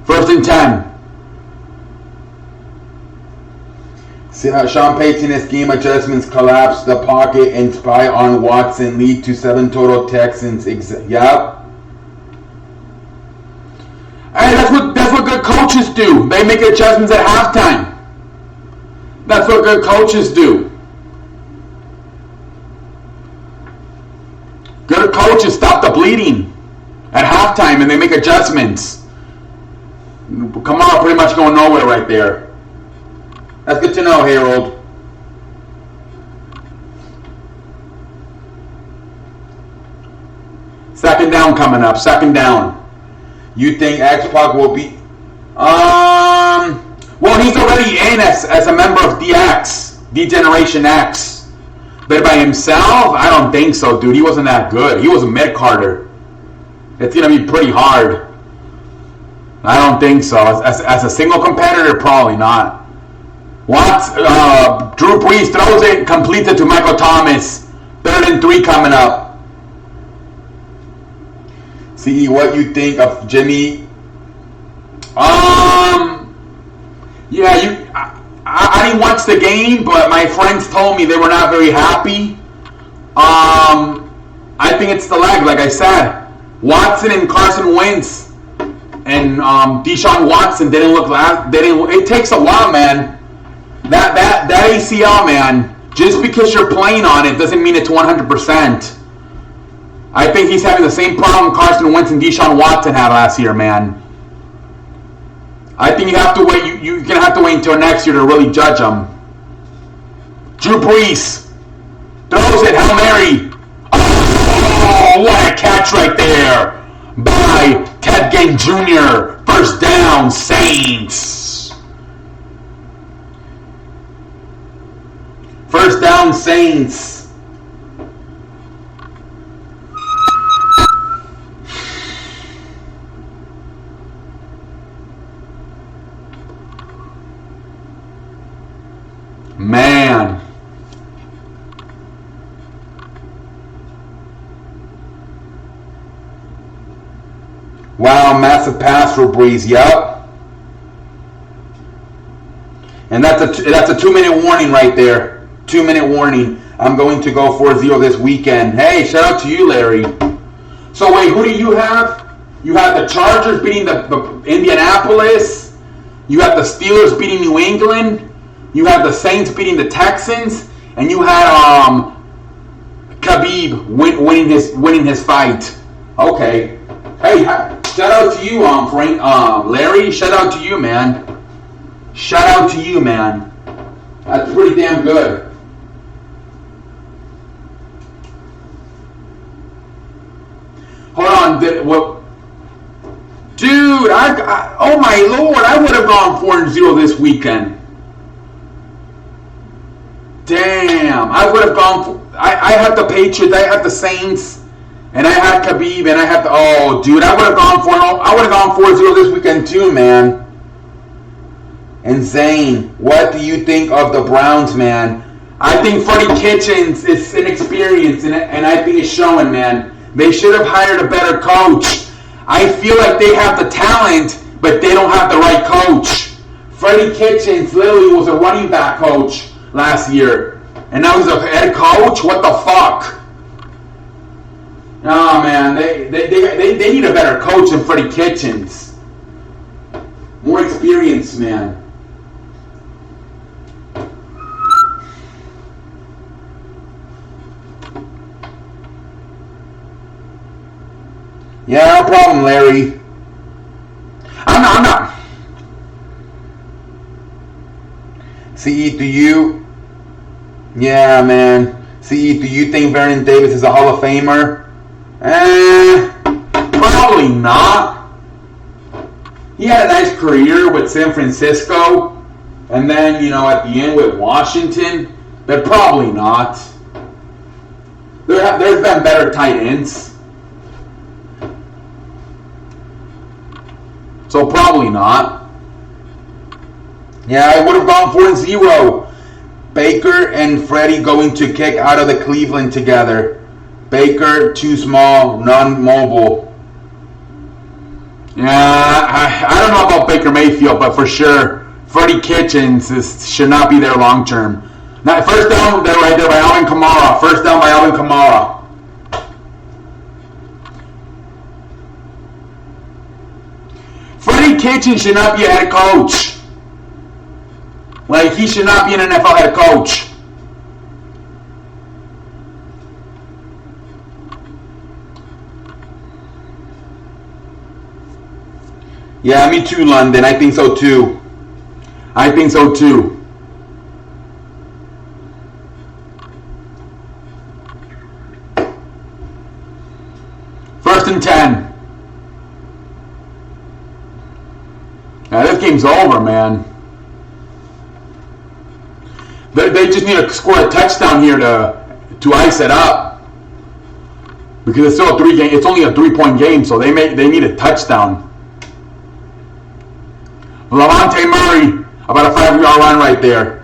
First and 10. Sean Payton's game adjustments collapse the pocket and spy on Watson lead to 7 total Texans. Yup. Hey, that's what good coaches do. They make adjustments at halftime. That's what good coaches do. Good coaches stop the bleeding at halftime and they make adjustments. Kamara pretty much going nowhere right there. That's good to know, Harold. Second down coming up. Second down. You think X-Pac will be... Well, he's already in as a member of DX. D-Generation X. But by himself? I don't think so, dude. He wasn't that good. He was a mid-carder. It's going to be pretty hard. I don't think so. As a single competitor, probably not. Drew Brees throws it, completes it to Michael Thomas. 3rd and 3 coming up. CE, what you think of Jimmy? Yeah, I didn't watch the game, but my friends told me they were not very happy. I think it's the leg, like I said. Watson and Carson Wentz and Deshaun Watson didn't look. It takes a while, man. That ACL, man. Just because you're playing on it doesn't mean it's 100%. I think he's having the same problem Carson Wentz and Deshaun Watson had last year, man. I think you have to wait. You're gonna have to wait until next year to really judge him. Drew Brees throws it, Hail Mary. Oh, what a catch right there by Ted Ginn Jr. First down, Saints. First down, Saints. Man. Wow, massive pass for Brees. Yup. And that's a 2-minute warning right there. 2-minute warning. I'm going to go 4-0 this weekend. Hey, shout out to you, Larry. So wait, who do you have? You have the Chargers beating the Indianapolis. You have the Steelers beating New England. You have the Saints beating the Texans, and you had Khabib winning his fight. Okay. Hey, shout out to you, Frank, Larry. Shout out to you, man. Shout out to you, man. That's pretty damn good. Hold on, dude, oh my lord, I would have gone 4-0 this weekend. Damn, I would have gone. I had the Patriots, I had the Saints, and I had Khabib, and I had the. Oh, dude, I would have gone 4-0 this weekend too, man. And Zane, what do you think of the Browns, man? I think Freddie Kitchens is inexperienced, and I think it's showing, man. They should have hired a better coach. I feel like they have the talent, but they don't have the right coach. Freddie Kitchens literally was a running back coach last year, and now he's a head coach? What the fuck? Oh, man, they need a better coach than Freddie Kitchens. More experience, man. Yeah, no problem, Larry. I'm not. CE, do you? Yeah, man. CE, do you think Vernon Davis is a Hall of Famer? Probably not. He had a nice career with San Francisco, and then, at the end with Washington, but probably not. There's been better tight ends. So probably not. Yeah, I would have gone 4-0. Baker and Freddie going to kick out of the Cleveland together. Baker, too small, non-mobile. Yeah, I don't know about Baker Mayfield, but for sure, Freddie Kitchens should not be there long term. Now, first down, they're right there by Alvin Kamara. First down by Alvin Kamara. Freddie Kitchens should not be a head coach. Like, he should not be an NFL head coach. Yeah, me too, London. I think so too. I think so too. First and 10. Now this game's over, man. They just need to score a touchdown here to ice it up. Because it's still it's only a 3-point game, so they need a touchdown. Lavonte Murray, about a 5-yard run right there.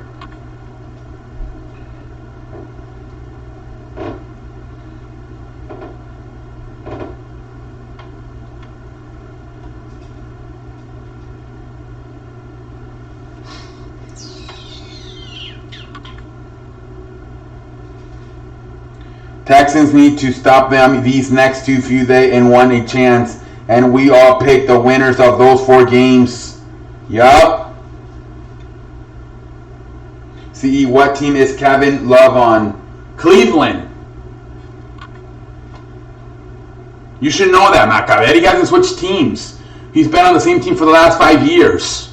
Texans need to stop them these next two few days and won a chance. And we all pick the winners of those 4 games. Yup. CE, what team is Kevin Love on? Cleveland. You should know that, Macabre. He hasn't switched teams. He's been on the same team for the last 5 years.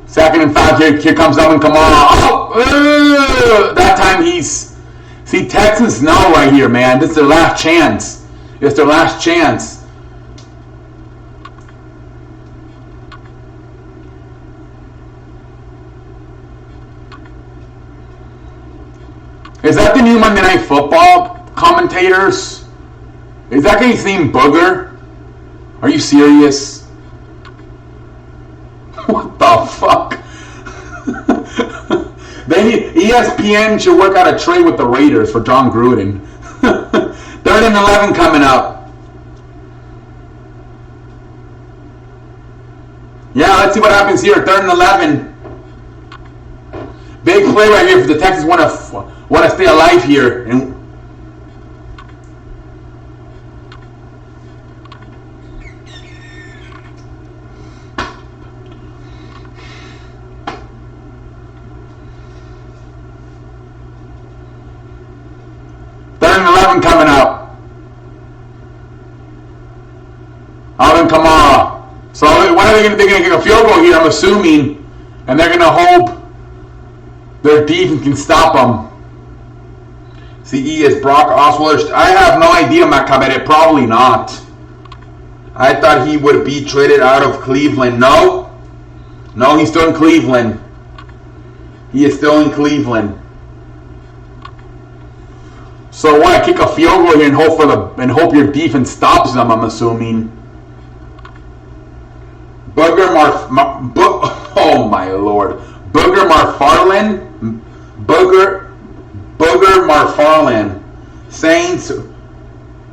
Second and 5, here comes Alvin Kamara. That time he's... See, Texans know right here, man. This is their last chance. It's their last chance. Is that the new Monday Night Football commentators? Is that guy's name Booger? Are you serious? What the fuck? ESPN should work out a trade with the Raiders for John Gruden. 3rd and 11 coming up. Yeah, let's see what happens here. 3rd and 11. Big play right here if the Texans want to stay alive here. And Alvin coming out. Alvin Kamara. So what are they going to do? They're going to kick a field goal here, I'm assuming. And they're going to hope their defense can stop them. CE is Brock Osweiler. I have no idea, Macabere. Probably not. I thought he would be traded out of Cleveland. No. No, he's still in Cleveland. He is still in Cleveland. So what? Kick a field goal here and hope your defense stops them, I'm assuming. Oh my lord. Booger Marfarland.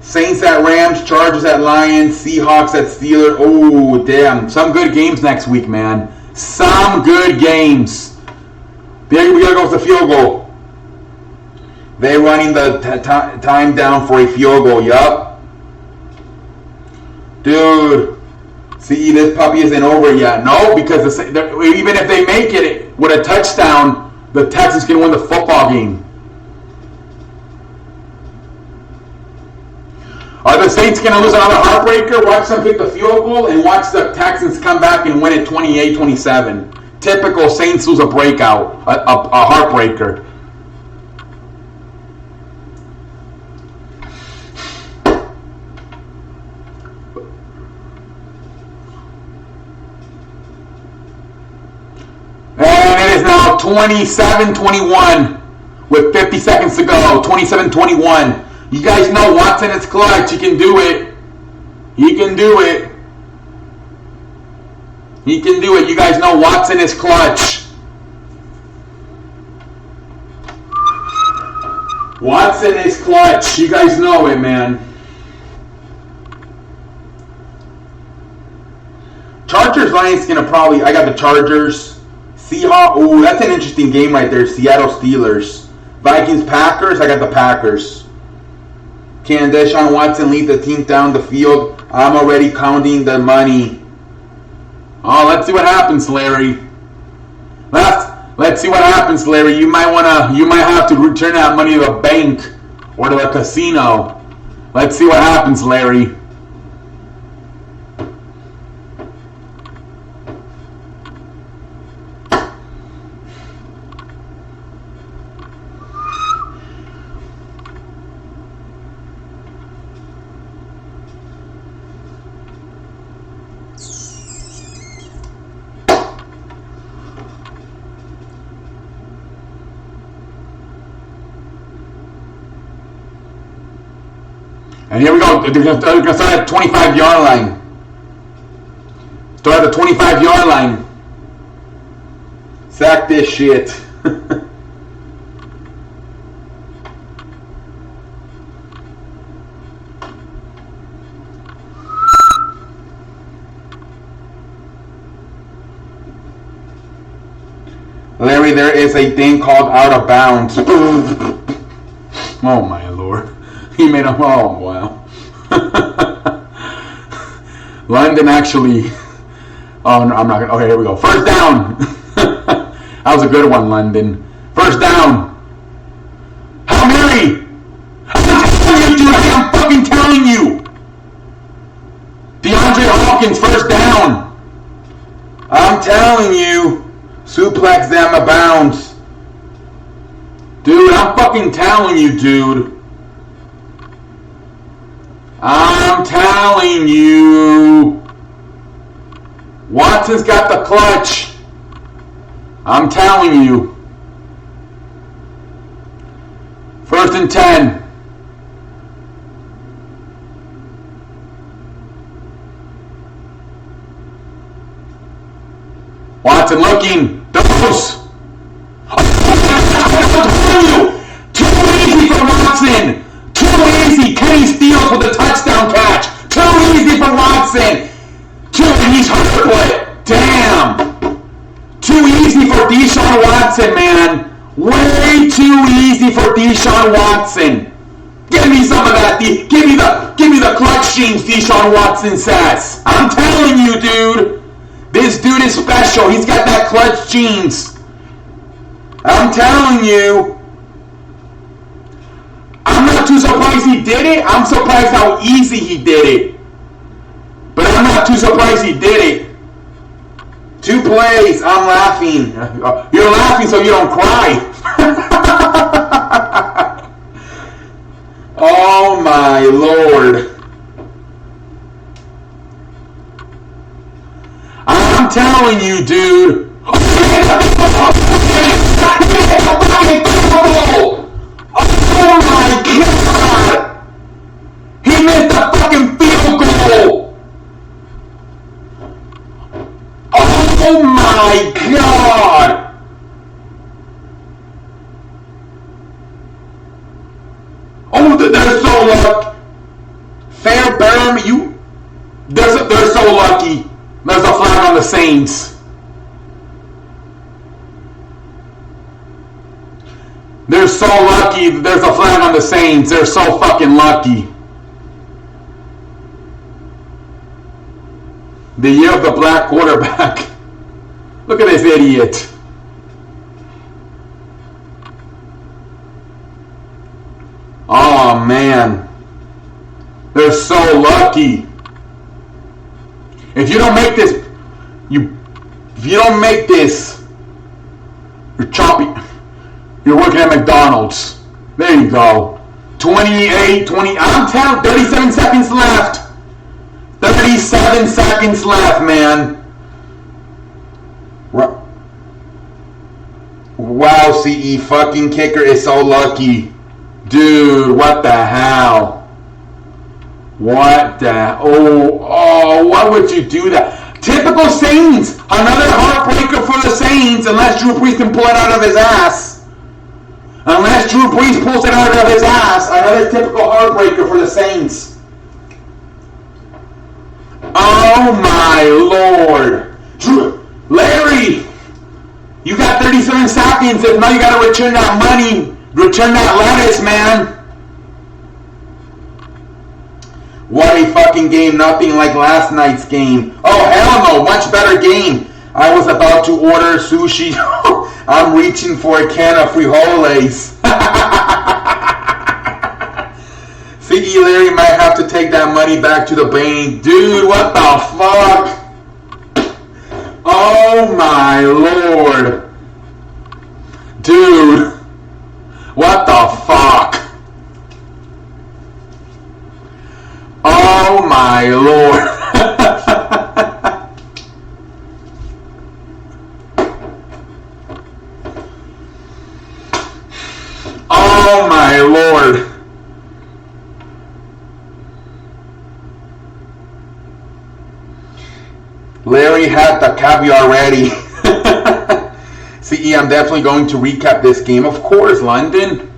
Saints at Rams, Chargers at Lions, Seahawks at Steelers. Oh, damn. Some good games next week, man. Some good games. We gotta go with the field goal. They're running the time down for a field goal. Yup. Dude. See, this puppy isn't over yet. No, because even if they make it with a touchdown, the Texans can win the football game. Are the Saints going to lose another heartbreaker? Watch them kick the field goal and watch the Texans come back and win it 28-27. Typical Saints lose a breakout, a heartbreaker. And it is now 27-21 with 50 seconds to go. 27-21. You guys know Watson is clutch. He can do it. He can do it. He can do it. You guys know Watson is clutch. Watson is clutch. You guys know it, man. Chargers Lions gonna probably. I got the Chargers. Seahawks. Ooh, that's an interesting game right there. Seattle Steelers. Vikings Packers. I got the Packers. Can Deshaun Watson lead the team down the field? I'm already counting the money. Oh, let's see what happens, Larry. Let's see what happens, Larry. You might have to return that money to the bank or to the casino. Let's see what happens, Larry. And here we go. They're going to start at the 25-yard line. Start at the 25-yard line. Sack this shit. Larry, there is a thing called out of bounds. Oh my lord. He made a, oh wow. London actually, oh no, I'm not gonna, okay, here we go. First down. That was a good one, London. First down. Hail Mary. I'm fucking telling you. DeAndre Hopkins, first down. I'm telling you. Suplex them abounds. Dude, I'm fucking telling you, dude. I'm telling you. Watson's got the clutch. I'm telling you. First and 10. Watson looking. Those. Too easy for Watson. Too easy. Kenny Steele with the touchdown catch. Too easy for Watson. He's hurt. Damn. Too easy for Deshaun Watson, man. Way too easy for Deshaun Watson. Give me some of that. Give me the clutch genes, Deshaun Watson says. I'm telling you, dude. This dude is special. He's got that clutch genes. I'm telling you. I'm not too surprised he he did it, I'm surprised how easy he did it. But I'm not too surprised he did it. 2 plays, I'm laughing. You're laughing so you don't cry. Oh my Lord. I'm telling you, dude. Oh my God! He missed a fucking field goal! Oh my God! Oh, they're so lucky. Fair Bearman, they're so lucky. There's a flag on the Saints. They're so lucky. There's a flag on the Saints. They're so fucking lucky. The year of the black quarterback. Look at this idiot. Oh man. They're so lucky. If you don't make this, you're choppy. You're working at McDonald's. There you go. 28, 20. I'm telling 37 seconds left. 37 seconds left, man. Wow, CE fucking kicker is so lucky. Dude, what the hell? What the... Oh, why would you do that? Typical Saints. Another heartbreaker for the Saints, unless Drew Brees can pull it out of his ass. Unless Drew Brees pulls it out of his ass, another typical heartbreaker for the Saints. Oh my Lord. Larry, you got 37 seconds. If not, you got to return that money. Return that lettuce, man. What a fucking game. Nothing like last night's game. Oh, hell no. Much better game. I was about to order sushi. I'm reaching for a can of frijoles. CE Larry might have to take that money back to the bank. Dude, what the fuck? Oh my Lord. Dude. What the fuck? Oh my Lord. Oh my Lord. Larry had the caviar ready. CE, I'm definitely going to recap this game. Of course, London.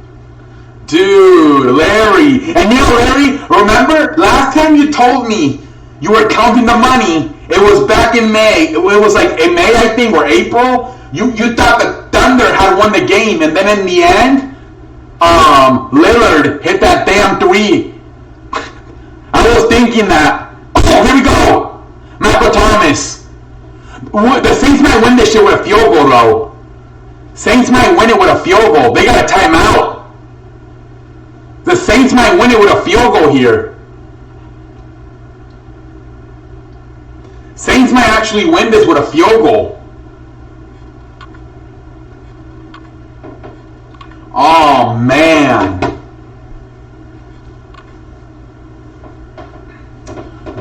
Dude, Larry. And you know, Larry, remember last time you told me you were counting the money? It was back in May. It was like in May, I think, or April. You thought the Thunder had won the game, and then in the end, Lillard hit that damn 3. I was thinking that. Oh, here we go. Michael Thomas. The Saints might win this shit with a field goal, though. Saints might win it with a field goal. They got a timeout. The Saints might win it with a field goal here. Saints might actually win this with a field goal. Oh, man.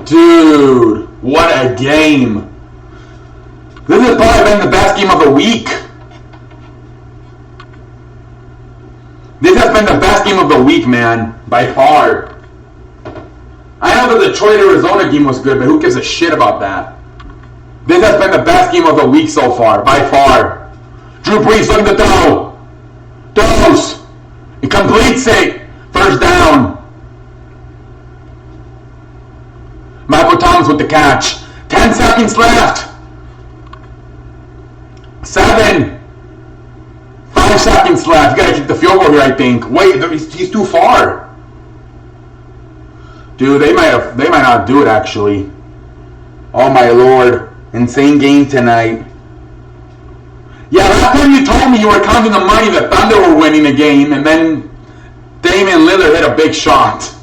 Dude, what a game. This has probably been the best game of the week. This has been the best game of the week, man. By far. I know the Detroit-Arizona game was good, but who gives a shit about that? This has been the best game of the week so far. By far. Drew Brees looking to throw. Throws. He completes it. First down. Michael Thomas with the catch. 10 seconds left. 7. 5 seconds left. You gotta kick the field goal here, I think. Wait, he's too far. Dude, they might not do it actually. Oh my Lord. Insane game tonight. Yeah, last time you told me you were counting the money the Thunder were winning the game, and then Damian Lillard hit a big shot.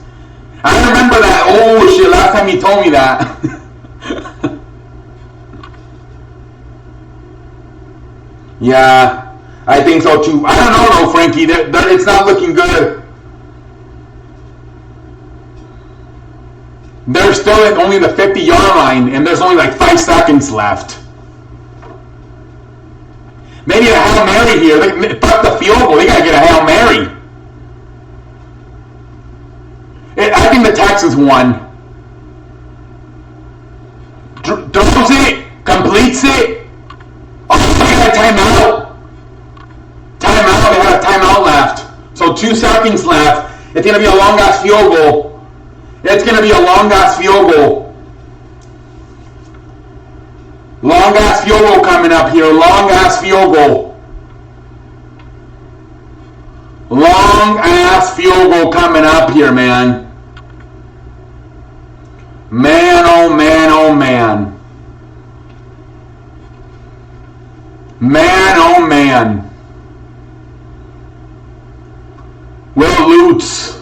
I remember that. Oh shit! Last time he told me that. Yeah, I think so too. I don't know though, Frankie. It's not looking good. They're still at only the 50-yard line, and there's only like 5 seconds left. Maybe a Hail Mary here. Fuck the field goal. They gotta get a Hail Mary. I think the Texans won. Throws it, completes it. Oh, they got a timeout. Timeout. They got a timeout left. So 2 seconds left. It's gonna be a long ass field goal. It's gonna be a long ass field goal. Long ass field goal coming up here. Long ass field goal. Long ass field goal coming up here, man. Man, oh man, oh man. Man, oh man. Will Lutz.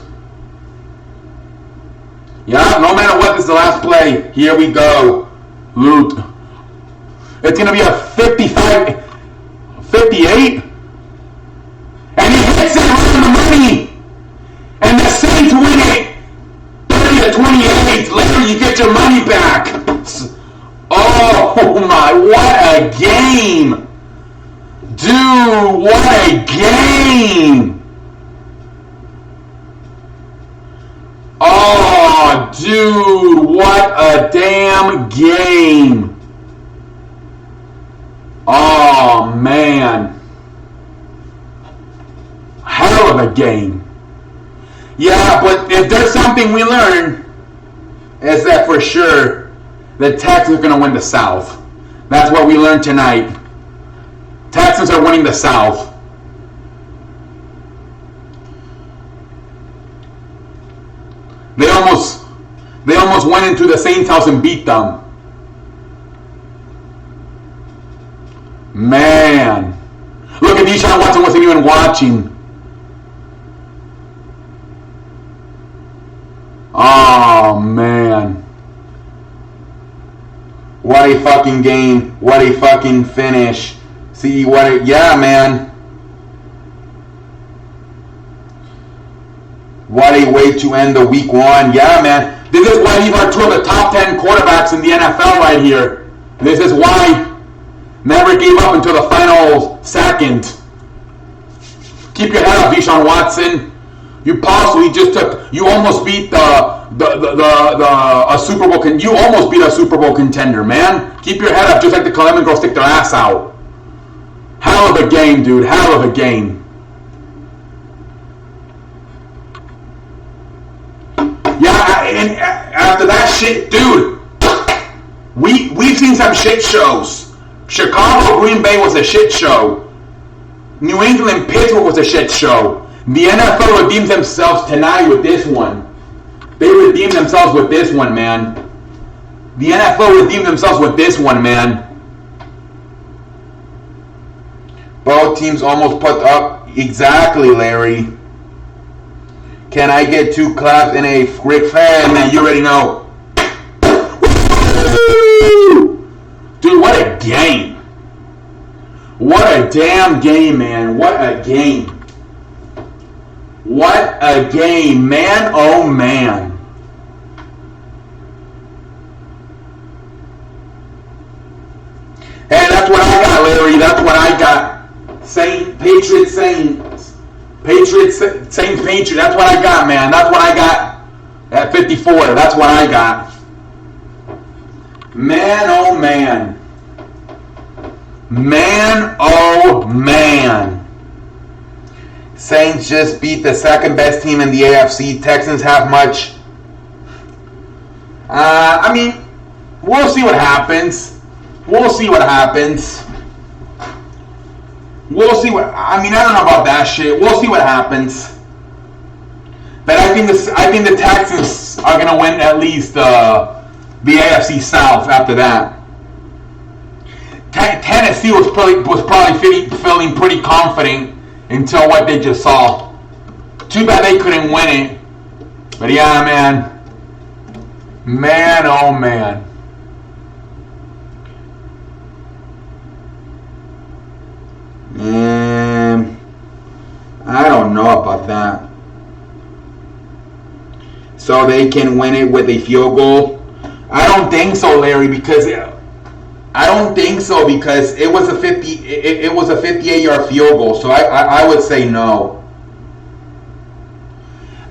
Yeah, no matter what, this is the last play. Here we go. Loot. It's going to be a 55, 58. And he hits it right on the money. And the Saints win it. 30-28. Later, you get your money back. Oh my, what a game. Dude, what a game. Oh, dude, what a damn game. Oh, man. Hell of a game. Yeah, but if there's something we learn, is that for sure the Texans are going to win the South. That's what we learned tonight. Texans are winning the South. They almost went into the Saints' house and beat them. Man. Look at Deshaun Watson wasn't even watching. Oh, man. What a fucking game. What a fucking finish. See, what a... Yeah, man. What a way to end the week 1. Yeah, man. This is why these are 2 of the top 10 quarterbacks in the NFL right here. This is why never gave up until the final second. Keep your head up, Deshaun Watson. You possibly just took. You almost beat a Super Bowl. You almost beat a Super Bowl contender, man. Keep your head up, just like the Columbus girls stick their ass out. Hell of a game, dude. Hell of a game. Yeah, and after that shit, dude, we've seen some shit shows. Chicago, Green Bay was a shit show. New England, Pittsburgh was a shit show. The NFL redeemed themselves tonight with this one. They redeemed themselves with this one, man. The NFL redeemed themselves with this one, man. Both teams almost put up. Exactly, Larry. Can I get 2 claps and a Rick fan? Man, you already know. Dude, what a game. What a damn game, man. What a game. What a game, man. Oh, man. Hey, that's what I got, Larry. That's what I got. Patriots, Saints. Patriots, Saints, Patriots. That's what I got, man. That's what I got at 54. That's what I got. Man, oh, man. Man, oh, man. Saints just beat the second best team in the AFC. Texans have much. I mean, we'll see what happens. We'll see what happens. We'll see what. I mean, I don't know about that shit. We'll see what happens. But I think the Texans are gonna win at least the AFC South after that. Tennessee was probably feeling pretty confident until what they just saw. 2 Too bad they couldn't win it. But yeah, man. Man, oh man. I don't know about that. So they can win it with a field goal? I don't think so, Larry, because it was a 58-yard field goal. So I would say no.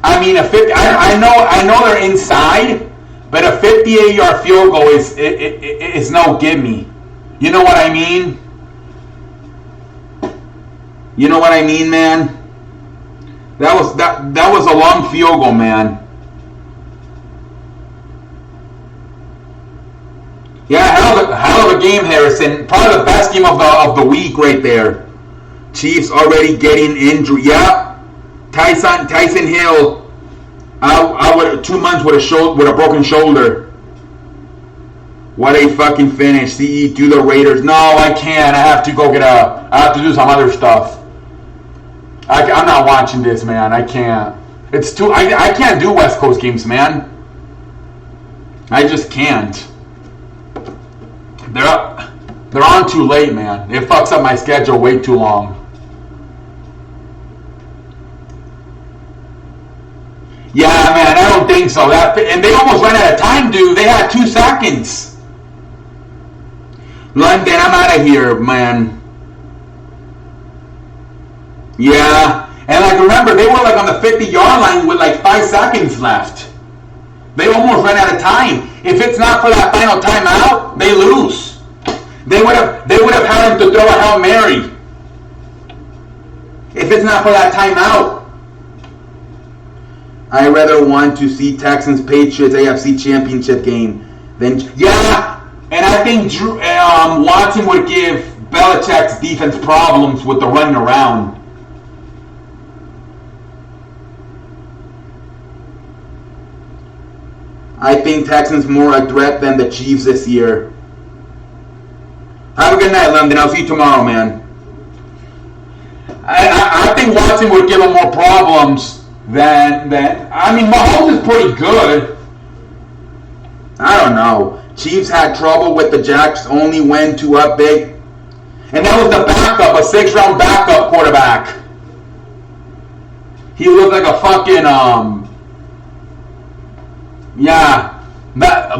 I mean, I know they're inside, but a 58-yard field goal is no gimme. You know what I mean? You know what I mean, man? That was a long field goal, man. Yeah, hell of a game, Harrison. Probably the best game of the week right there. Chiefs already getting injured. Yeah, Tyson Hill. I would 2 months with a broken shoulder. What a fucking finish. CE do the Raiders. No, I can't. I have to do some other stuff. I'm not watching this, man. I can't. It's too. I can't do West Coast games, man. I just can't. They're on too late, man. It fucks up my schedule way too long. Yeah, man, I don't think so. And they almost ran out of time, dude. They had 2 seconds. London, I'm out of here, man. Yeah. And remember, they were on the 50-yard line with 5 seconds left. They almost ran out of time. If it's not for that final timeout, they lose. They would have had him to throw a Hail Mary. If it's not for that timeout. I rather want to see Texans Patriots AFC Championship game than and I think Watson would give Belichick's defense problems with the running around. I think Texans more a threat than the Chiefs this year. Have a good night, London. I'll see you tomorrow, man. I think Watson would give him more problems than I mean, Mahomes is pretty good. I don't know. Chiefs had trouble with the Jacks, only went to up big. And that was the backup, a 6th-round backup quarterback. He looked like a fucking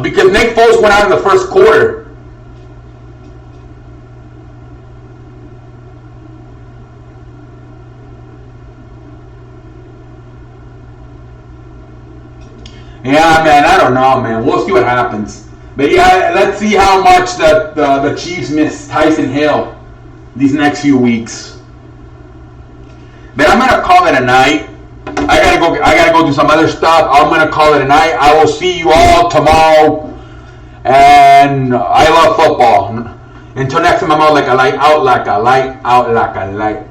because Nick Foles went out in the first quarter. Yeah, man, I don't know, man. We'll see what happens. But yeah, let's see how much the Chiefs miss Tyson Hill these next few weeks. But I'm gonna call it a night. I gotta go do some other stuff. I'm gonna call it a night. I will see you all tomorrow. And I love football. Until next time, I'm out like a light, out like a light, out like a light.